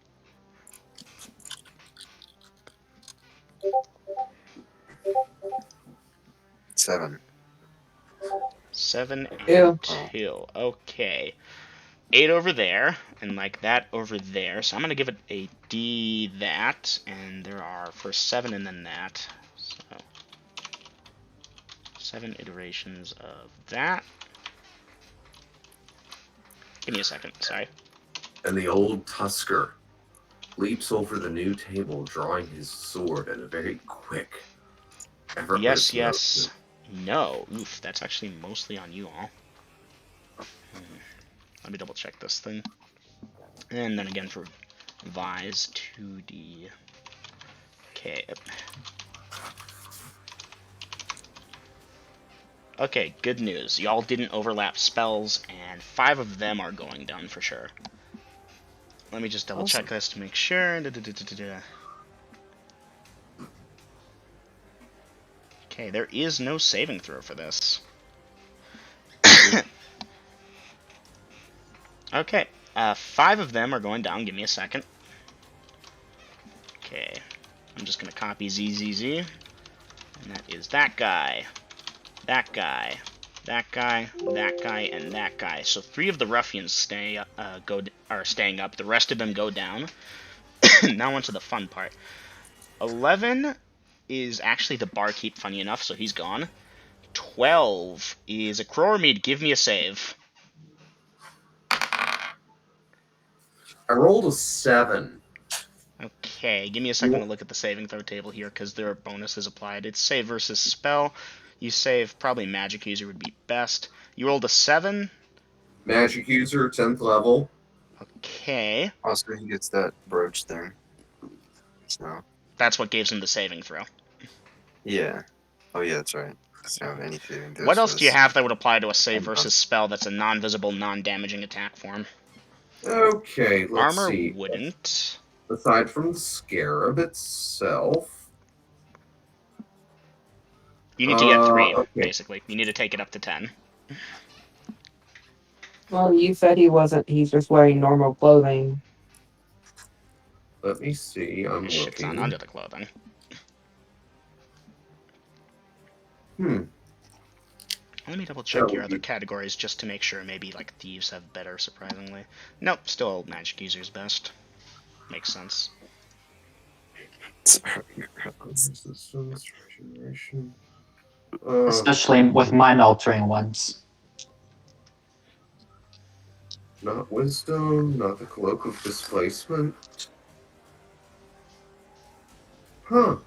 7. 7 and 2. Okay. 8 over there, and like that over there. So I'm going to give it a D that, and there are first 7 and then that. So 7 iterations of that. Give me a second, sorry. And the old Tusker leaps over the new table, drawing his sword in a very quick, effortless Yes. No. Oof, that's actually mostly on you all. Let me double check this thing. And then again for Vi's 2D. Okay. Okay, good news. Y'all didn't overlap spells, and 5 of them are going down for sure. Let me just double check this to make sure. Okay, there is no saving throw for this. Okay, 5 of them are going down. Give me a second. Okay, I'm just gonna copy ZZZ, and that is that guy, that guy, that guy, that guy, and that guy. So 3 of the ruffians are staying up. The rest of them go down. Now onto the fun part. 11 is actually the barkeep, funny enough, so he's gone. 12 is a Crormead. Give me a save. I rolled a 7. Okay, give me a second to look at the saving throw table here, because there are bonuses applied. It's save versus spell. You save, probably magic user would be best. You rolled a 7. Magic user, 10th level. Okay. Also, he gets that brooch thing. So, That's what gives him the saving throw. yeah. Oh, yeah, that's right. Doesn't have anything. What else do you have that would apply to a save versus spell that's a non-visible, non-damaging attack form? Okay, let's Armor see. wouldn't. Aside from the scarab itself. You need to get 3, okay. basically. You need to take it up to 10. Well, you said he wasn't. He's just wearing normal clothing. Let me see. I'm His shit's on looking. under the clothing. Let me double check your other categories just to make sure. Maybe like thieves have better, surprisingly. Nope, still magic user's best. Makes sense. Especially with mind-altering ones. Not wisdom, not the cloak of displacement. Huh.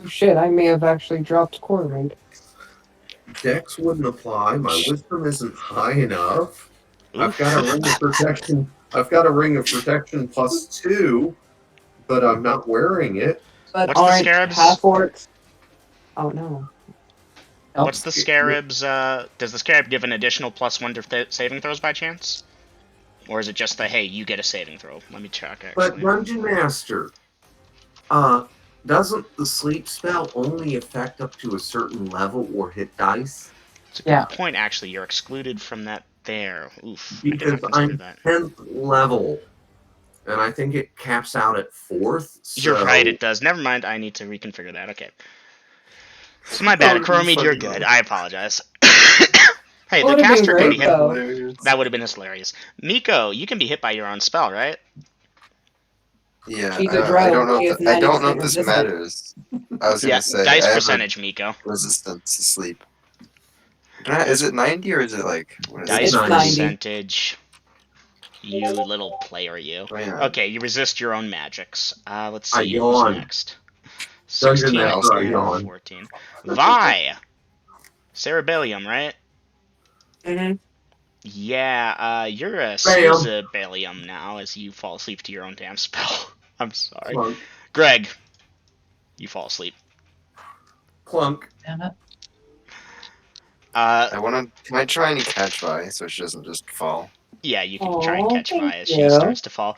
Oh, shit, I may have actually dropped Corvid. Dex wouldn't apply. My wisdom isn't high enough. I've Oof. got a ring of protection. I've got a ring of protection +2, but I'm not wearing it. But What's the aren't scarabs? half orcs? Oh no. What's the scarab's, does the scarab give an additional +1 to saving throws by chance? Or is it just the, hey, you get a saving throw? Let me check, actually. But Dungeon Master, doesn't the sleep spell only affect up to a certain level or hit dice? It's a good point, actually. You're excluded from that there. Oof, I did Because not consider I'm that. 10th level, and I think it caps out at 4th. So... You're right, it does. Never mind, I need to reconfigure that. Okay. So my bad, Chromede, you're good. I apologize. Hey, the caster can be hit. That would have been hilarious. Miko, you can be hit by your own spell, right? Yeah, She's a I don't drow. know. She has I don't know 90% if this resistance. matters. I was Yeah, gonna say dice I have percentage, Miko. resistance to sleep. Is it 90 or is it like what is Dice It's it? 90. percentage. You little player, you. Oh, yeah. Okay, you resist your own magics. Let's I see who's yawn. next. Dungeon 16 Master, I and yawn. 14. Vi! Cerebellium, right? Mm-hmm. Yeah, you're a Bam. Cerebellium now as you fall asleep to your own damn spell. I'm sorry. Clunk. Greg, you fall asleep. Clunk. Damn it. Can I try and catch Vi so she doesn't just fall? Yeah, you can try and catch Vi as she you. starts to fall.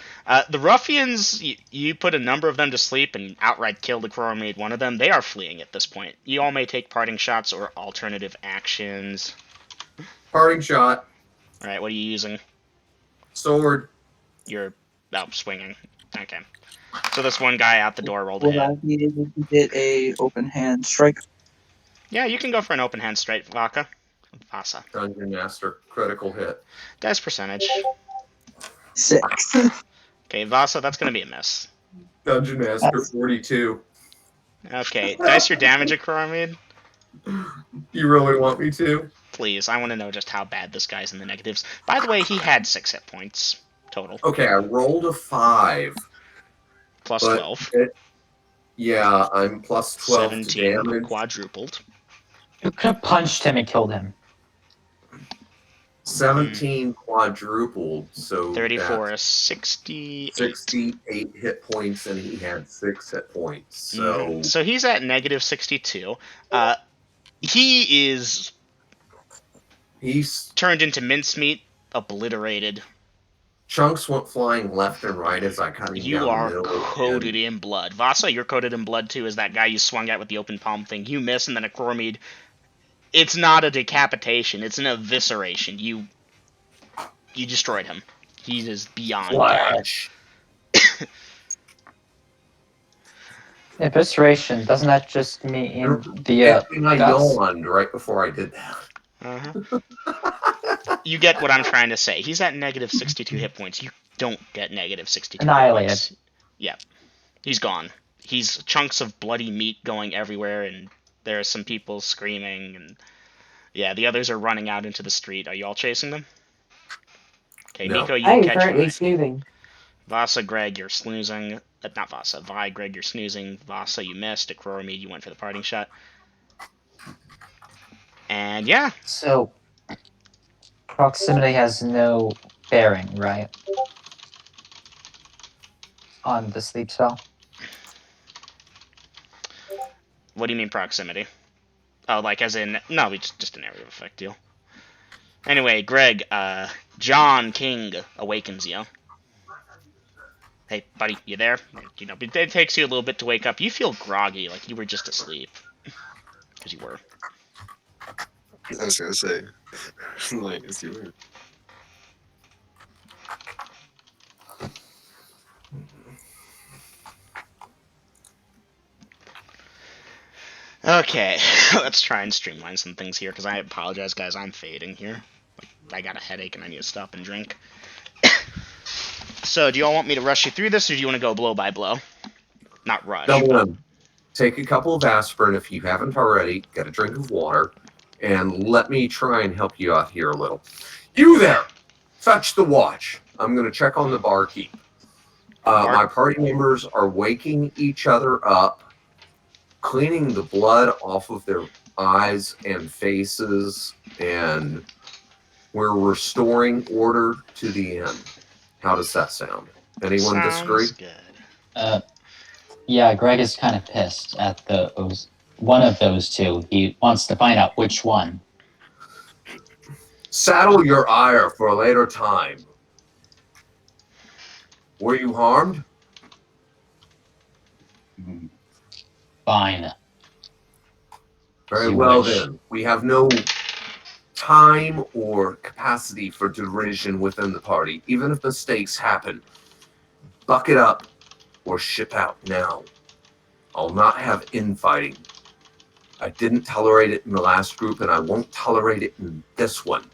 The ruffians, you put a number of them to sleep and outright kill the Crowmaid one of them. They are fleeing at this point. You all may take parting shots or alternative actions. Parting shot. Alright, what are you using? Sword. You're swinging. Okay. So this one guy out the door rolled a Will I hit. be able to get a open hand strike? Yeah, you can go for an open hand straight, Vasa. Dungeon Master. Critical hit. Dice percentage. 6. Okay, Vasa, that's gonna be a miss. Dungeon Master 42. Okay, dice your damage at Crowmaid. You really want me to? Please, I want to know just how bad this guy's in the negatives. By the way, he had 6 hit points total. Okay, I rolled a 5. Plus but 12. Yeah, I'm plus 12 to 17 damage. quadrupled. You could have punched him and killed him. 17 quadrupled, so 34 that's is 68. 68 hit points, and he had 6 hit points. So So he's at negative 62. He is he's turned into mincemeat, obliterated. chunks went flying left and right as I cut him You down the are middle. coated And in blood. Vasa, you're coated in blood too, as that guy you swung at with the open palm thing. You miss, and then a Cormid. It's not a decapitation, it's an evisceration. You destroyed him. He is beyond dead. flash. Evisceration, doesn't that just mean the And I guts? yawned right before I did that. Uh-huh. You get what I'm trying to say. He's at negative 62 hit points. You don't get negative 62 hit Annihilated. points. Yeah. He's gone. He's chunks of bloody meat going everywhere, and there are some people screaming, and yeah, the others are running out into the street. Are you all chasing them? Okay, No. Nico, you I will am catch currently Vi. snoozing. Vasa, Greg, you're snoozing. Not Vasa. Vi, Greg, you're snoozing. Vasa, you missed. Akroromid, you went for the parting shot. And yeah, So, proximity has no bearing, right? On the sleep spell? what do you mean proximity? Oh, like as in no, it's just an area of effect deal. Anyway, Greg, John King awakens you. Hey, buddy, you there? You know, it takes you a little bit to wake up. You feel groggy, like you were just asleep. Because you were. I was gonna say, like, as you were. Okay, let's try and streamline some things here, because I apologize, guys, I'm fading here. Like, I got a headache and I need to stop and drink. So, do you all want me to rush you through this, or do you want to go blow by blow? Not rush. Double but- M. Take a couple of aspirin if you haven't already. Get a drink of water. And let me try and help you out here a little. You there! Fetch the watch. I'm going to check on the barkeep. My party members are waking each other up, cleaning the blood off of their eyes and faces, and we're restoring order to the inn. How does that sound? Anyone disagree? Sounds good. Yeah, Greg is kind of pissed at those. One of those two. He wants to find out which one. Saddle your ire for a later time. Were you harmed? Fine. Very You well wish. then. We have no time or capacity for derision within the party. Even if mistakes happen, buck it up or ship out now. I'll not have infighting. I didn't tolerate it in the last group, and I won't tolerate it in this one.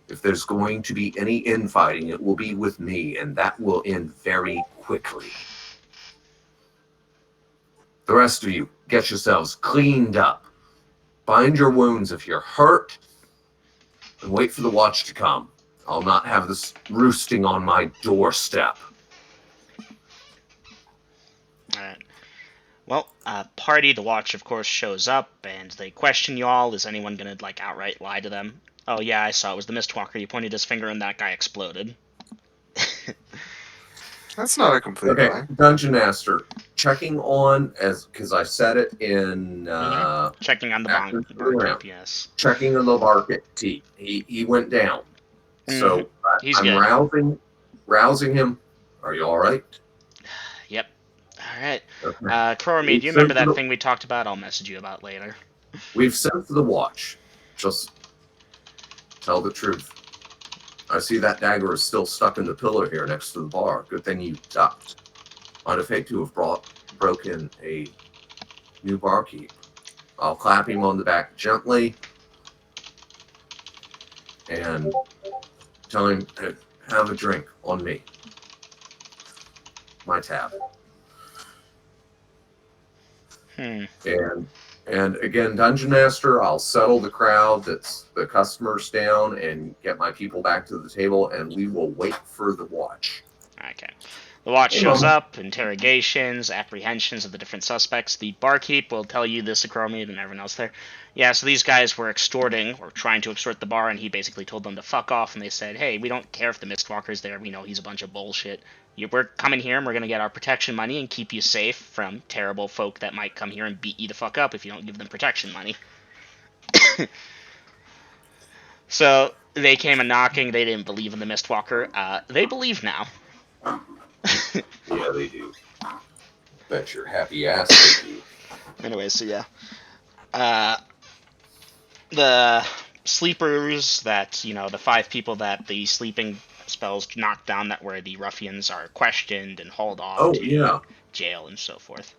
If there's going to be any infighting, it will be with me, and that will end very quickly. The rest of you, get yourselves cleaned up. Bind your wounds if you're hurt, and wait for the watch to come. I'll not have this roosting on my doorstep. Alright. Well, party, the watch, of course, shows up, and they question you all. Is anyone gonna, like, outright lie to them? Oh, yeah, I saw. It was the Mistwalker. You pointed his finger, and that guy exploded. That's not a complete Okay, lie. Dungeon Master, checking on, because I said it in Checking on the Actors barkeep, yes. checking on the barkeep. He went down. So He's I'm good. rousing him. Are you all right? Yep. Alright. Okay. Chloromid, do you remember that thing we talked about? I'll message you about later. We've sent for the watch. Just tell the truth. I see that dagger is still stuck in the pillar here next to the bar. Good thing you ducked. I'd have hate to have broken a new barkeep. I'll clap him on the back gently and tell him to have a drink on me. My tab. And again, Dungeon Master, I'll settle the crowd that's the customers down and get my people back to the table, and we will wait for the watch. Okay. The watch Hey, shows Mama. up, interrogations, apprehensions of the different suspects. The barkeep will tell you this, Acromid, and everyone else there. Yeah, so these guys were extorting, or trying to extort the bar, and he basically told them to fuck off, and they said, hey, we don't care if the Mistwalker's there, we know he's a bunch of bullshit. We're coming here, and we're gonna get our protection money and keep you safe from terrible folk that might come here and beat you the fuck up if you don't give them protection money. So, They came a knocking. They didn't believe in the Mistwalker. They believe now. Yeah, they do. Bet your happy ass they do. Anyway, so yeah. The sleepers that, the 5 people that the sleeping spells knocked down, that were the ruffians, are questioned and hauled off Oh to yeah. jail and so forth.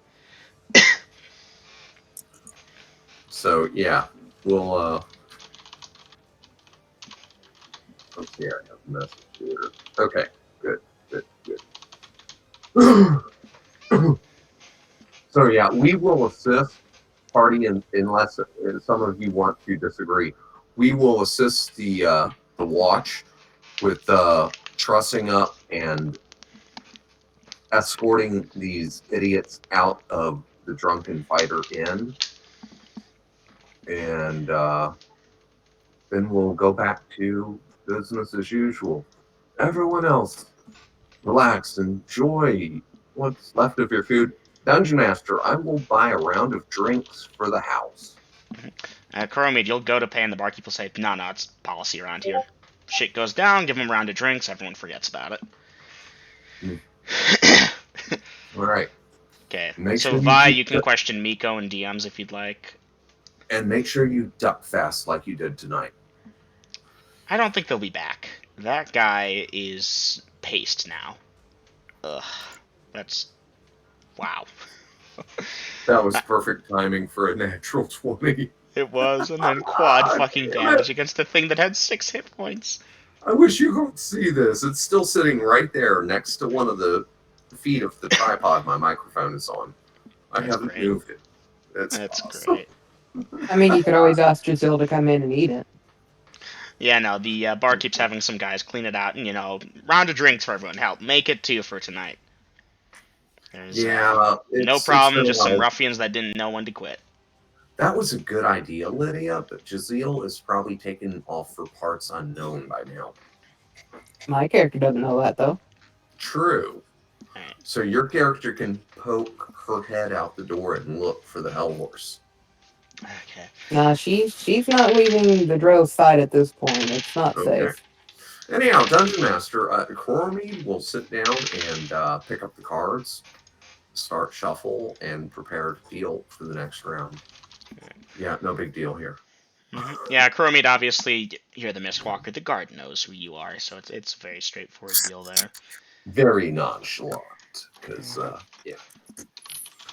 So yeah, we'll let's see. I have a message here. Okay, good, good. So yeah, we will assist party unless some of you want to disagree. We will assist the watch with trussing up and escorting these idiots out of the drunken fighter inn, and then we'll go back to business as usual. Everyone else, relax, enjoy what's left of your food. Dungeon Master, I will buy a round of drinks for the house. Kuromid, you'll go to pay, and the barkeep will say, no, it's policy around here. Shit goes down, give them a round of drinks, everyone forgets about it. All right. Okay, Make so sure Vi, you you can question Miko and DMs if you'd like. And make sure you duck fast like you did tonight. I don't think they'll be back. That guy is paced now. Ugh. That's... wow. That was perfect timing for a natural 20. It was, and then quad fucking Damn damage it. against a thing that had 6 hit points. I wish you could see this. It's still sitting right there next to one of the feet of the tripod my microphone is on. I That's haven't great. moved it. That's awesome. great. I mean, you could always ask Giselle to come in and eat it. Yeah, no, the barkeep's having some guys clean it out, and, round of drinks for everyone. Help, make it 2 for tonight. There's Yeah, no it's problem, been a just some while. ruffians that didn't know when to quit. That was a good idea, Lydia, but Giselle is probably taken off for parts unknown by now. My character doesn't know that, though. True. Alright. So your character can poke her head out the door and look for the hell horse. Okay. Nah, she's not leaving the Drill's side at this point. It's not safe. Anyhow, Dungeon Master, Coromede will sit down and pick up the cards, start shuffle, and prepare to deal for the next round. Yeah, no big deal here. Mm-hmm. Yeah, Kuromid, obviously, you're the Mistwalker. The guard knows who you are, so it's a very straightforward deal there. Very nonchalant, because, yeah.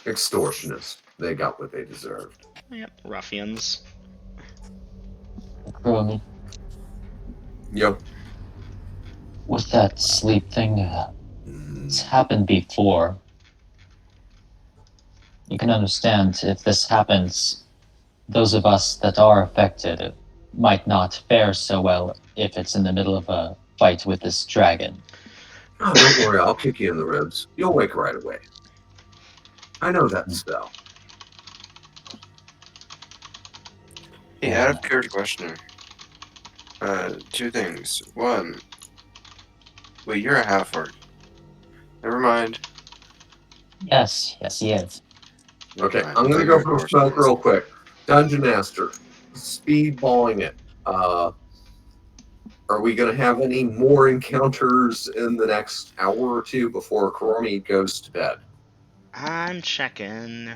Extortionists. They got what they deserved. Yep, ruffians. Kurumi, Yep. with that sleep thing, it's happened before. You can understand if this happens, those of us that are affected might not fare so well if it's in the middle of a fight with this dragon. Oh, don't worry, I'll kick you in the ribs. You'll wake right away. I know that spell. Hey, out of character questioner. 2 things. 1. Wait, you're a half-orc. Never mind. Yes, he is. Okay, Fine. I'm going to You're go for a a smoke real quick. Dungeon Master, speedballing it. Are we going to have any more encounters in the next hour or 2 before Kuromede goes to bed? I'm checking.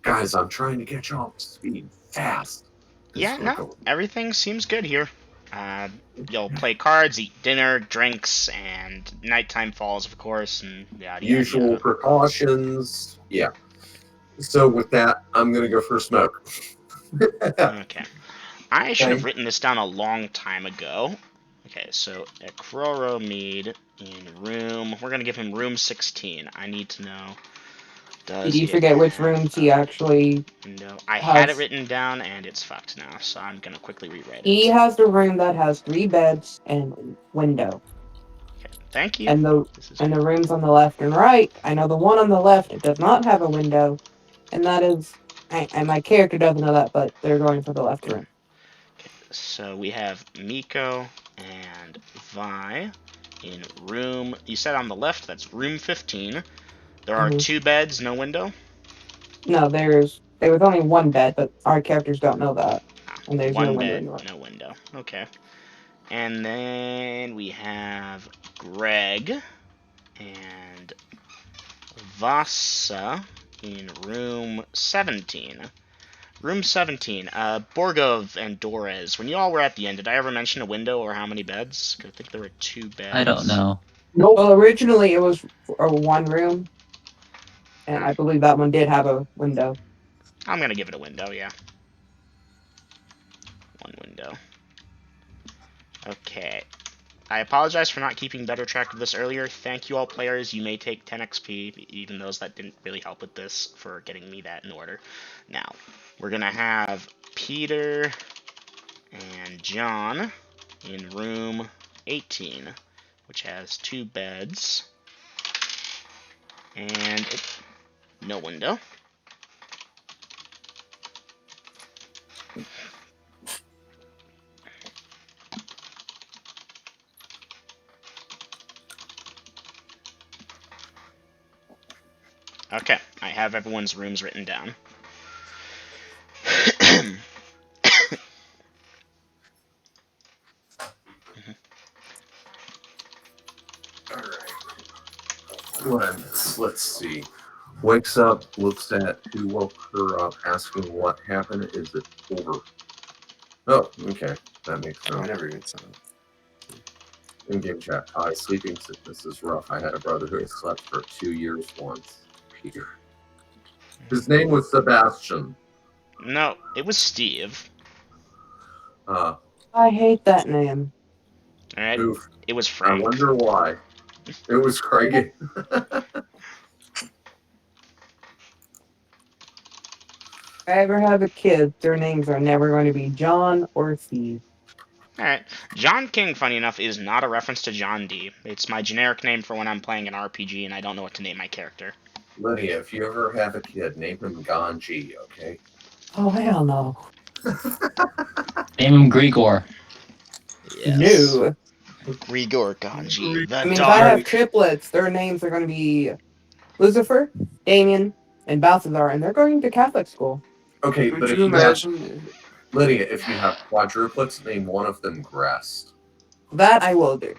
Guys, I'm trying to get you all up to speed fast. Yeah, no, everything seems good here. You'll play cards, eat dinner, drinks, and nighttime falls, of course, and yada Usual yada. precautions. Yeah. So with that, I'm going to go for a smoke. Okay. I should have Okay. written this down a long time ago. Okay, so a Kuromede in room. We're gonna give him room 16. I need to know. Did you forget which rooms he actually No, I has? had it written down and it's fucked now, so I'm gonna quickly rewrite He it. has the room that has 3 beds and a window. Okay, thank you. And the Good. rooms on the left and right, I know the one on the left it does not have a window, and that is, and my character doesn't know that, but they're going for the left room. Okay, so we have Miko and Vi in room. You said on the left, that's room 15. There are 2 beds, no window. No, there was only 1 bed, but our characters don't know that. And there's no One window bed, anywhere. no window. Okay. And then we have Greg and Vasa in room 17. Room 17. Borgov and Dorez. When you all were at the end, did I ever mention a window or how many beds? 'Cause I think there were 2 beds. I don't know. Nope. Well, originally it was a one room, and I believe that one did have a window. I'm gonna give it a window, yeah. One window. Okay. I apologize for not keeping better track of this earlier. Thank you all players. You may take 10 XP, even those that didn't really help with this, for getting me that in order. Now, we're gonna have Peter and John in room 18, which has 2 beds and no window. Okay, I have everyone's rooms written down. Let's see. Wakes up, looks at who woke her up, asking what happened. Is it over? Oh, okay. That makes I sense. never even saw it. In-game chat. Sleeping sickness is rough. I had a brother who had slept for 2 years once. Peter. His name was Sebastian. No, it was Steve. I hate that name. Alright, Oof. it was I Frank. wonder why. It was Craig. If I ever have a kid, their names are never going to be John or Steve. Alright, John King, funny enough, is not a reference to John D. It's my generic name for when I'm playing an RPG and I don't know what to name my character. Lydia, if you ever have a kid, name him Ganji, okay? Oh, hell no. Name him Grigor. Yes. No. Grigor Ganji, the I mean, if dark. I have triplets, their names are going to be Lucifer, Damien, and Balthazar, and they're going to Catholic school. Okay, but Could if you you have, imagine? Lydia, if you have quadruplets, name one of them Grest. That I will do.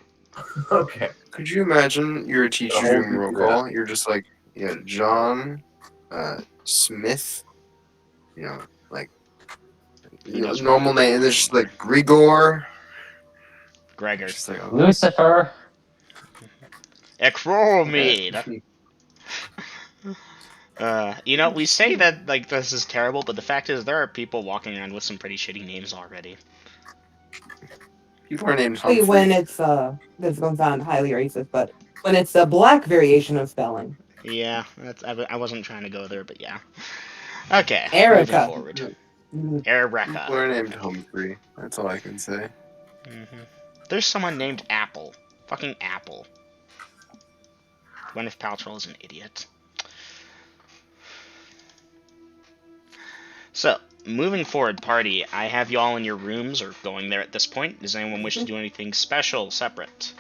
Okay. Could you imagine you're a teacher whole doing roll group, call? You're just like, yeah, John, Smith. You know, like knows normal name. And there's just like Grigor. Gregor. Just like, oh, Lucifer. Ecromede. You know, we say that like this is terrible, but the fact is there are people walking around with some pretty shitty names already. people are named Especially when Humphrey. it's, this is going to sound highly racist, but when it's a black variation of spelling. Yeah, I wasn't trying to go there, but yeah. Okay, moving Erica. forward. Mhm. Erica. People are named Humphrey. That's all I can say. There's someone named Apple. Fucking Apple. Gwyneth Paltrow is an idiot. So, moving forward, party. I have you all in your rooms, or going there at this point. Does anyone wish to do anything special, separate?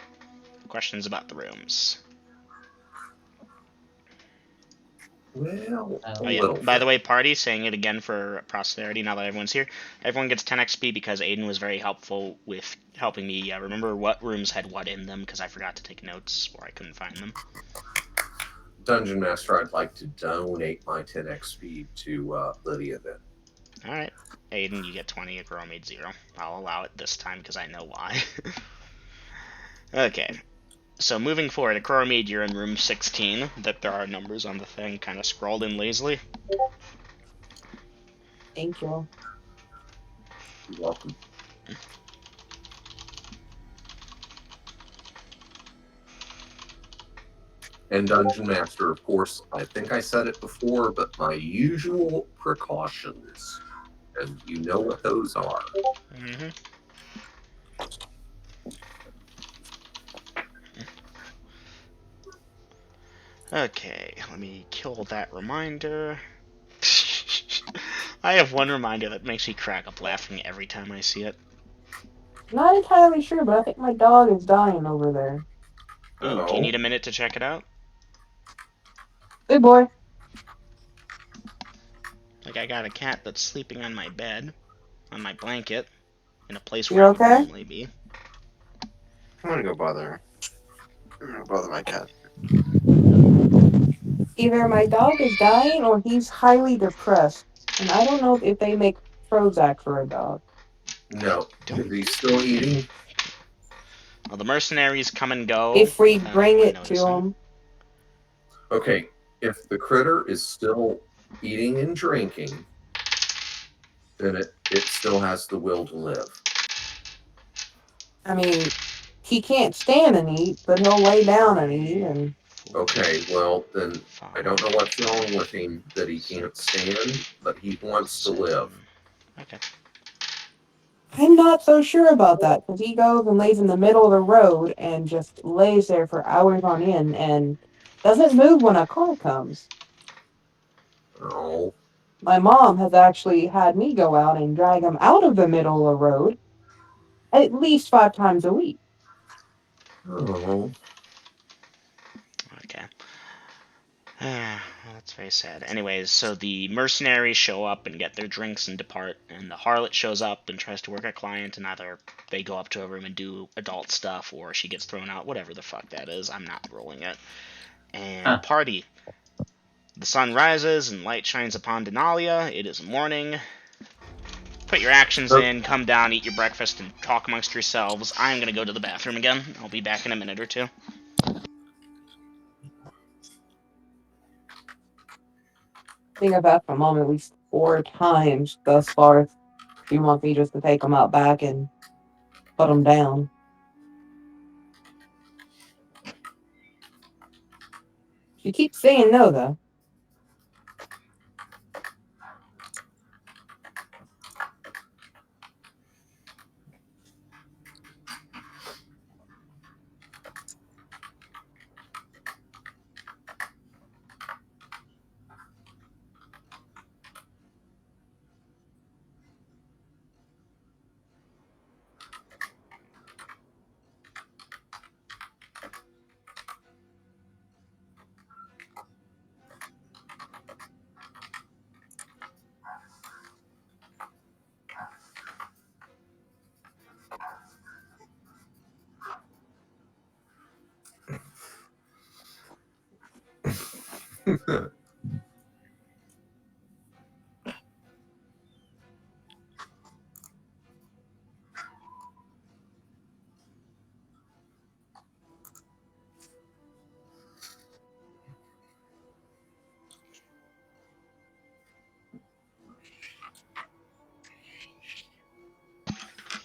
Questions about the rooms? Well, a Oh yeah, little. by the way, party, saying it again for posterity now that everyone's here. Everyone gets 10 XP because Aiden was very helpful with helping me remember what rooms had what in them, because I forgot to take notes or I couldn't find them. Dungeon Master, I'd like to donate my 10 XP to Lydia then. Alright, Aiden, you get 20, a girl made 0. I'll allow it this time because I know why. Okay, so moving forward, Akromede, you're in room 16. That there are numbers on the thing kind of scrawled in lazily. Thank you. You're welcome. And Dungeon Master, of course, I think I said it before, but my usual precautions, and you know what those are. Okay, let me kill that reminder. I have one reminder that makes me crack up laughing every time I see it. Not entirely sure, but I think my dog is dying over there. Ooh, do you need a minute to check it out? Good boy. Like, I got a cat that's sleeping on my bed. on my blanket in a place You where I would okay? normally be. I'm gonna go bother her. I'm gonna bother my cat. Either my dog is dying or he's highly depressed. And I don't know if they make Prozac for a dog. No. Don't. Is he still eating? Well, the mercenaries come and go If we without bring anyone it to noticing. him. Okay. If the critter is still eating and drinking, then it still has the will to live. I mean, he can't stand and eat, but he'll lay down and eat. And Okay, well, then I don't know what's wrong with him that he can't stand, but he wants to live. Okay. I'm not so sure about that because he goes and lays in the middle of the road and just lays there for hours on end and doesn't move when a car comes. Oh. My mom has actually had me go out and drag him out of the middle of the road at least 5 times a week. Oh. Okay. That's very sad. Anyways, so the mercenaries show up and get their drinks and depart, and the harlot shows up and tries to work a client, and either they go up to a room and do adult stuff, or she gets thrown out, whatever the fuck that is. I'm not rolling it. And party. The sun rises and light shines upon Denalia. It is morning. Put your actions in, come down, eat your breakfast, and talk amongst yourselves. I'm gonna go to the bathroom again. I'll be back in a minute or two. I think I've asked my mom at least 4 times thus far if she wants me just to take him out back and put him down. She keeps saying no, though.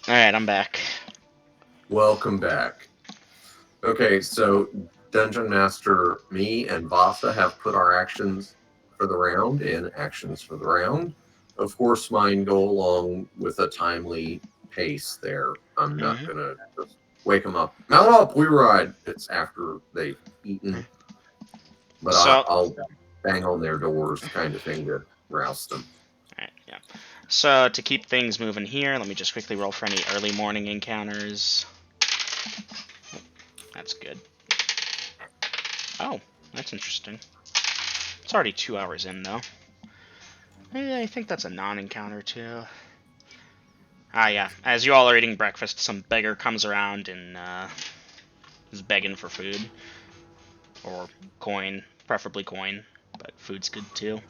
Alright, I'm back. Welcome back. Okay, so Dungeon Master, me, and Vasa have put our actions for the round in actions for the round. Of course, mine go along with a timely pace there. I'm not going to just wake them up. Mount up, we ride. It's after they've eaten. But I'll bang on their doors kind of thing to roust them. Alright, yeah. So, to keep things moving here, let me just quickly roll for any early morning encounters. That's good. Oh, that's interesting. It's already 2 hours in, though. I think that's a non-encounter, too. Ah, yeah. As you all are eating breakfast, some beggar comes around and is begging for food. Or coin. Preferably coin, but food's good, too.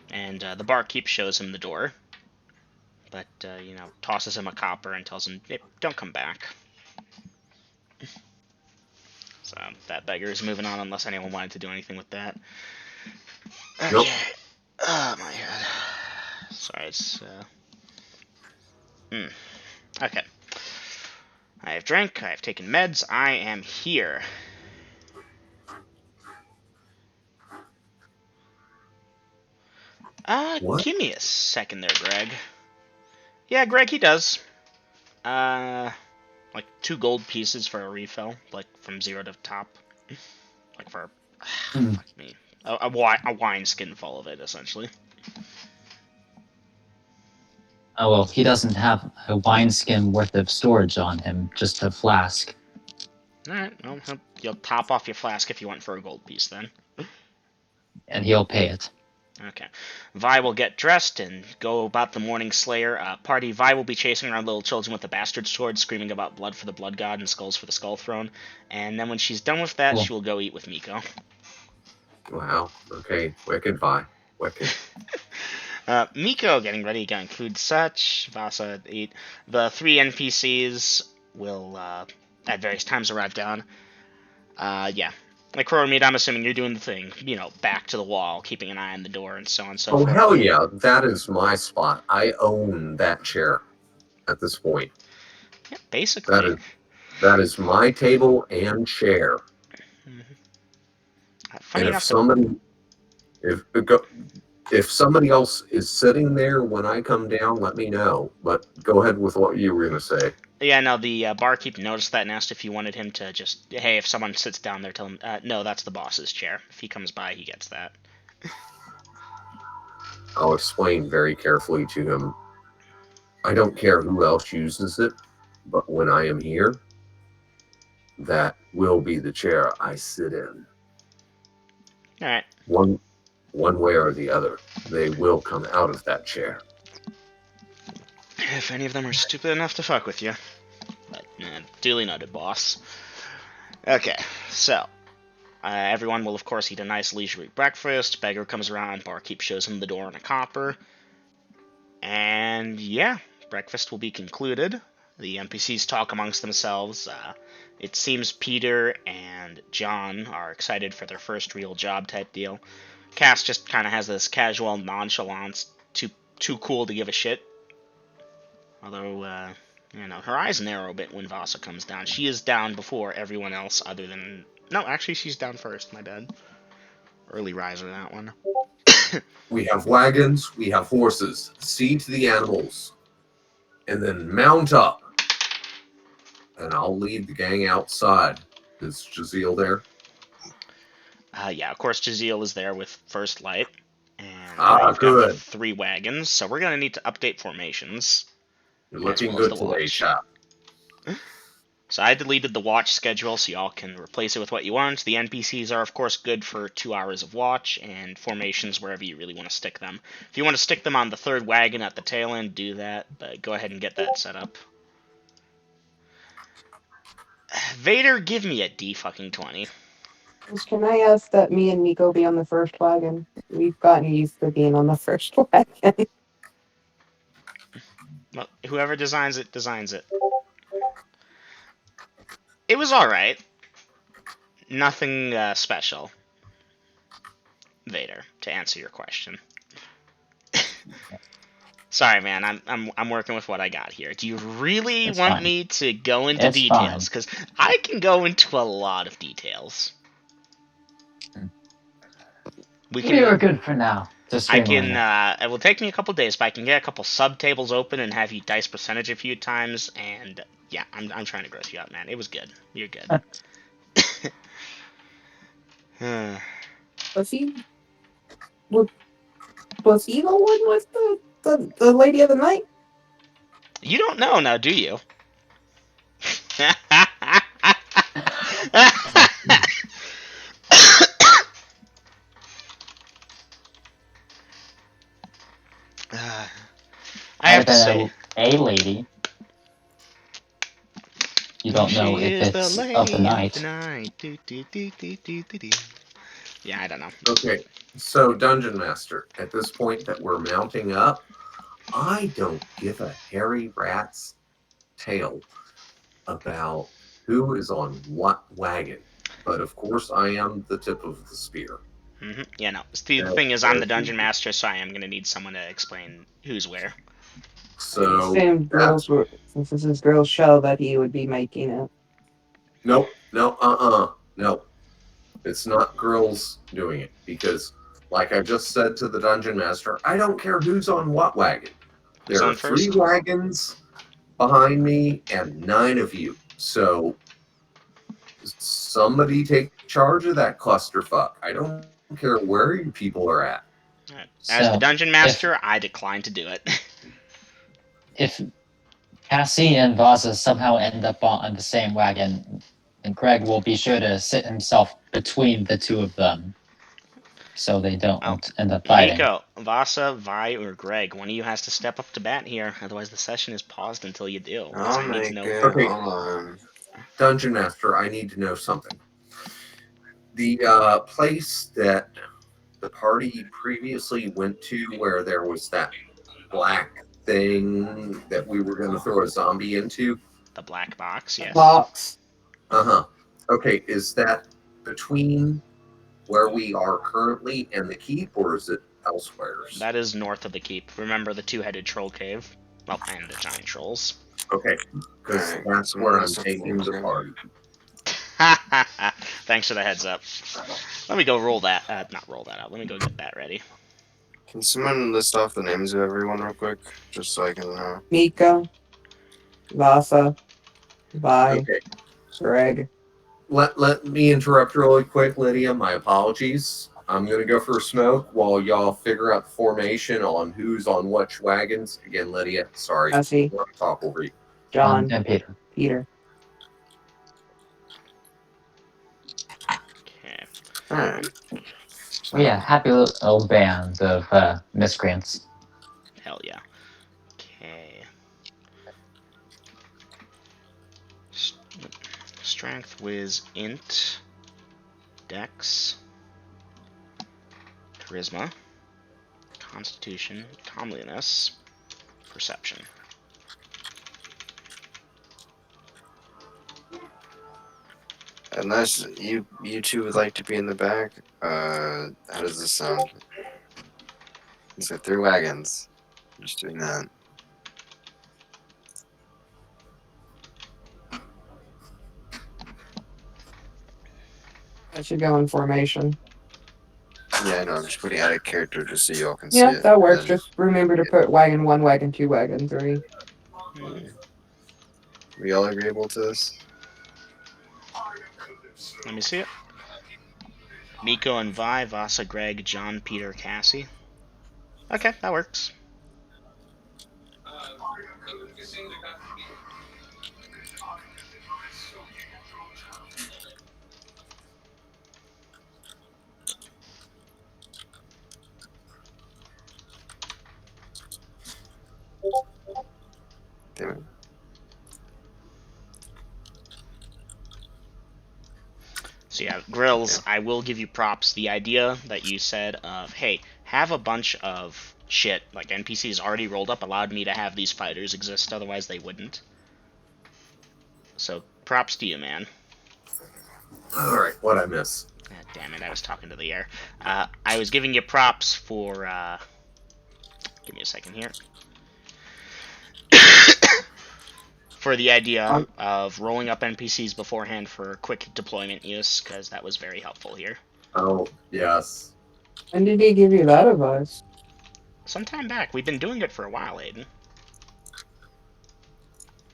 And the barkeep shows him the door. But, tosses him a copper and tells him, hey, don't come back. So, that beggar is moving on unless anyone wanted to do anything with that. Okay. Nope. Oh, my head. Sorry, it's, Okay. I have drank, I have taken meds, I am here. What? Give me a second there, Greg. Yeah, Greg, he does. Like 2 gold pieces for a refill, like from 0 to top. Like for, fuck me, a wine skin full of it, essentially. Oh well, he doesn't have a wineskin worth of storage on him, just a flask. Alright, well, you'll top off your flask if you went for a gold piece, then. And he'll pay it. Okay. Vi will get dressed and go about the morning slayer party. Vi will be chasing around little children with a bastard sword, screaming about blood for the blood god and skulls for the skull throne. And then when she's done with that, Cool. she will go eat with Miko. Wow. Okay. Wicked Vi. Wicked. Miko getting ready, getting food such. Vasa eat. The 3 NPCs will, at various times, arrive down. Yeah. Like Meat, I'm assuming you're doing the thing, back to the wall, keeping an eye on the door, and so on and so Oh, forth. hell yeah. That is my spot. I own that chair at this point. Yeah, basically. That is my table and chair. Funny And enough, if somebody else is sitting there when I come down, let me know. But go ahead with what you were going to say. yeah, no, the barkeep noticed that and asked if you wanted him to just, hey, if someone sits down there, tell him, no, that's the boss's chair. If he comes by, he gets that. I'll explain very carefully to him. I don't care who else uses it, but when I am here, that will be the chair I sit in. All right. One way or the other, they will come out of that chair. If any of them are stupid enough to fuck with you. But, duly noted, boss. Okay, so. Everyone will, of course, eat a nice leisurely breakfast. Beggar comes around, barkeep shows him the door and a copper. And, yeah, breakfast will be concluded. The NPCs talk amongst themselves. It seems Peter and John are excited for their first real job type deal. Cass just kind of has this casual nonchalance, too cool to give a shit. Although, her eyes narrow a bit when Vasa comes down. She is down before everyone else other than... No, actually, she's down first, my bad. Early riser, that one. We have wagons, we have horses. See to the animals. And then mount up. And I'll lead the gang outside. Is Jazeel there? Yeah, of course, Jazeel is there with first light. And we've good. got 3 wagons, so we're going to need to update formations. You're looking well as good the today, watch. chap. So I deleted the watch schedule so y'all can replace it with what you want. The NPCs are, of course, good for 2 hours of watch, and formations wherever you really want to stick them. If you want to stick them on the 3rd wagon at the tail end, do that, but go ahead and get that set up. Vader, give me a D-fucking-20. Can I ask that me and Nico be on the first wagon? We've gotten used to being on the first wagon. Well, whoever designs it, designs it. It was alright. Nothing special. Vader, to answer your question. Sorry, man. I'm working with what I got here. Do you really It's want fine. me to go into It's details? Because I can go into a lot of details. We are good for now. To I streamline can. it. It will take me a couple days, but I can get a couple sub tables open and have you dice percentage a few times. And yeah, I'm trying to gross you out, man. It was good. You're good. Was he the one with the lady of the night? You don't know now, do you? I have to say, a lady. You don't know she if is it's the of the lady night. Do, do, do, do, do, do, do. Yeah, I don't know. Okay, so Dungeon Master, at this point that we're mounting up, I don't give a hairy rat's tail about who is on what wagon. But of course, I am the tip of the spear. Yeah, no. The thing is, I'm the dungeon master, so I am going to need someone to explain who's where. So Assumed girls were, since this is girls' show, that he would be making it. no, it's not girls doing it because, like I just said to the dungeon master, I don't care who's on what wagon. Who's There on are 3 first? wagons behind me and 9 of you. So somebody take charge of that clusterfuck. I don't care where you people are at. As the So, dungeon master, I decline to do it. If Cassie and Vaza somehow end up on the same wagon, and Greg will be sure to sit himself between the 2 of them. so they don't Oh. end up fighting. Miko, Vasa, Vi, or Greg, one of you has to step up to bat here. Otherwise, the session is paused until you do. Because I'll I need to make know. it. Okay. Hold on. Dungeon Master, I need to know something. The place that the party previously went to where there was that black thing that we were going to throw a zombie into. The black box, yes. Box. Uh-huh. Okay, is that between where we are currently and the keep, or is it elsewhere? That is north of the keep. Remember the two-headed troll cave? Well, and the giant trolls. Okay, because Alright, that's so where I'm list of taking the names party. Thanks for the heads up. Let me go roll that. Not roll that out. Let me go get that ready. Can someone list off the names of everyone real quick, just so I can know? Mika. Vasa. Vi. Okay, Greg. let me interrupt really quick, Lydia. My apologies. I'm going to go for a smoke while y'all figure out the formation on who's on which wagons. Again, Lydia, sorry. Jesse. I'll talk over you. John. And Peter. Peter. Okay. Alright. Oh yeah, happy little band of miscreants. Hell yeah. Okay. Strength, Wiz, Int, Dex, Charisma, Constitution, Comeliness, Perception. Unless you two would like to be in the back, how does this sound? So 3 wagons. Just doing that. That should go in formation. Yeah, I know. I'm just putting out a character just so y'all can see Yeah, it. that works. And Just remember to put wagon 1, wagon 2, wagon 3. we all agreeable to this? Let me see it. Miko and Vi, Vasa, Greg, John, Peter, Cassie. Okay, that works. Damn it. So yeah, Grills, I will give you props. The idea that you said of, hey, have a bunch of shit, like NPCs already rolled up, allowed me to have these fighters exist, otherwise they wouldn't. So, props to you, man. All right, what'd I miss? God damn it, I was talking to the air. I was giving you props for, give me a second here. For the idea of rolling up NPCs beforehand for quick deployment use, because that was very helpful here. Oh, yes. When did he give you that advice? Sometime back. We've been doing it for a while, Aiden.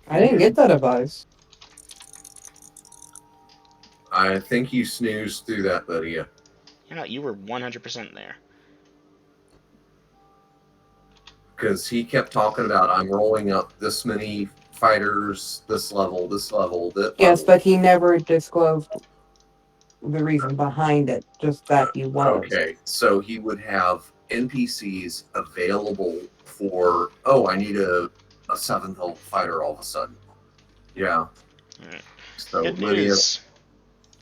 I didn't get that advice. I think you snoozed through that, Lydia. You know, you were 100% there. Because he kept talking about, I'm rolling up this many fighters, this level, this level, that Yes, level. but he never disclosed the reason behind it, just that he was. Okay, so he would have NPCs available for, oh, I need a 7th level fighter all of a sudden. Yeah. Alright. So, Good Lydia, news.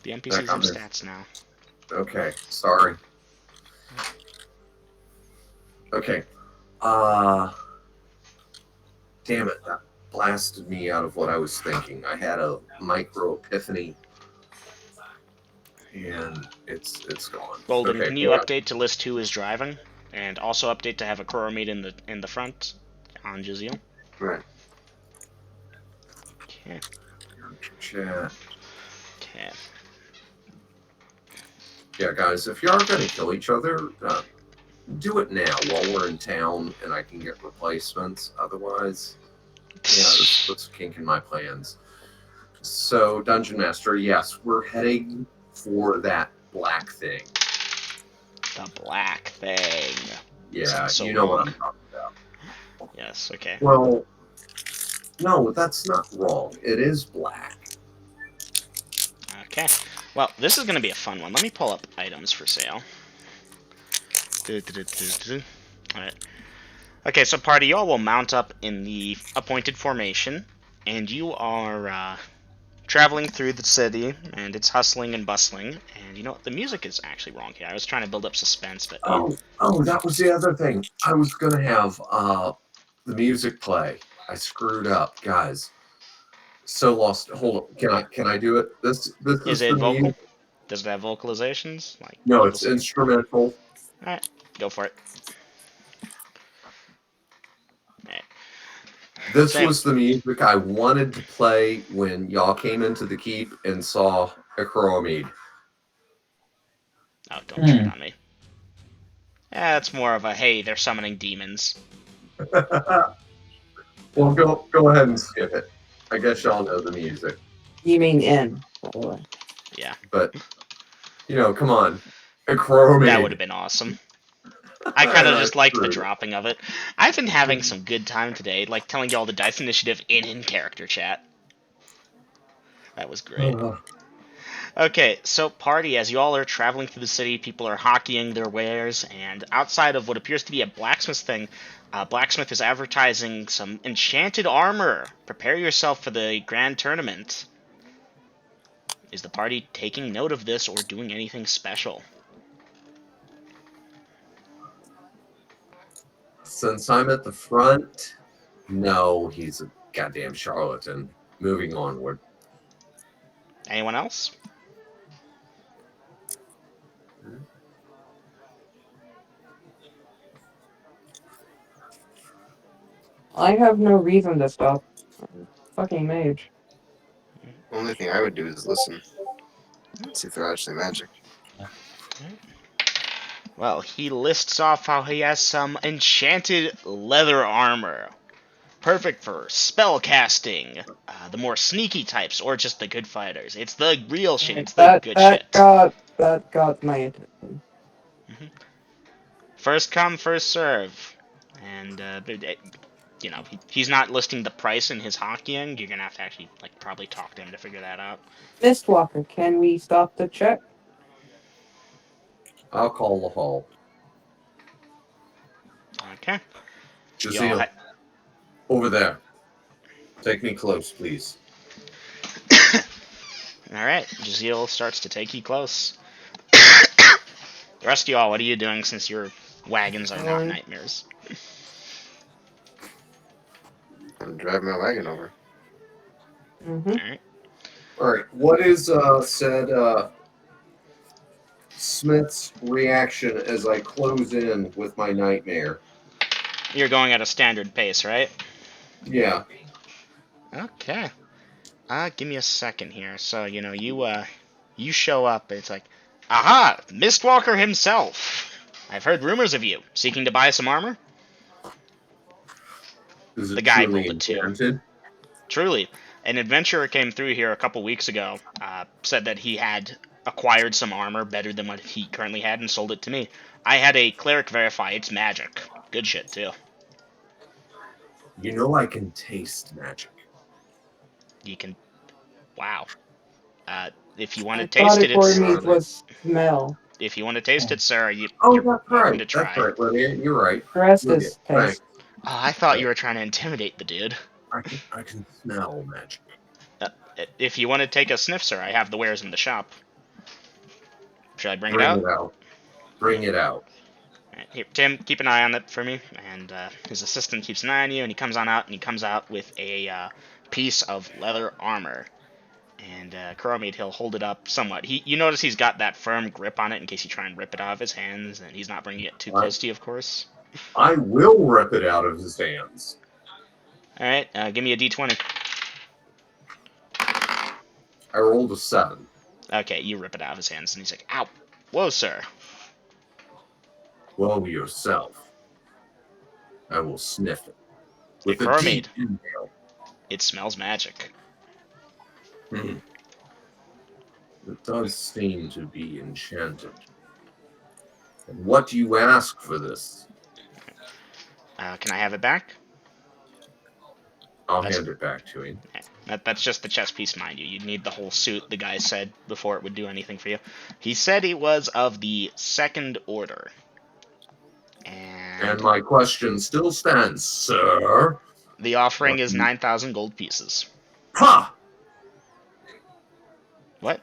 The NPCs have comment. stats now. Okay, sorry. Okay. Damn it, that blasted me out of what I was thinking. I had a micro epiphany, and it's gone. Golden, Okay, can you go on. update to list who is driving? And also update to have a Korra meet in the front on Jazeel. Right. Okay. Chat. Okay. Yeah, guys, if you are going to kill each other, do it now while we're in town and I can get replacements. Otherwise, yeah, this puts a kink in my plans. So, Dungeon Master, yes, we're heading for that black thing. The black thing. Yeah, So you know what wrong. I'm talking about. Yes, okay. Well, no, that's not wrong. It is black. Okay. Well, this is going to be a fun one. Let me pull up items for sale. Alright. Okay, so party, y'all will mount up in the appointed formation, and you are traveling through the city, and it's hustling and bustling. And you know what? The music is actually wrong here. I was trying to build up suspense, but Oh, that was the other thing. I was gonna have the music play. I screwed up, guys. So lost. Hold on. Can I do it? This is is the it vocal? music. Does it have vocalizations like No, people it's singing? instrumental. All right, go for it. All right. This Same. was the music I wanted to play when y'all came into the keep and saw a Croamede. Oh, don't turn on me. Yeah, it's more of a hey, they're summoning demons. Well, go ahead and skip it. I guess y'all know the music, You mean in, by the way. Yeah, but come on, a that would Croamede. have been awesome. I kind of just liked the screwed it. dropping of it. I've been having some good time today, like telling y'all the dice initiative in character chat. That was great. Okay, so party, as you all are traveling through the city, people are hockeying their wares, and outside of what appears to be a blacksmith thing, blacksmith is advertising some enchanted armor. Prepare yourself for the grand tournament. Is the party taking note of this or doing anything special? Since I'm at the front, no, he's a goddamn charlatan. Moving onward. Anyone else? I have no reason to stop. Fucking mage. Only thing I would do is listen. See if they're actually magic. Well, he lists off how he has some enchanted leather armor. Perfect for spell casting, the more sneaky types, or just the good fighters. It's the real shit. It's the good shit. That got my attention. First come, first serve. And he's not listing the price in his hockeying. You're gonna have to actually probably talk to him to figure that out. Mistwalker, can we stop the check? I'll call the hall. Okay. Jazeel, over there. Take me close, please. All right. Jazeel starts to take you close. The rest of y'all, what are you doing since your wagons are not nightmares? I'm driving my wagon over. Mm-hmm. All right. What is said Smith's reaction as I close in with my nightmare? You're going at a standard pace, right? Yeah. Okay. Give me a second here. So, you show up, it's like, aha! Mistwalker himself! I've heard rumors of you. Seeking to buy some armor? Is The it guy truly rolled a 2. enchanted? Truly. An adventurer came through here a couple weeks ago, said that he had acquired some armor better than what he currently had and sold it to me. I had a cleric verify it's magic. Good shit, too. You know I can taste magic. You can... Wow. If you want to I thought taste it, it's... it was smell. If you want to taste it, sir, you're That's welcome right. to try. That's right, Lydia. You're right. The rest Lydia, is taste. Oh, I thought you were trying to intimidate the dude. I can smell magic. If you want to take a sniff, sir, I have the wares in the shop. Should I bring it Bring out? it out. Bring it out. Alright, here, Tim, keep an eye on that for me. And his assistant keeps an eye on you, and he comes out with a piece of leather armor. And Kuromid, he'll hold it up somewhat. You notice he's got that firm grip on it in case you try and rip it out of his hands, and he's not bringing it too close to you, of course. I will rip it out of his hands. Alright, give me a d20. I rolled a 7. Okay, you rip it out of his hands, and he's like, ow. Whoa, sir. Well, yourself. I will sniff it. With a Kuromid, deep inhale. it smells magic. It does seem to be enchanted. And what do you ask for this? Can I have it back? I'll hand it back to him. That's just the chest piece, mind you. You'd need the whole suit, the guy said, before it would do anything for you. He said it was of the second order. And my question still stands, sir. The offering What is do 9,000 gold pieces. Ha! What?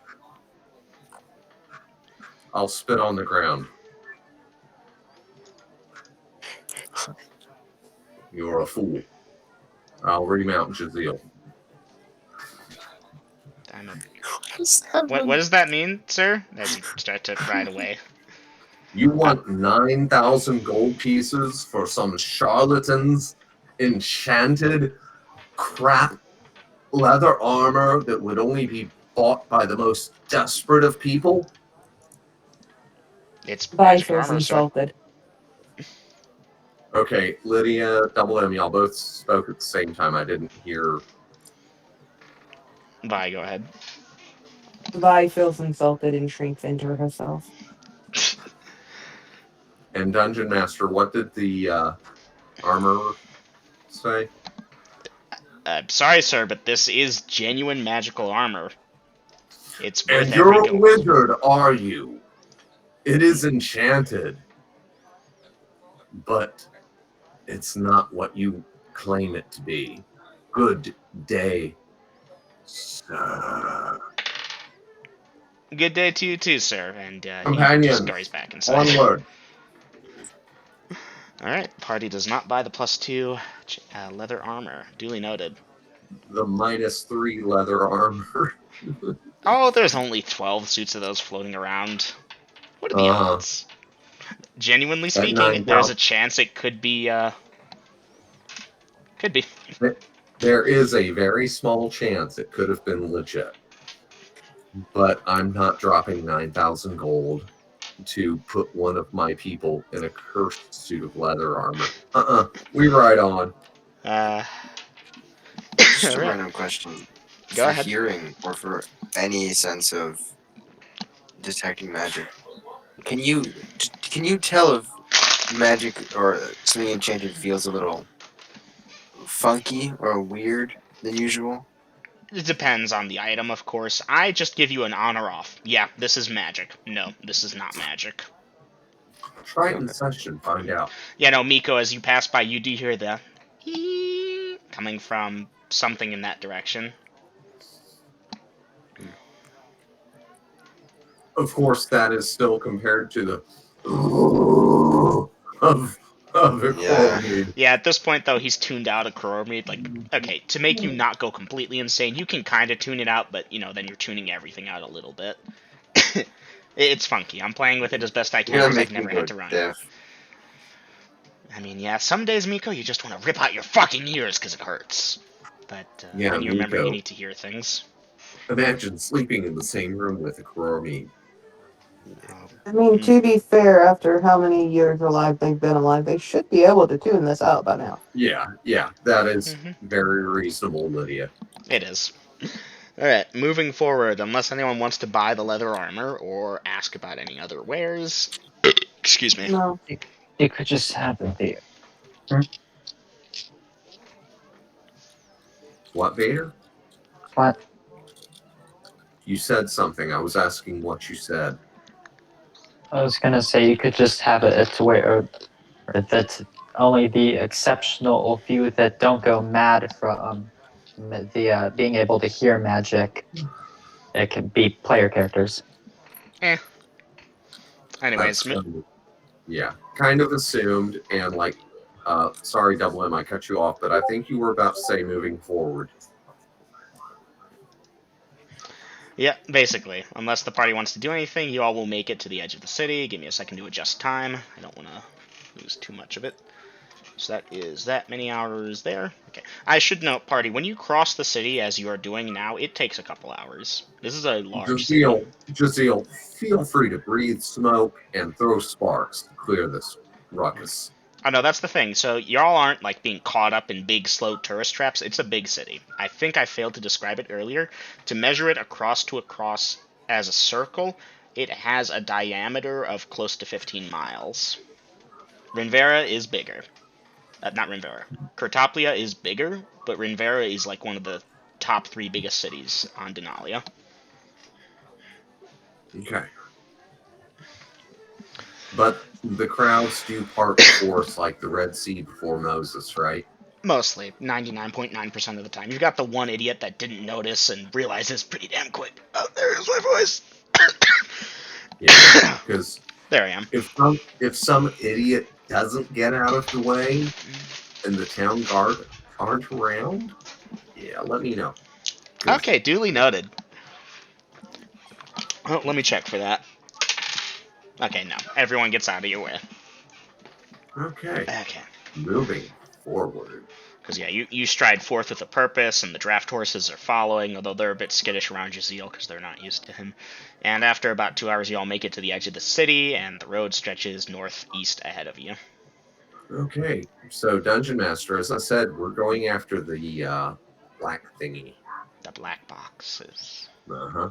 I'll spit on the ground. You're a fool. I'll remount Jazeel. I'm a... What does that mean, sir? As you start to ride away. You want 9,000 gold pieces for some charlatan's enchanted crap leather armor that would only be bought by the most desperate of people? It's Vi magic feels armor, sir. insulted. Okay, Lydia, Double M, y'all both spoke at the same time. I didn't hear. Vi, go ahead. Vi feels insulted and shrinks into herself. And Dungeon Master, what did the armor say? Sorry, sir, but this is genuine magical armor. It's worth And every you're a gold. wizard, are you? It is enchanted. But it's not what you claim it to be. Good day, sir. Good day to you too, sir. And he Companion, just scurries back inside. onward. Alright, party does not buy the +2 leather armor. Duly noted. The -3 leather armor. Oh, there's only 12 suits of those floating around. What are the odds? Genuinely At speaking, there's a 9,000. chance it could be, Could be. There is a very small chance it could have been legit. But I'm not dropping 9,000 gold to put one of my people in a cursed suit of leather armor. We ride on. Just a Alright. random question. Go For ahead. hearing or for any sense of detecting magic, can you tell if magic or something enchanted feels a little funky or weird than usual? It depends on the item, of course. I just give you an on or off. Yeah, this is magic. No, this is not magic. Try it in Okay. session, find out. Yeah, no, Miko, as you pass by, you do hear the coming from something in that direction. Of course, that is still compared to the of the Yeah. Coromede. Yeah, at this point, though, he's tuned out a Coromede. Like, okay, to make you not go completely insane, you can kind of tune it out, but, then you're tuning everything out a little bit. It's funky. I'm playing with it as best I You're can gonna because I've make me never go had to run it. deaf. I mean, yeah, some days, Miko, you just want to rip out your fucking ears because it hurts. But Yeah, then you remember Miko. you need to hear things. Imagine sleeping in the same room with a Coromede. I mean, to be fair, after how many years alive they've been alive, they should be able to tune this out by now. Yeah, that is very reasonable, Lydia. It is. Alright, moving forward, unless anyone wants to buy the leather armor or ask about any other wares. Excuse me. No. You could just have it there. What, Vader? What? You said something. I was asking what you said. I was gonna say you could just have it to where that only the exceptional few that don't go mad from the being able to hear magic. It can be player characters. Anyways, Kind of assumed, and sorry, Double M, I cut you off, but I think you were about to say moving forward. yeah, basically. Unless the party wants to do anything, you all will make it to the edge of the city. Give me a second to adjust time. I don't want to lose too much of it. So that is that many hours there. Okay. I should note, party, when you cross the city as you are doing now, it takes a couple hours. This is a large city. Jazeel, feel free to breathe smoke and throw sparks to clear this ruckus. Oh no, that's the thing. So y'all aren't like being caught up in big, slow tourist traps. It's a big city. I think I failed to describe it earlier. To measure it across as a circle, it has a diameter of close to 15 miles. Rinvera is bigger. Not Rinvera. Kurtoplia is bigger, but Rinvera is like one of the top 3 biggest cities on Denalia. Okay. But the crowds do part the force like the Red Sea before Moses, right? Mostly, 99.9% of the time. You've got the one idiot that didn't notice and realizes pretty damn quick. Oh, there's my voice. Yeah, because There I am. if some idiot doesn't get out of the way and the town guard aren't around, yeah, let me know. 'Cause- Okay, duly noted. Oh, let me check for that. Okay, no. Everyone gets out of your way. okay, Okay. moving forward. Because, yeah, you stride forth with a purpose, and the draft horses are following, although they're a bit skittish around Jaziel because they're not used to him. And after about 2 hours, you all make it to the edge of the city, and the road stretches northeast ahead of you. Okay, so Dungeon Master, as I said, we're going after the black thingy. The black boxes. Uh-huh.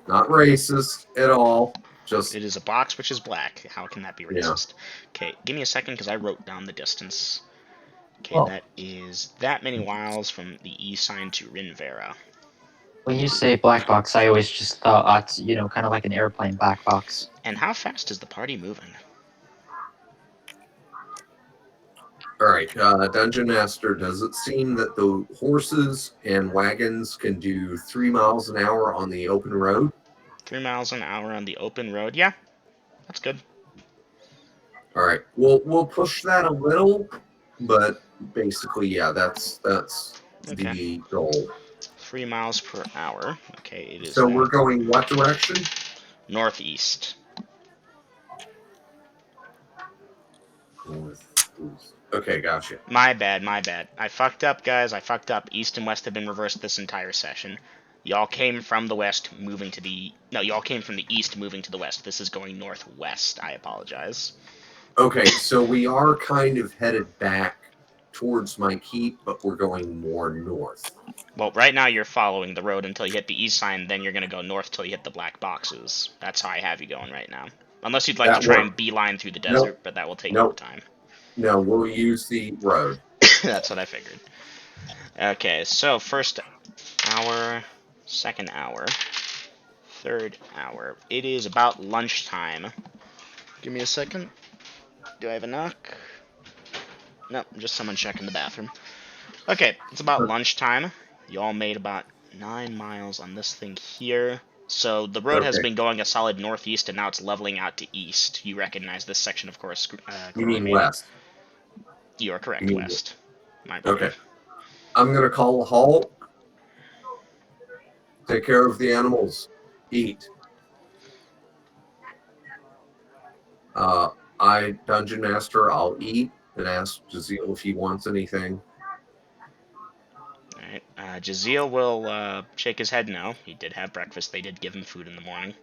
Not racist at all. Just It is a box which is black. How can that be yeah. racist? Okay, give me a second because I wrote down the distance. Okay, Well, that is that many miles from the E sign to Rinvera. when you say black box, I always just thought, kind of like an airplane black box. And how fast is the party moving? All right, Dungeon Master. Does it seem that the horses and wagons can do 3 miles an hour on the open road? 3 miles an hour on the open road? Yeah, that's good. All right, we'll push that a little, but basically, yeah, that's Okay. the goal. 3 miles per hour. Okay, it is So we're that. going what direction? Northeast. Northeast. Okay, gotcha. My bad, my bad. I fucked up, guys. I fucked up. East and west have been reversed this entire session. Y'all came from the west, moving to the... No, y'all came from the east, moving to the west. This is going northwest. I apologize. Okay, so we are kind of headed back towards my keep, but we're going more north. Well, right now you're following the road until you hit the east sign, then you're going to go north till you hit the black boxes. That's how I have you going right now. Unless you'd like to That try works. and beeline through the Nope. desert, but that will take more Nope. time. No, we'll use the road. That's what I figured. Okay, so first hour, second hour, third hour. It is about lunchtime. Give me a second. Do I have a knock? No, just someone checking the bathroom. Okay, it's about lunchtime. You all made about 9 miles on this thing here. So the road has Okay. been going a solid northeast, and now it's leveling out to east. You recognize this section, of course. You mean Corey. west. You are correct, You mean west. My brother. Okay. I'm going to call a halt. Take care of the animals. Eat. I, Dungeon Master, I'll eat and ask Jaziel if he wants anything. Alright, Jaziel will shake his head no. He did have breakfast. They did give him food in the morning.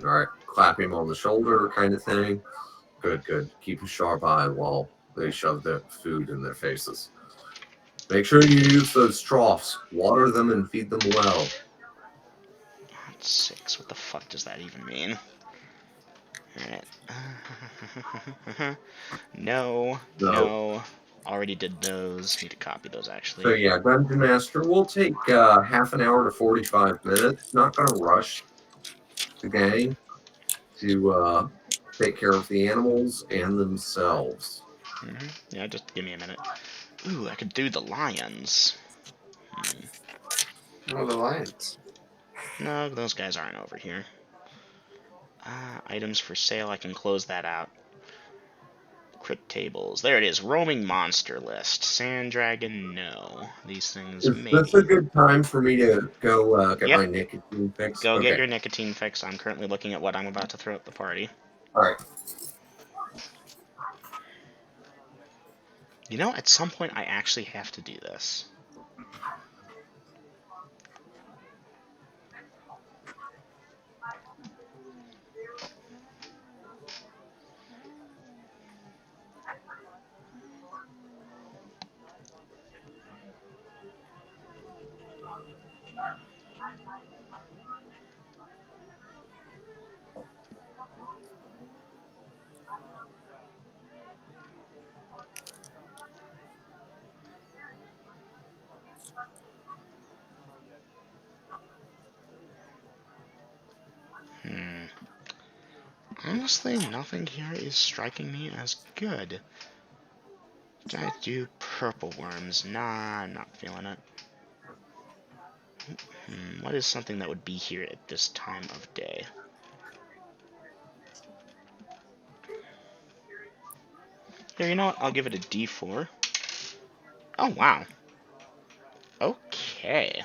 All right. Clap him on the shoulder kind of thing. Good, good. Keep a sharp eye while they shove the food in their faces. Make sure you use those troughs. Water them and feed them well. 6. What the fuck does that even mean? Alright. No, So, no. Already did those. Need to copy those, so actually. yeah, Dungeon Master, we'll take half an hour to 45 minutes. Not going to rush the gang to take care of the animals and themselves. Yeah, just give me a minute. Ooh, I could do the lions. Oh, the lions. No, those guys aren't over here. Items for sale, I can close that out. Crypt tables. There it is. Roaming monster list. Sand dragon, no. These things, Is maybe. this a good time for me to go get Yep. my nicotine fix? Go get Okay. your nicotine fix. I'm currently looking at what I'm about to throw at the party. All right. You know, at some point I actually have to do this. Honestly, nothing here is striking me as good. Did I do purple worms? Nah, I'm not feeling it. What is something that would be here at this time of day? Here, you know what? I'll give it a D4. Oh, wow. Okay.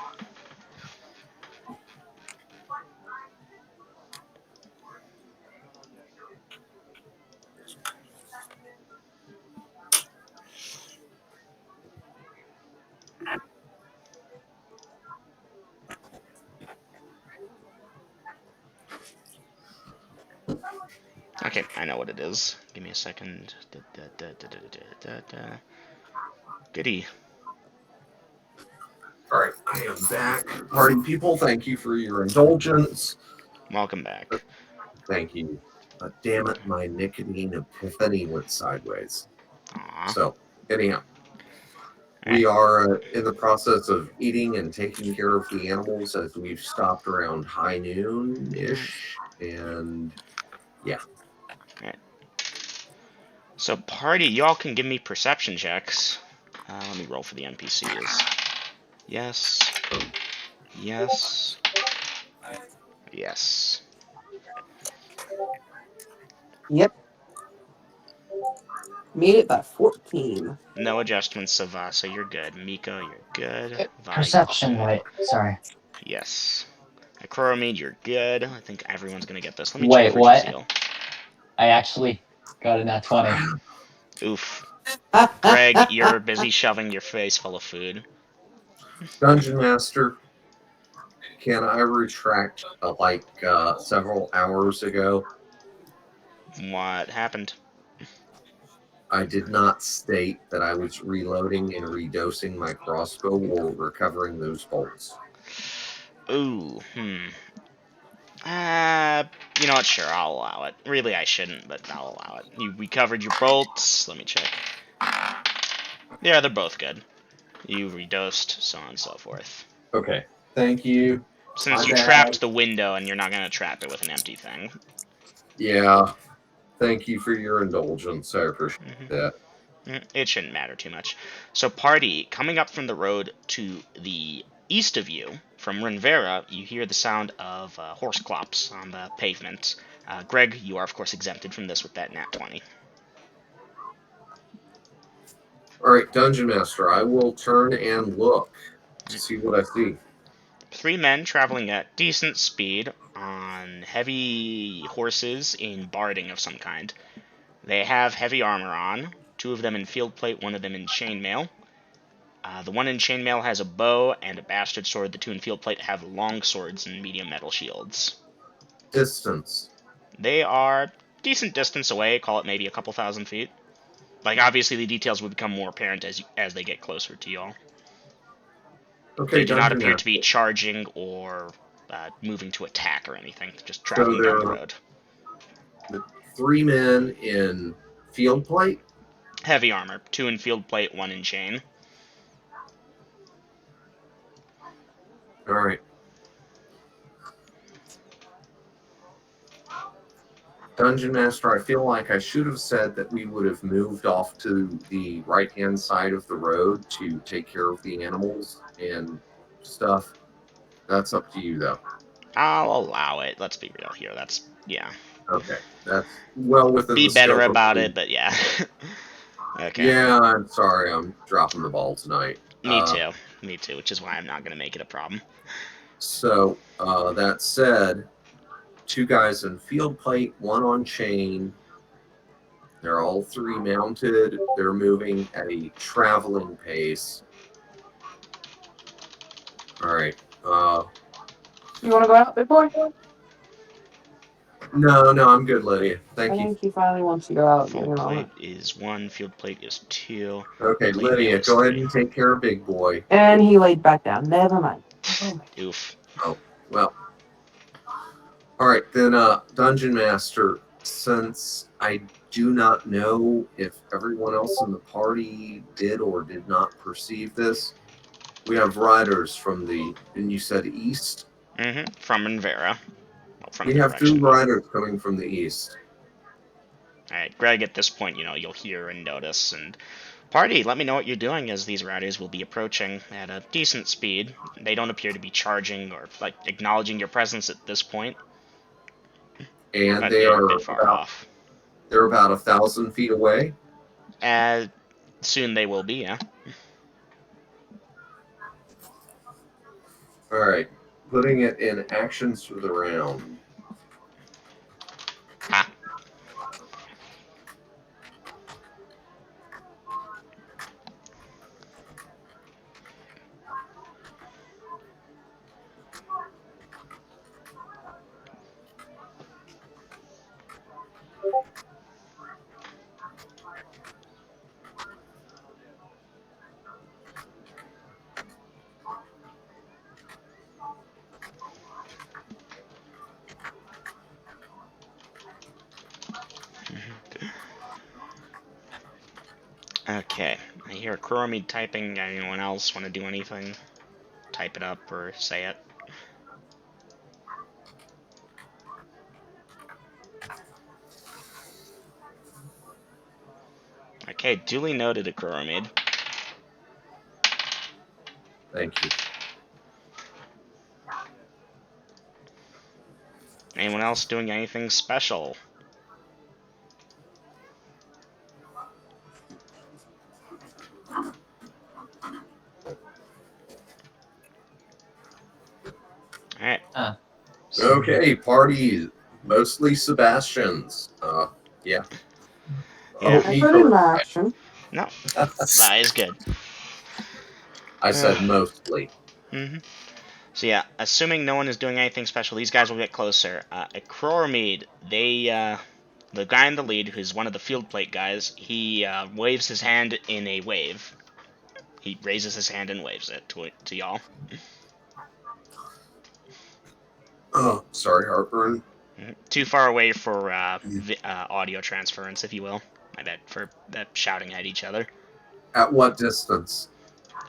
Okay, I know what it is. Give me a second. Goody. All right, I am back. Party people, thank you for your indulgence. Welcome back. Thank you. Damn it, my nicotine epiphany went sideways. Aw. So, anyhow, we are in the process of eating and taking care of the animals as we've stopped around high noon ish. And yeah. So, party, y'all can give me perception checks. Let me roll for the NPCs. Yes. Yes. Yes. Yep. Made it by 14. No adjustments, Savasa, you're good. Miko, you're good. Vi, Perception, you're good. wait, sorry. Yes. Acromede, you're good. I think everyone's gonna get this. Let me check Wait, for what? Jazeel. I actually got a nat 20. Oof. Greg, you're busy shoving your face full of food. Dungeon Master, can I retract several hours ago? What happened? I did not state that I was reloading and redosing my crossbow or recovering those bolts. Ooh, you know what? Sure, I'll allow it. Really, I shouldn't, but I'll allow it. You recovered your bolts. Let me check. Yeah, they're both good. You redosed, so on and so forth. Okay, thank you. Since My you bad. trapped the window and you're not gonna trap it with an empty thing. Yeah, thank you for your indulgence. I appreciate that. It shouldn't matter too much. So, party, coming up from the road to the east of you, from Renvera, you hear the sound of horse clops on the pavement. Greg, you are, of course, exempted from this with that nat 20. All right, Dungeon Master, I will turn and look to see what I see. 3 men traveling at decent speed on heavy horses in barding of some kind. They have heavy armor on, 2 of them in field plate, 1 of them in chainmail. The one in chainmail has a bow and a bastard sword. The 2 in field plate have long swords and medium metal shields. Distance. They are decent distance away, call it maybe a couple thousand feet. Like, obviously, the details will become more apparent as they get closer to y'all. Okay, They do not Dungeon appear to be Master. charging or moving to attack or anything, just So traveling there down the are road. 3 men in field plate. Heavy armor, 2 in field plate, 1 in chain. All right. Dungeon Master, I feel like I should have said that we would have moved off to the right-hand side of the road to take care of the animals and stuff. That's up to you, though. I'll allow it. Let's be real here. Yeah. Okay, that's well within Be the better scope of about it, the... but yeah. Okay. Yeah, I'm sorry. I'm dropping the ball tonight. Me too. Me too, which is why I'm not going to make it a problem. So, that said, 2 guys in field plate, 1 on chain. They're all 3 mounted. They're moving at a traveling pace. All right. You want to go out, big boy? No, I'm good, Lydia. Thank I you. think he finally wants to go out. Give me Full a plate moment. is 1, field plate is 2. Okay, Plate mail Lydia, is go ahead 3. and take care of Big Boy. And he laid back down. Never mind. Oof. Oh, well. All right, then, Dungeon Master, since I do not know if everyone else in the party did or did not perceive this, we have riders from the, and you said east? From Renvera. Well, from We the have 2 direction. riders coming from the east. Alright, Greg, at this point, you'll hear and notice. And party, let me know what you're doing as these riders will be approaching at a decent speed. They don't appear to be charging or, acknowledging your presence at this point. And But they they're a are bit far off. they're about 1,000 feet away. Soon they will be, yeah. All right, putting it in actions for the round. Ah. Okay, I hear Kuromid typing. Anyone else want to do anything? Type it up or say it. Okay, duly noted, Kuromid. Thank you. Anyone else doing anything special? Alright. Okay, party, mostly Sebastians. Yeah. Yeah. Oh, I me put in correct. my action. No, that is good. I said mostly. So yeah, assuming no one is doing anything special, these guys will get closer. At Crormead, the guy in the lead, who's one of the field plate guys, he waves his hand in a wave. He raises his hand and waves it to y'all. Oh, sorry, heartburn. Too far away for audio transference, if you will. My bad for shouting at each other. At what distance?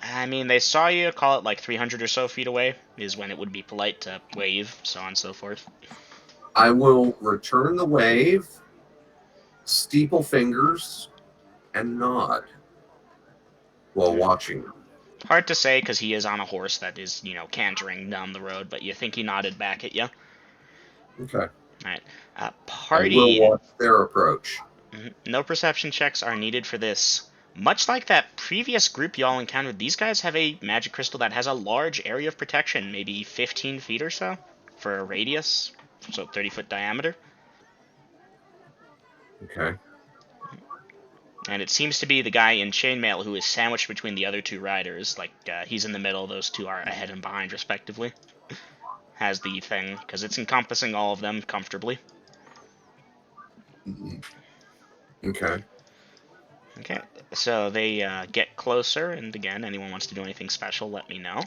I mean, they saw you, call it like 300 or so feet away, is when it would be polite to wave, so on and so forth. I will return the wave, steeple fingers, and nod while watching them. Hard to say, because he is on a horse that is, cantering down the road, but you think he nodded back at you. Okay. Alright. I will Party. watch their approach. No perception checks are needed for this. Much like that previous group y'all encountered, these guys have a magic crystal that has a large area of protection, maybe 15 feet or so, for a radius, so 30-foot diameter. Okay. And it seems to be the guy in chainmail who is sandwiched between the other two riders. He's in the middle, those two are ahead and behind, respectively. Has the thing, because it's encompassing all of them comfortably. Okay. Okay, so they get closer, and again, anyone wants to do anything special, let me know.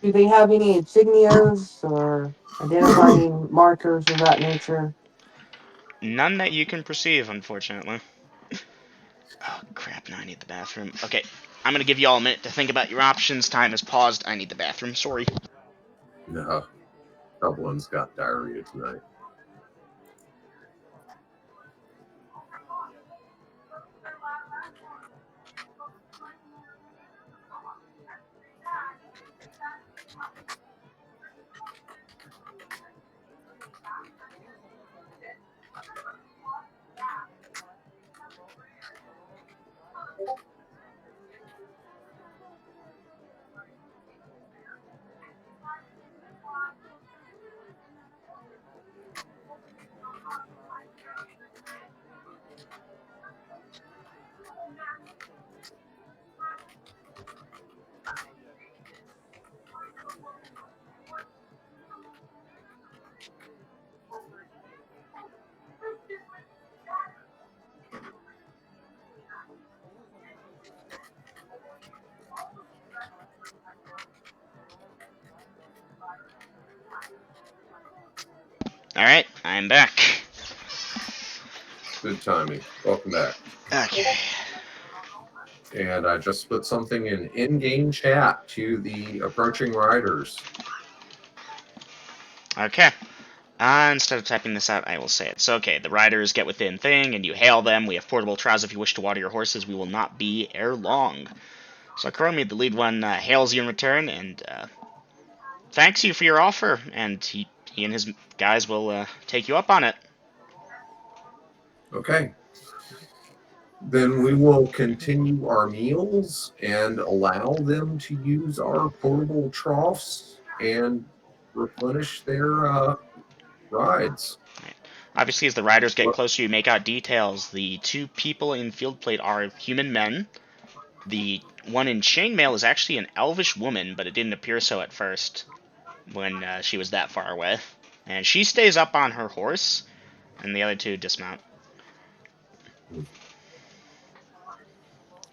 Do they have any insignias or identifying markers of that nature? None that you can perceive, unfortunately. Oh, crap, now I need the bathroom. Okay, I'm gonna give you all a minute to think about your options. Time has paused. I need the bathroom, sorry. No. Someone's got diarrhea tonight. Alright, I'm back. Good timing. Welcome back. Okay. And I just put something in-game chat to the approaching riders. Okay. Instead of typing this out, I will say it. So, okay, the riders get within thing, and you hail them. We have portable troughs if you wish to water your horses. We will not be ere long. So Chromie, the lead one, hails you in return, and thanks you for your offer, and he and his guys will take you up on it. Okay. Then we will continue our meals and allow them to use our portable troughs and replenish their rides. Obviously, as the riders get What? closer, you make out details. The two people in field plate are human men. The one in chainmail is actually an elvish woman, but it didn't appear so at first when she was that far away. And she stays up on her horse, and the other two dismount.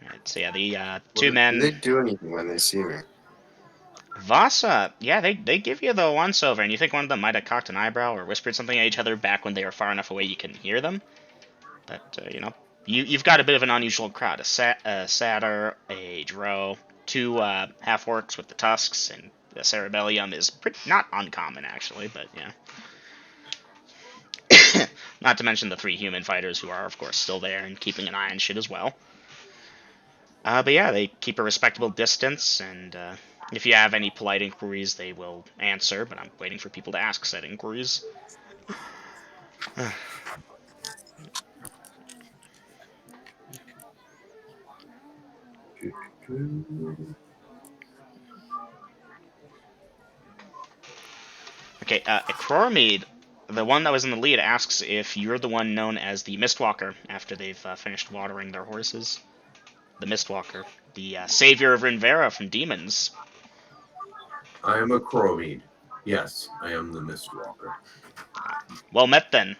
Alright, so yeah, the two Do men. they do anything when they see me? Vasa, yeah, they give you the once over, and you think one of them might have cocked an eyebrow or whispered something at each other back when they were far enough away you couldn't hear them. But, you've got a bit of an unusual crowd. A satyr, a drow, two half-orcs with the tusks, and the cerebellium is not uncommon, actually, but yeah. Not to mention the three human fighters who are, of course, still there and keeping an eye on shit as well. But yeah, they keep a respectable distance, and if you have any polite inquiries, they will answer, but I'm waiting for people to ask said inquiries. Okay, Ekrormead, the one that was in the lead, asks if you're the one known as the Mistwalker after they've finished watering their horses. The Mistwalker, the savior of Rinvera from demons. I am a Chromede. Yes, I am the Mistwalker. Well met then.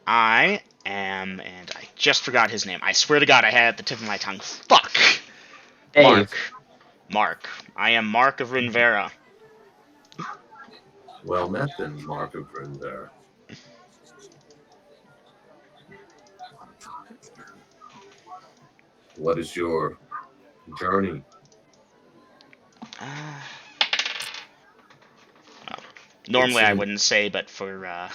I am, and I just forgot his name. I swear to God, I had it at the tip of my tongue. Fuck! Dave. Mark. I am Mark of Rinvera. Well met then, Mark of Grinver. What is your journey? Normally I wouldn't say, but for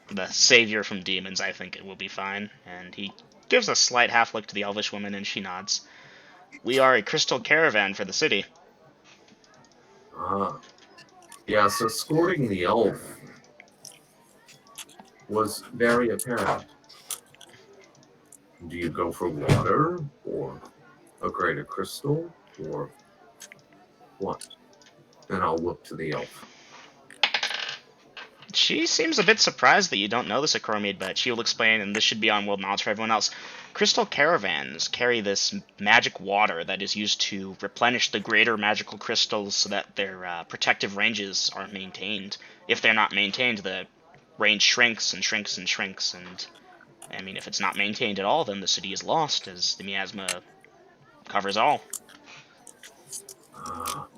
the savior from demons, I think it will be fine. And he gives a slight half look to the elvish woman, and she nods. We are a crystal caravan for the city. Ah. Yes, escorting the elf was very apparent. Do you go for water, or a greater crystal, or what? Then I'll look to the elf. She seems a bit surprised that you don't know this, Acromeid, but she will explain, and this should be on world knowledge for everyone else. Crystal caravans carry this magic water that is used to replenish the greater magical crystals so that their protective ranges are maintained. If they're not maintained, the range shrinks and shrinks and shrinks, and I mean, if it's not maintained at all, then the city is lost, as the miasma covers all.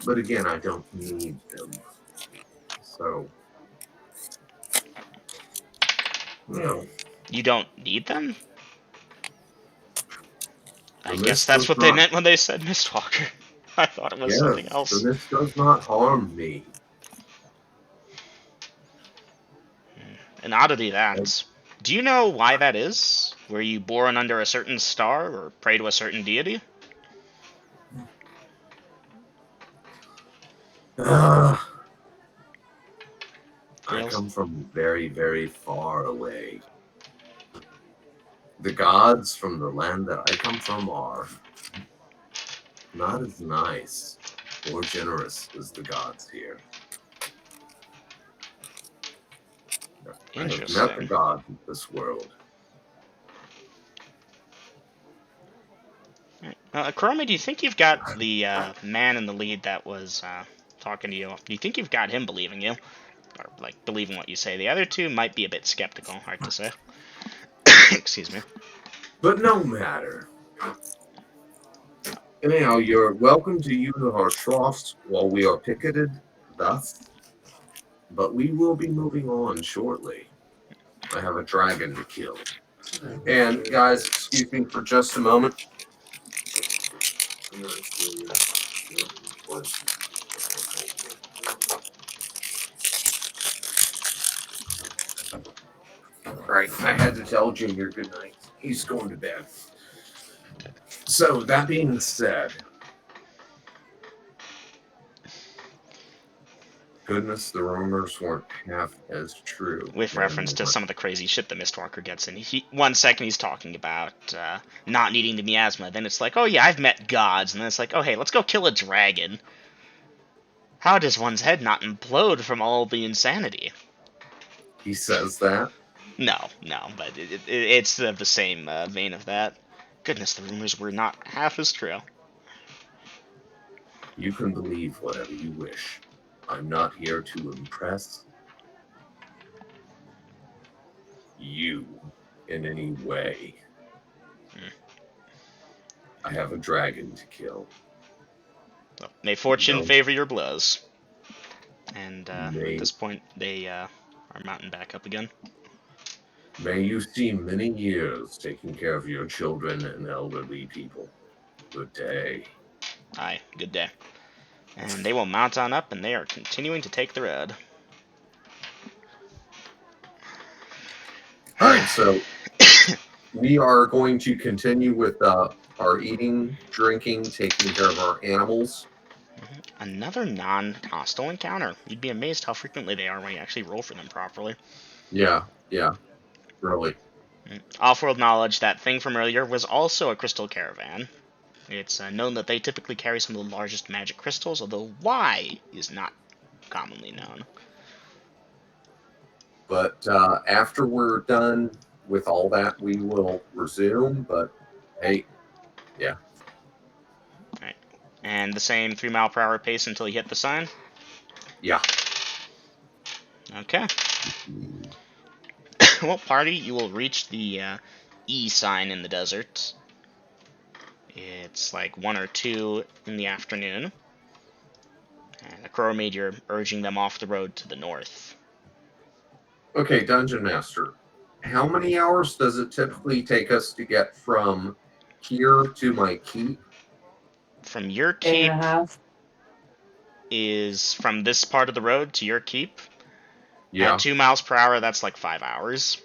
But again, I don't need them. So, no. You don't need them? I The guess mist that's does what they not. meant when they said Mistwalker. I thought it was something Yes, else. the mist does not harm me. An oddity, that. Do you know why that is? Were you born under a certain star or pray to a certain deity? I Yes. come from very, very far away. The gods from the land that I come from are not as nice or generous as the gods here. I have met the Interesting. gods of this world. Kuroma, do you think you've got the man in the lead that was talking to you? Do you think you've got him believing you? Or, like, believing what you say? The other two might be a bit skeptical, hard to say. Excuse me. But no matter. Anyhow, you're welcome to use our troughs while we are picketed thus. But we will be moving on shortly. I have a dragon to kill. And guys, excuse me for just a moment. Right, I had to tell Junior good night. He's going to bed. So, that being said, goodness, the rumors weren't half as true. With reference to some of the crazy shit the Mistwalker gets in. 1 second he's talking about not needing the miasma, then it's like, oh yeah, I've met gods, and then it's like, oh hey, let's go kill a dragon. How does one's head not implode from all the insanity? He says that. No, but it's the same vein of that. Goodness, the rumors were not half as true. You can believe whatever you wish. I'm not here to impress you in any way. I have a dragon to kill. Well, may fortune No. favor your blows. And May- at this point, they are mounting back up again. May you see many years taking care of your children and elderly people. Good day. Aye, good day. And they will mount on up, and they are continuing to take the road. All right, so we are going to continue with our eating, drinking, taking care of our animals. Another non-hostile encounter. You'd be amazed how frequently they are when you actually roll for them properly. Yeah, really. Off-world knowledge, that thing from earlier was also a crystal caravan. It's known that they typically carry some of the largest magic crystals, although why is not commonly known. But after we're done with all that, we will resume. But hey, yeah. Right. And the same 3-mile-per-hour pace until you hit the sign? Yeah. Okay. Well, party, you will reach the E sign in the desert. It's like 1 or 2 in the afternoon. And the Crow Maid, you're urging them off the road to the north. Okay, Dungeon Master. How many hours does it typically take us to get from here to my keep? From your 8 keep and a half. is from this part of the road to your keep. Yeah. At 2 miles per hour, that's like 5 hours.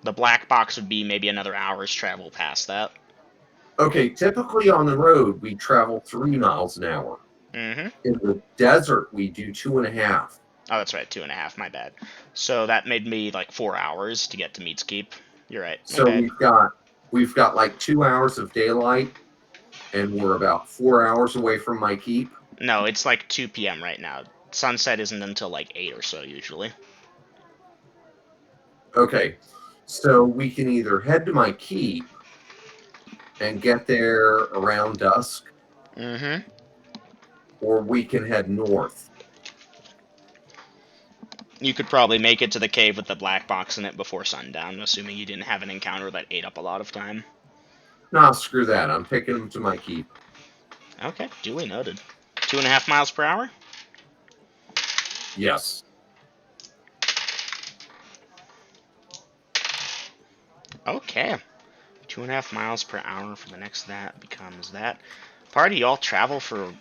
The black box would be maybe another hour's travel past that. Okay, typically on the road, we travel 3 miles an hour. Mm-hmm. In the desert, we do 2.5. Oh, that's right, 2.5, my bad. So that made me like 4 hours to get to Meat's Keep. You're right, my So bad. we've got like 2 hours of daylight, and we're about 4 hours away from my keep. No, it's like 2 p.m. right now. Sunset isn't until like 8 or so usually. Okay, so we can either head to my keep and get there around dusk, Mm-hmm. or we can head north. You could probably make it to the cave with the black box in it before sundown, assuming you didn't have an encounter that ate up a lot of time. Nah, screw that. I'm taking them to my keep. Okay, duly noted. 2.5 miles per hour? Yes. Okay. 2.5 miles per hour for the next that becomes that. Party, you all travel through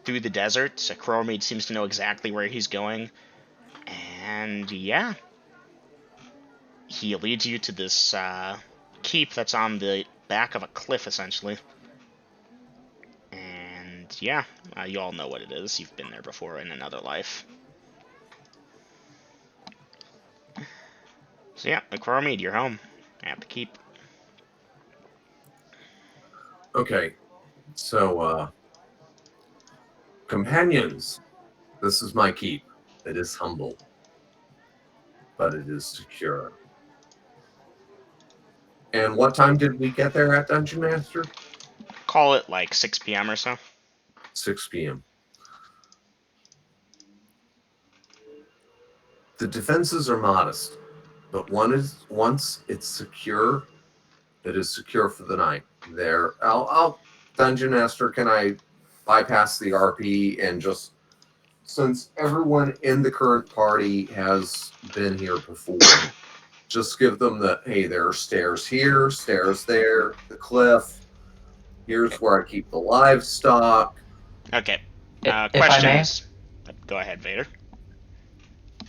the desert. Crowmead seems to know exactly where he's going. And yeah. He leads you to this keep that's on the back of a cliff, essentially. And yeah, you all know what it is. You've been there before in another life. So yeah, Crowmead, you're home at the keep. Okay. So, companions, this is my keep. It is humble, but it is secure. And what time did we get there at Dungeon Master? Call it like 6 p.m. or so. 6 p.m. The defenses are modest, but once it's secure, it is secure for the night. There, I'll Dungeon Master. Can I bypass the RP and just, since everyone in the current party has been here before, just give them hey, there are stairs here, stairs there, the cliff. Here's where I keep the livestock. Okay. If I may? Questions. Go ahead, Vader.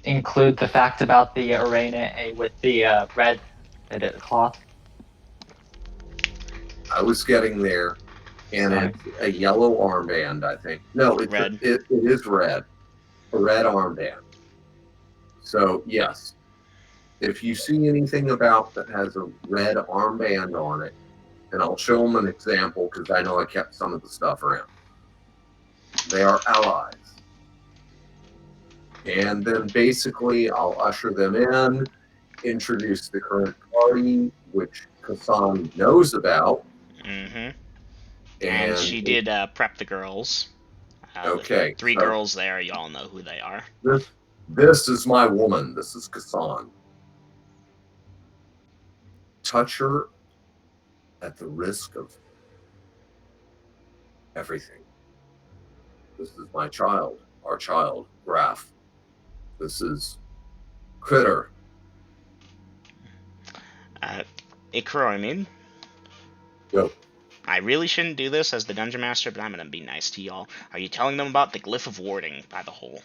include the fact about the arena with the red cloth? I was getting there, and Sorry. it's a yellow armband, I think. No, it's Red. it is red. A red armband. So, yes, if you see anything about that has a red armband on it, and I'll show them an example because I know I kept some of the stuff around. They are allies. And then basically, I'll usher them in, introduce the current party, which Kasan knows about. Mm-hmm. And And she did prep the girls. okay, The 3 so girls there, you all know who they are. this is my woman. This is Kasan. Touch her at the risk of everything. This is my child, our child, Graf. This is Critter. Ikuro, I mean. Go. I really shouldn't do this as the Dungeon Master, but I'm gonna be nice to y'all. Are you telling them about the Glyph of Warding by the hole?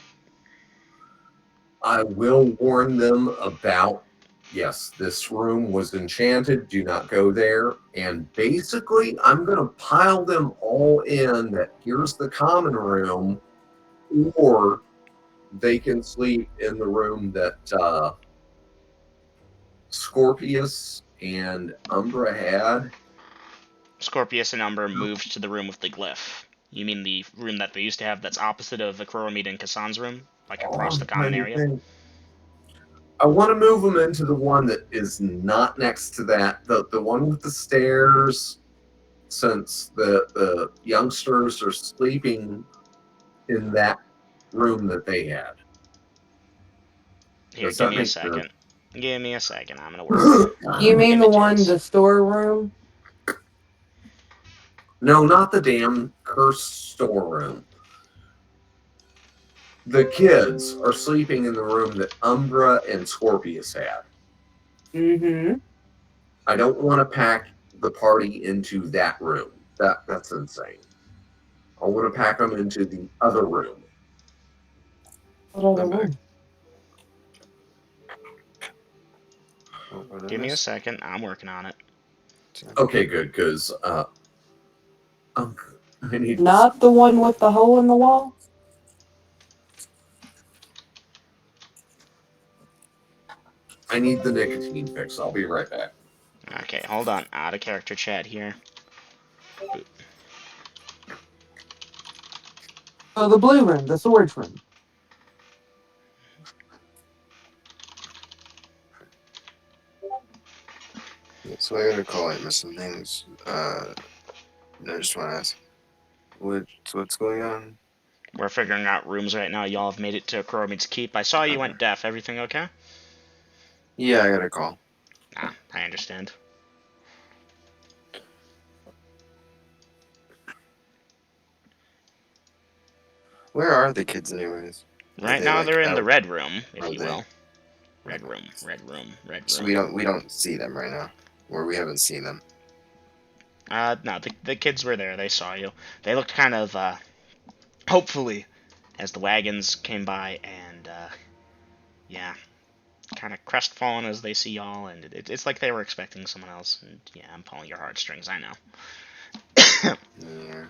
I will warn them about, yes, this room was enchanted. Do not go there. And basically, I'm going to pile them all in that here's the common room, or they can sleep in the room that Scorpius and Umbra had. Scorpius and Umber moved to the room with the glyph. You mean the room that they used to have that's opposite of Akroromid and Kassan's room? Like across the common area? I want to move them into the one that is not next to that, the one with the stairs, since the youngsters are sleeping in that room that they had. Here, Does give that me a make second. sense? Give me a second. I'm gonna work. You mean the one, Images. the storeroom? No, not the damn cursed storeroom. The kids are sleeping in the room that Umbra and Scorpius had. Mm-hmm. I don't want to pack the party into that room. That's insane. I want to pack them into the other room. What other I'm back. room? What did I Give me a miss? second. I'm working on it. Okay, good, because I need Not the one with the hole in the wall? I need the nicotine fix. I'll be right back. Okay, hold on. Out of character chat here. Oh, the blue room, the storage room. So I gotta call. I missed some things. I just want to ask, what's going on? We're figuring out rooms right now. Y'all have made it to Akroromid's Keep. I saw you went deaf. Everything okay? Yeah, I gotta call. Ah, I understand. Where are the kids, anyways? Are Right they now like they're in the out? red room, if Are you they? will. Red room, red room, red So room. we don't see them right now, or we haven't seen them. No, the kids were there. They saw you. They looked kind of, hopefully, as the wagons came by, and, yeah, kind of crestfallen as they see y'all, and it's like they were expecting someone else. And yeah, I'm pulling your heartstrings, I know. Yeah.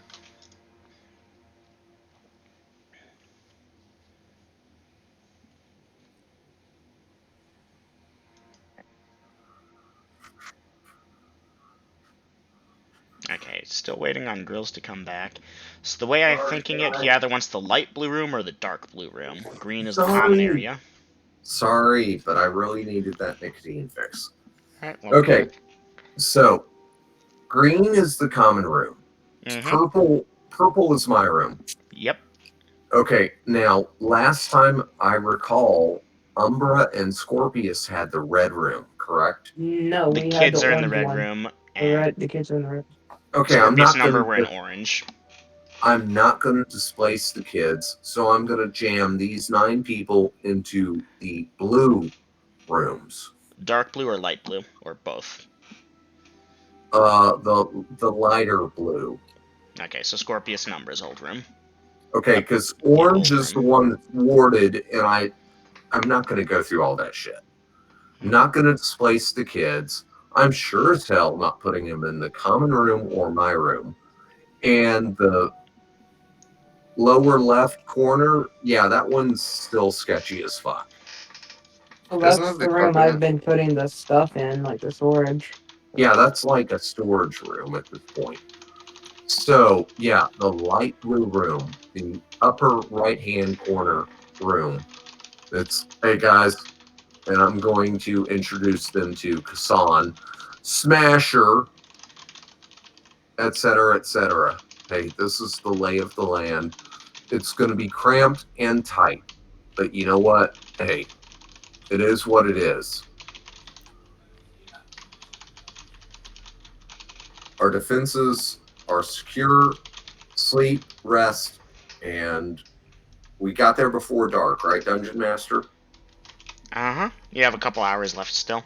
Okay, still waiting on Grills to come back. So the way I'm thinking it, he either wants the light blue room or the dark blue room. Green is the common area. Sorry, but I really needed that nicotine fix. Alright, well, Okay, so green is the common room. Mm-hmm. Purple is my room. Yep. Okay, now last time I recall, Umbra and Scorpius had the red room, correct? No, The we had kids the are in the orange red one. room, and The kids are in the red. Okay, Scorpius number were in orange. I'm not going to displace the kids, so I'm going to jam these 9 people into the blue rooms. Dark blue or light blue, or both. The lighter blue. Okay, so Scorpius number's old room. Okay, because orange is the one that's warded, and I'm not going to go through all that shit. I'm not going to displace the kids. I'm sure as hell not putting them in the common room or my room. And the lower left corner, yeah, that one's still sketchy as fuck. Well, Isn't that's that the the room I've carpet? been putting the stuff in, like the storage. Yeah, that's like a storage room at this point. So, yeah, the light blue room, the upper right-hand corner room. It's, hey guys, and I'm going to introduce them to Kasan, Smasher, etc., etc. Hey, this is the lay of the land. It's going to be cramped and tight, but you know what? Hey, it is what it is. Our defenses are secure, sleep, rest, and we got there before dark, right, Dungeon Master? Uh-huh. You have a couple hours left still.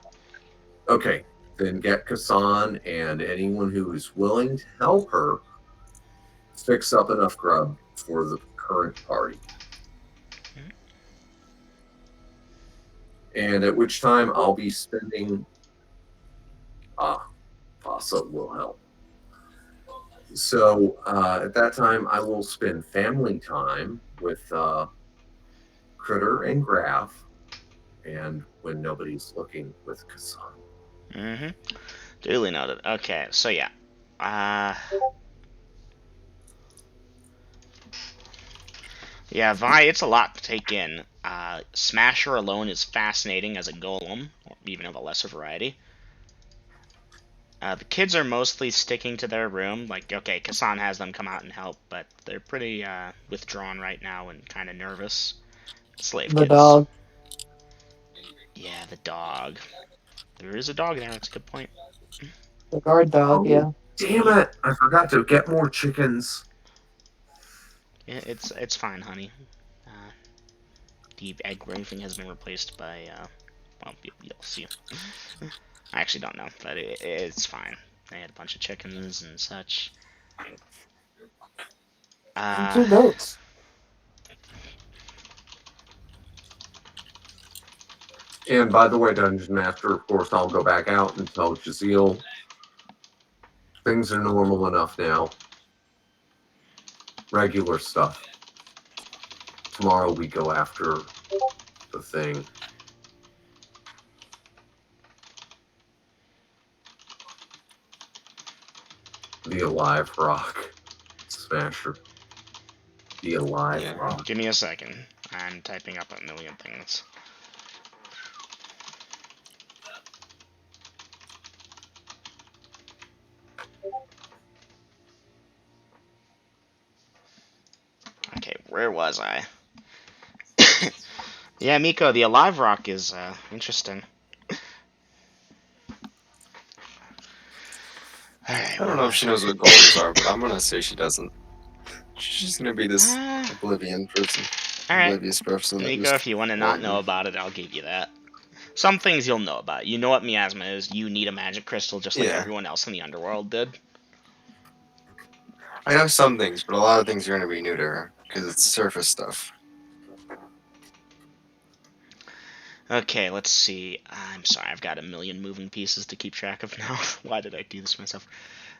Okay, then get Kasan and anyone who is willing to help her fix up enough grub for the current party. And at which time I'll be spending. Vasa will help. So at that time, I will spend family time with Critter and Graf, and when nobody's looking with Kasan. Mm-hmm. Duly noted. Okay, so yeah. Yeah, Vi, it's a lot to take in. Smasher alone is fascinating as a golem, or even of a lesser variety. The kids are mostly sticking to their room. Like, okay, Kasan has them come out and help, but they're pretty withdrawn right now and kind of nervous. Slave The kids. dog. Yeah, the dog. There is a dog there. That's a good point. The guard dog, Oh, yeah. damn it! I forgot to get more chickens. Yeah, it's fine, honey. The egg raising has been replaced by well, you'll see. I actually don't know, but it's fine. They had a bunch of chickens and such. And 2 goats. And by the way, Dungeon Master, of course, I'll go back out and tell Jazeel things are normal enough now. Regular stuff. Tomorrow we go after the thing. The alive rock smasher. The alive Yeah. rock. Give me a second. I'm typing up a million things. Okay, where was I? Yeah, Miko, the alive rock is interesting. Alright, I don't where know if was she I? knows what golems are, but I'm gonna say she doesn't. She's gonna be this oblivion person. Alright. Oblivious person that Miko, just if you want to not ignores know them. about it, I'll give you that. Some things you'll know about. You know what miasma is. You need a magic crystal just like Yeah. everyone else in the underworld did. I know some things, but a lot of things are gonna be new to her because it's surface stuff. Okay, let's see. I'm sorry, I've got a million moving pieces to keep track of now. Why did I do this myself?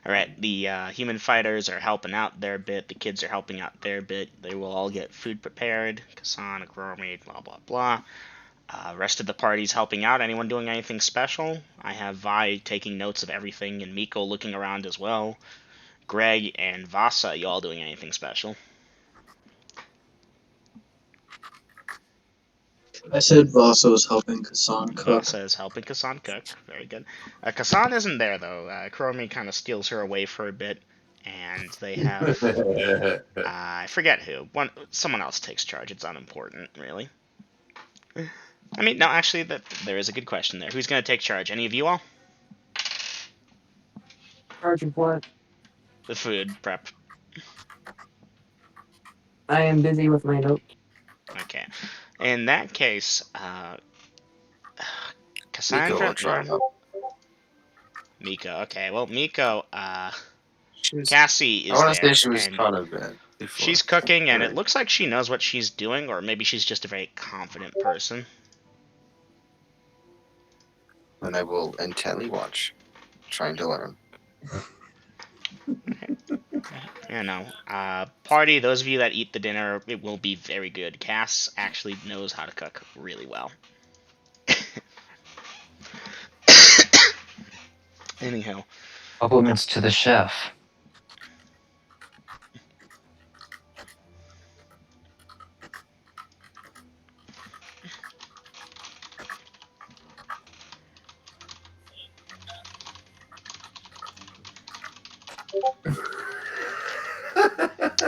Alright, the human fighters are helping out their bit. The kids are helping out their bit. They will all get food prepared. Kasan, Agromi, blah, blah, blah. Rest of the party's helping out. Anyone doing anything special? I have Vi taking notes of everything and Miko looking around as well. Greg and Vasa, you all doing anything special? I said Vasa was helping Kasan cook. Vasa is helping Kasan cook. Very good. Kasan isn't there though. Kuromi kind of steals her away for a bit, and they have I forget who. Someone else takes charge. It's unimportant, really. I mean, no, actually, there is a good question there. Who's going to take charge? Any of you all? Charge of what? The food prep. I am busy with my notes. Okay. In that case, Miko Cassandra, will try and help. Miko. Okay, well, Miko, She was. Cassie I is want to say there, she was and kind of bad. before. She's cooking, and it Alright. looks like she knows what she's doing, or maybe she's just a very confident person. And I will intently watch, trying to learn. You know, party, those of you that eat the dinner, it will be very good. Cass actually knows how to cook really well. Anyhow, Compliments to the chef.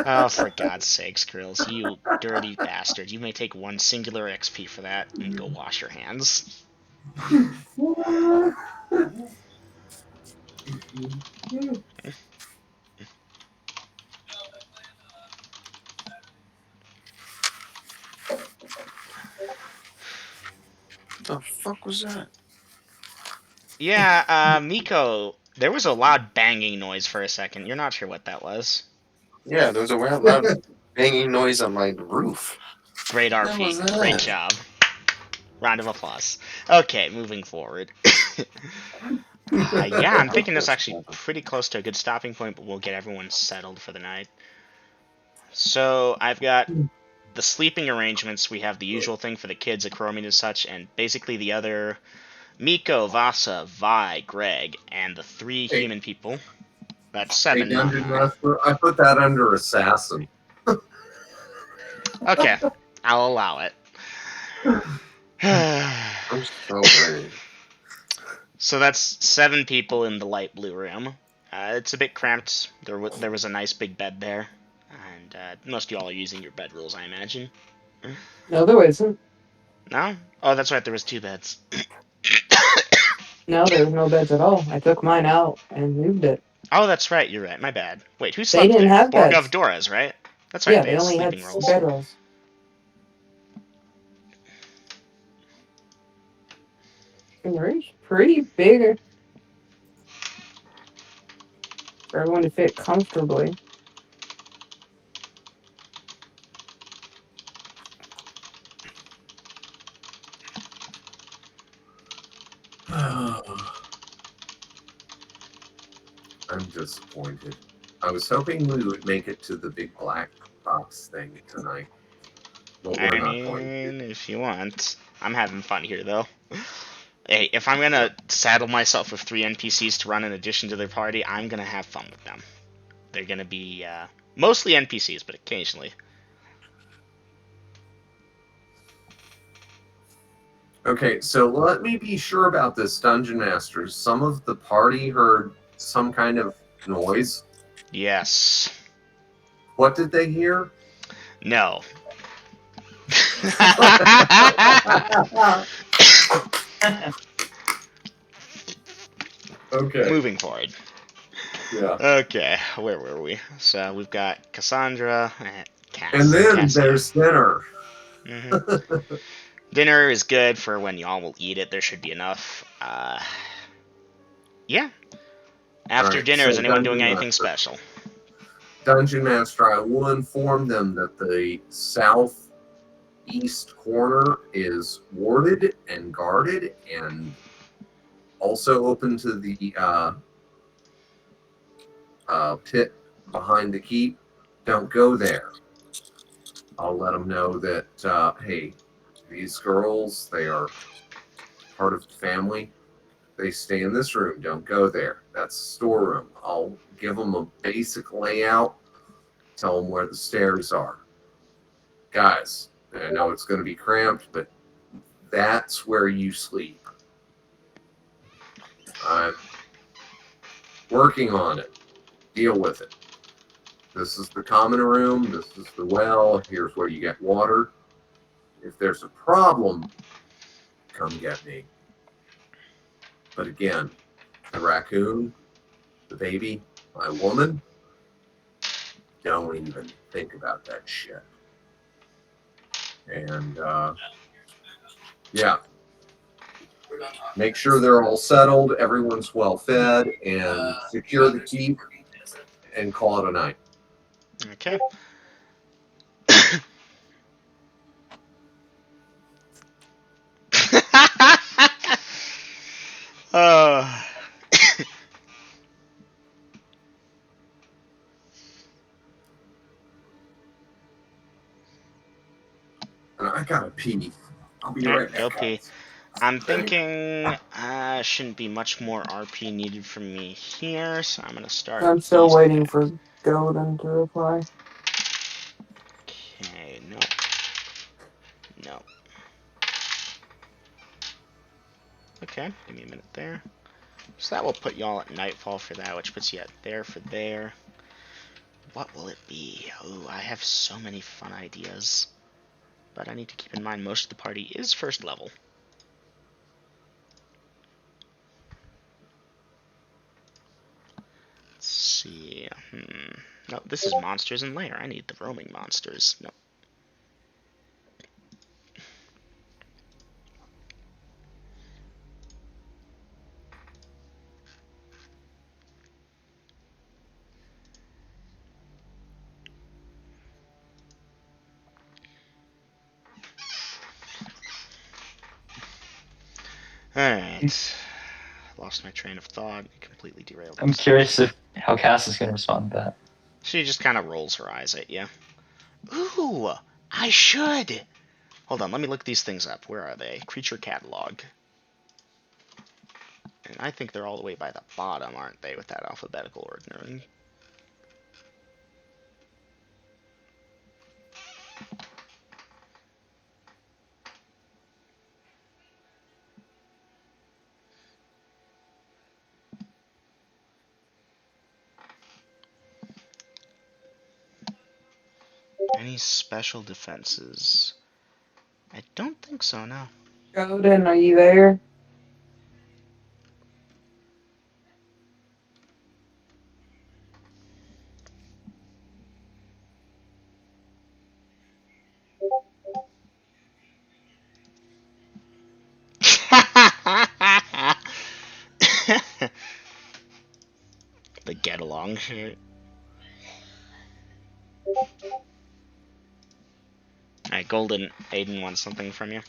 oh, for God's sakes, Grills, you dirty bastard. You may take one singular XP for that and go wash your hands. The fuck was that? Yeah, Miko, there was a loud banging noise for a second. You're not sure what that was. Yeah, there was a loud banging noise on my roof. Great What was RP. that? Great job. Round of applause. Okay, moving forward. Yeah, I'm thinking it's actually pretty close to a good stopping point, but we'll get everyone settled for the night. So, I've got the sleeping arrangements. We have the usual thing for the kids, a chromium and such, and basically the other Miko, Vasa, Vi, Greg, and the 3 Hey. human people. That's Hey, 7, not Dungeon 9. Master, I put that under assassin. Okay, I'll allow it. I'm so ready. So that's 7 people in the light blue room. It's a bit cramped. There was a nice big bed there, and most of y'all are using your bed rules, I imagine. No, there isn't. No? Oh, that's right. There was 2 beds. No, there was no beds at all. I took mine out and moved it. Oh, that's right. You're right. My bad. Wait, who They slept didn't there? have Borgov beds. Doras, right? That's right. Yeah, they they had only had sleeping rolls. bedrolls. And they're pretty big for everyone to fit comfortably. I'm disappointed. I was hoping we would make it to the big black box thing tonight. But we're I not going to. mean, if you want. I'm having fun here, though. Hey, if I'm gonna saddle myself with 3 NPCs to run in addition to their party, I'm gonna have fun with them. They're gonna be mostly NPCs, but occasionally. Okay, so let me be sure about this, Dungeon Master. Some of the party heard some kind of noise. Yes. What did they hear? No. Okay. Moving forward. Yeah. Okay, where were we? So we've got Cassandra, Cass, And then Cassia. there's dinner. Mm-hmm. Dinner is good for when y'all will eat it. There should be enough. Yeah. After Alright, dinner, so is anyone doing Dungeon anything Master. special? Dungeon Master, I will inform them that the southeast corner is warded and guarded and also open to the pit behind the keep. Don't go there. I'll let them know that, hey, these girls, they are part of the family. They stay in this room. Don't go there. That's the storeroom. I'll give them a basic layout. Tell them where the stairs are. Guys, I know it's going to be cramped, but that's where you sleep. I'm working on it. Deal with it. This is the common room. This is the well. Here's where you get water. If there's a problem, come get me. But again, the raccoon, the baby, my woman, don't even think about that shit. And yeah, make sure they're all settled, everyone's well fed, and secure the keep, and call it a night. Okay. gotta pee. I'll be Alright, right go back, pee. guys. I'm thinking shouldn't be much more RP needed from me here, so I'm gonna start. I'm still easing waiting back. for Golden to reply. Okay, no. No. Okay, give me a minute there. So that will put y'all at nightfall for that, which puts you at there for there. What will it be? Oh, I have so many fun ideas. But I need to keep in mind most of the party is first level. Let's see. No, this is monsters and lair. I need the roaming monsters. No. Alright. Lost my train of thought. It completely derailed. I'm curious how Cass is going to respond to that. She just kind of rolls her eyes at you. Ooh, I should. Hold on, let me look these things up. Where are they? Creature catalog. And I think they're all the way by the bottom, aren't they, with that alphabetical ordering? Any special defenses? I don't think so, no. Golden, are you there? The get along shit. Alright, Golden, Aiden wants something from you.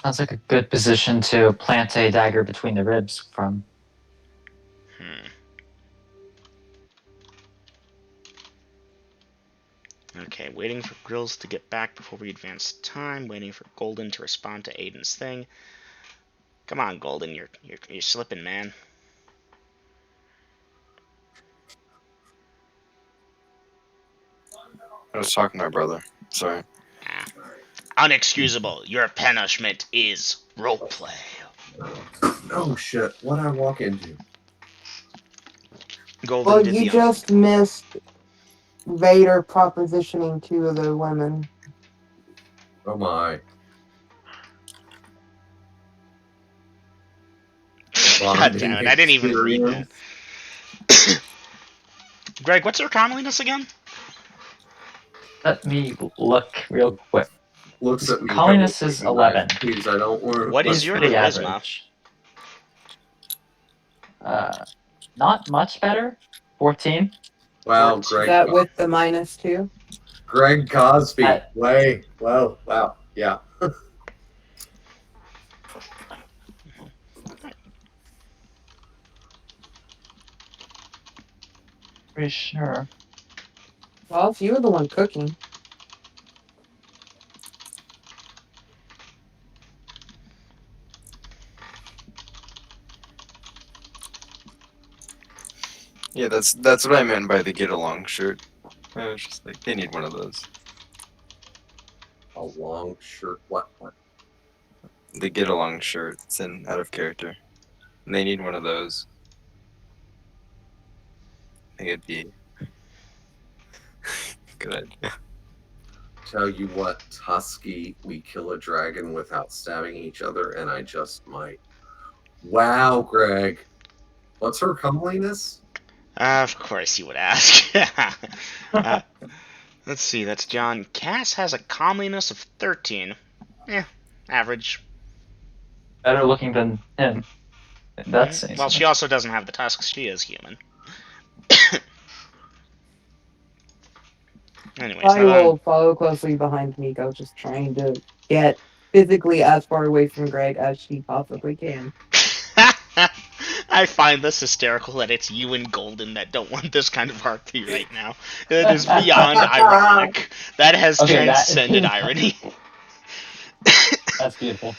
Sounds like a good position to plant a dagger between the ribs from. Okay, waiting for Grills to get back before we advance time. Waiting for Golden to respond to Aiden's thing. Come on, Golden, you're slipping, man. I was talking to my brother. Sorry. Ah. Unexcusable. Your punishment is roleplay. Oh shit! What I walk into? Golden Well, did you the just missed Vader propositioning two of the women. Oh my! God damn Bonding it! I didn't even read that. experience. Greg, what's your comeliness again? Let me look real quick. Looks at me. Comeliness is double-clicking my 11. keys. I don't want. What is He's your pretty charisma? average. Not much better. 14. Wow, 14. Is Greg. that with the -2? Greg Cosby. I- Way. Well. Wow. Yeah. Pretty sure. Well, if you were the one cooking. Yeah, that's what I meant by the get along shirt. I was just like, they need one of those. A long shirt. What? The get along shirt. It's in out of character. And they need one of those. I think it'd be good idea. Tell you what, Tusky, we kill a dragon without stabbing each other, and I just might. Wow, Greg. What's her comeliness? Of course you would ask. Let's see, that's John. Cass has a comeliness of 13. Average. Better looking than him. That's saying Well, she something. also doesn't have the tusks. She is human. Anyways, I how will about follow closely behind Miko, just trying to get physically as far away from Greg as she possibly can. I find this hysterical that it's you and Golden that don't want this kind of RP right now. It is beyond ironic. That has Okay, transcended irony. That's beautiful.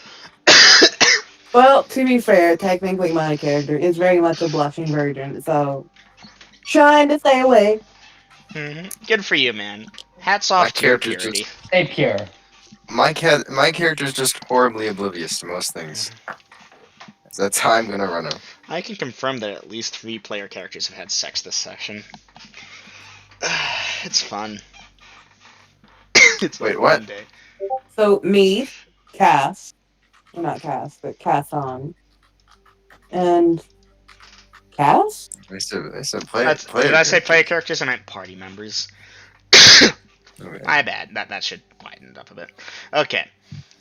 Well, to be fair, technically my character is very much a blushing virgin, so trying to stay away. Good for you, man. Hats My off to your character's purity. just Stay pure. my character's just horribly oblivious to most things. That's how I'm gonna run him. I can confirm that at least 3 player characters have had sex this session. It's fun. It's Wait, like what? one day. So me, Cass, well, not Cass, but Casson, and Cass. I said player Did I say player characters. characters? I meant party members. Okay. My bad. That should widen it up a bit. Okay.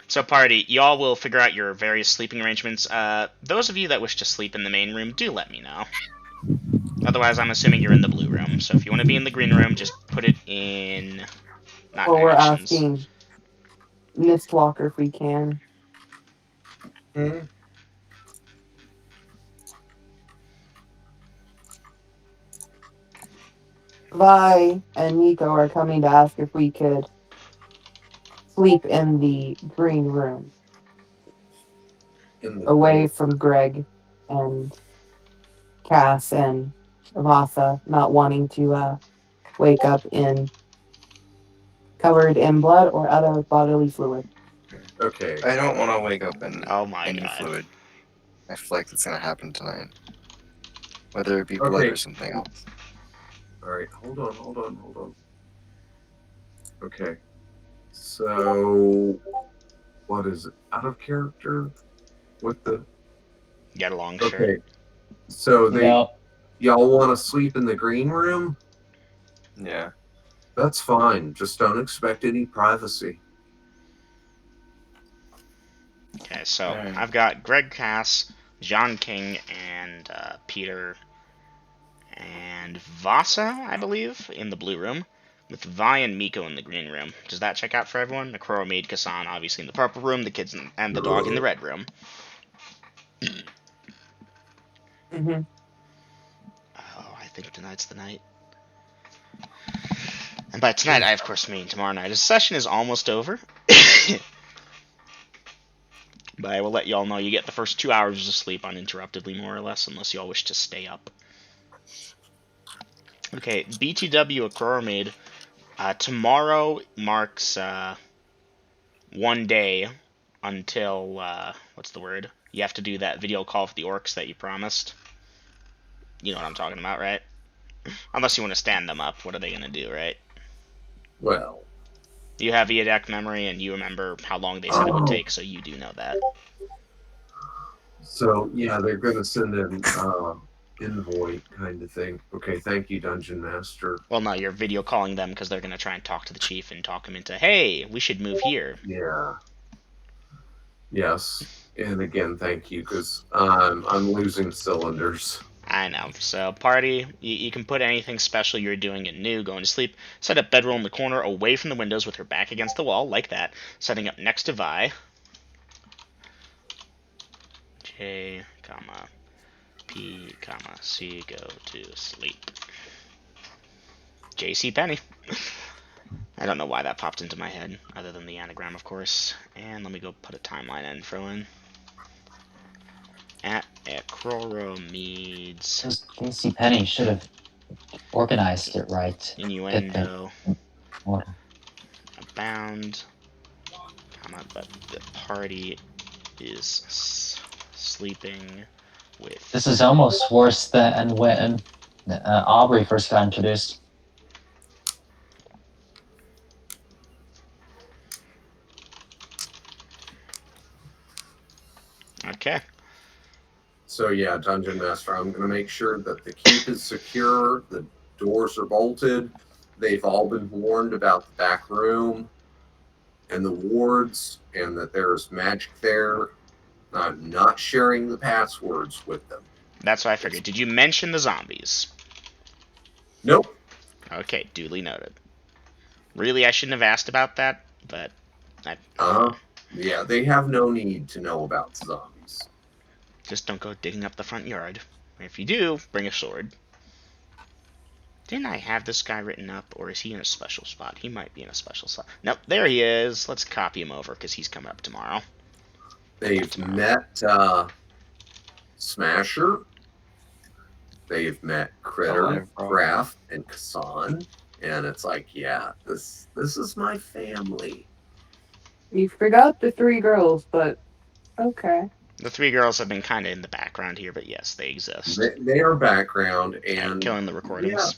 So party, y'all will figure out your various sleeping arrangements. Those of you that wish to sleep in the main room, do let me know. Otherwise, I'm assuming you're in the blue room. So if you want to be in the green room, just put it in. Not Or we're actions. asking Mistwalker if we can. Vi and Nico are coming to ask if we could sleep in the green room, away from Greg and Cass and Vasa not wanting to wake up covered in blood or other bodily fluid. Okay. I don't want to wake up in Oh my any god. fluid. I feel like it's gonna happen tonight. Whether it be blood Okay. or something else. Alright, hold on. Okay. So, what is it? Out of character? What the? Get along, Okay. sure. So, No. y'all want to sleep in the green room? Yeah. That's fine. Just don't expect any privacy. Okay, so Alright. I've got Greg Cass, John King, and Peter and Vasa, I believe, in the blue room, with Vi and Miko in the green room. Does that check out for everyone? Nakuro made Kasan obviously in the purple room, the kids and the dog in the red room. Mm-hmm. Oh, I think tonight's the night. And by tonight, I of course mean tomorrow night. This session is almost over. But I will let y'all know you get the first 2 hours of sleep uninterruptedly, more or less, unless y'all wish to stay up. Okay, BTW Akrora made. Tomorrow marks 1 day until, what's the word? You have to do that video call for the orcs that you promised. You know what I'm talking about, right? Unless you want to stand them up, what are they going to do, right? Well, You have EADEC memory, and you remember how long they said it would take, so you do know that. so yeah, they're gonna send an envoy kind of thing. Okay, thank you, Dungeon Master. Well, no, you're video calling them because they're going to try and talk to the chief and talk him into, hey, we should move here. Yeah. Yes, and again, thank you, because I'm losing cylinders. I know. So, party, you can put anything special you're doing at new, going to sleep. Set up bedroll in the corner away from the windows with her back against the wall, like that. Setting up next to Vi. J, comma, P, comma, C, go to sleep. JC Penny. I don't know why that popped into my head, other than the anagram, of course. And let me go put a timeline info in. At Acroromedes. JC Penny should have organized it right. Innuendo. Order. Abound. Comma, but the party is sleeping with. This is almost worse than when Aubrey first got introduced. Okay. So yeah, Dungeon Master, I'm gonna make sure that the keep is secure, the doors are bolted, they've all been warned about the back room and the wards, and that there's magic there. I'm not sharing the passwords with them. That's what I figured. Did you mention the zombies? Nope. Okay, duly noted. Really, I shouldn't have asked about that, but Yeah, they have no need to know about zombies. just don't go digging up the front yard. If you do, bring a sword. Didn't I have this guy written up, or is he in a special spot? He might be in a special spot. Nope, there he is. Let's copy him over, because he's coming up tomorrow. They've met Smasher. They've met Critter, Alive, bro. Kraft, and Kassan. And it's like, yeah, this is my family. You forgot the 3 girls, but okay. The 3 girls have been kind of in the background here, but yes, they exist. They are background, And and killing the recordings. yeah,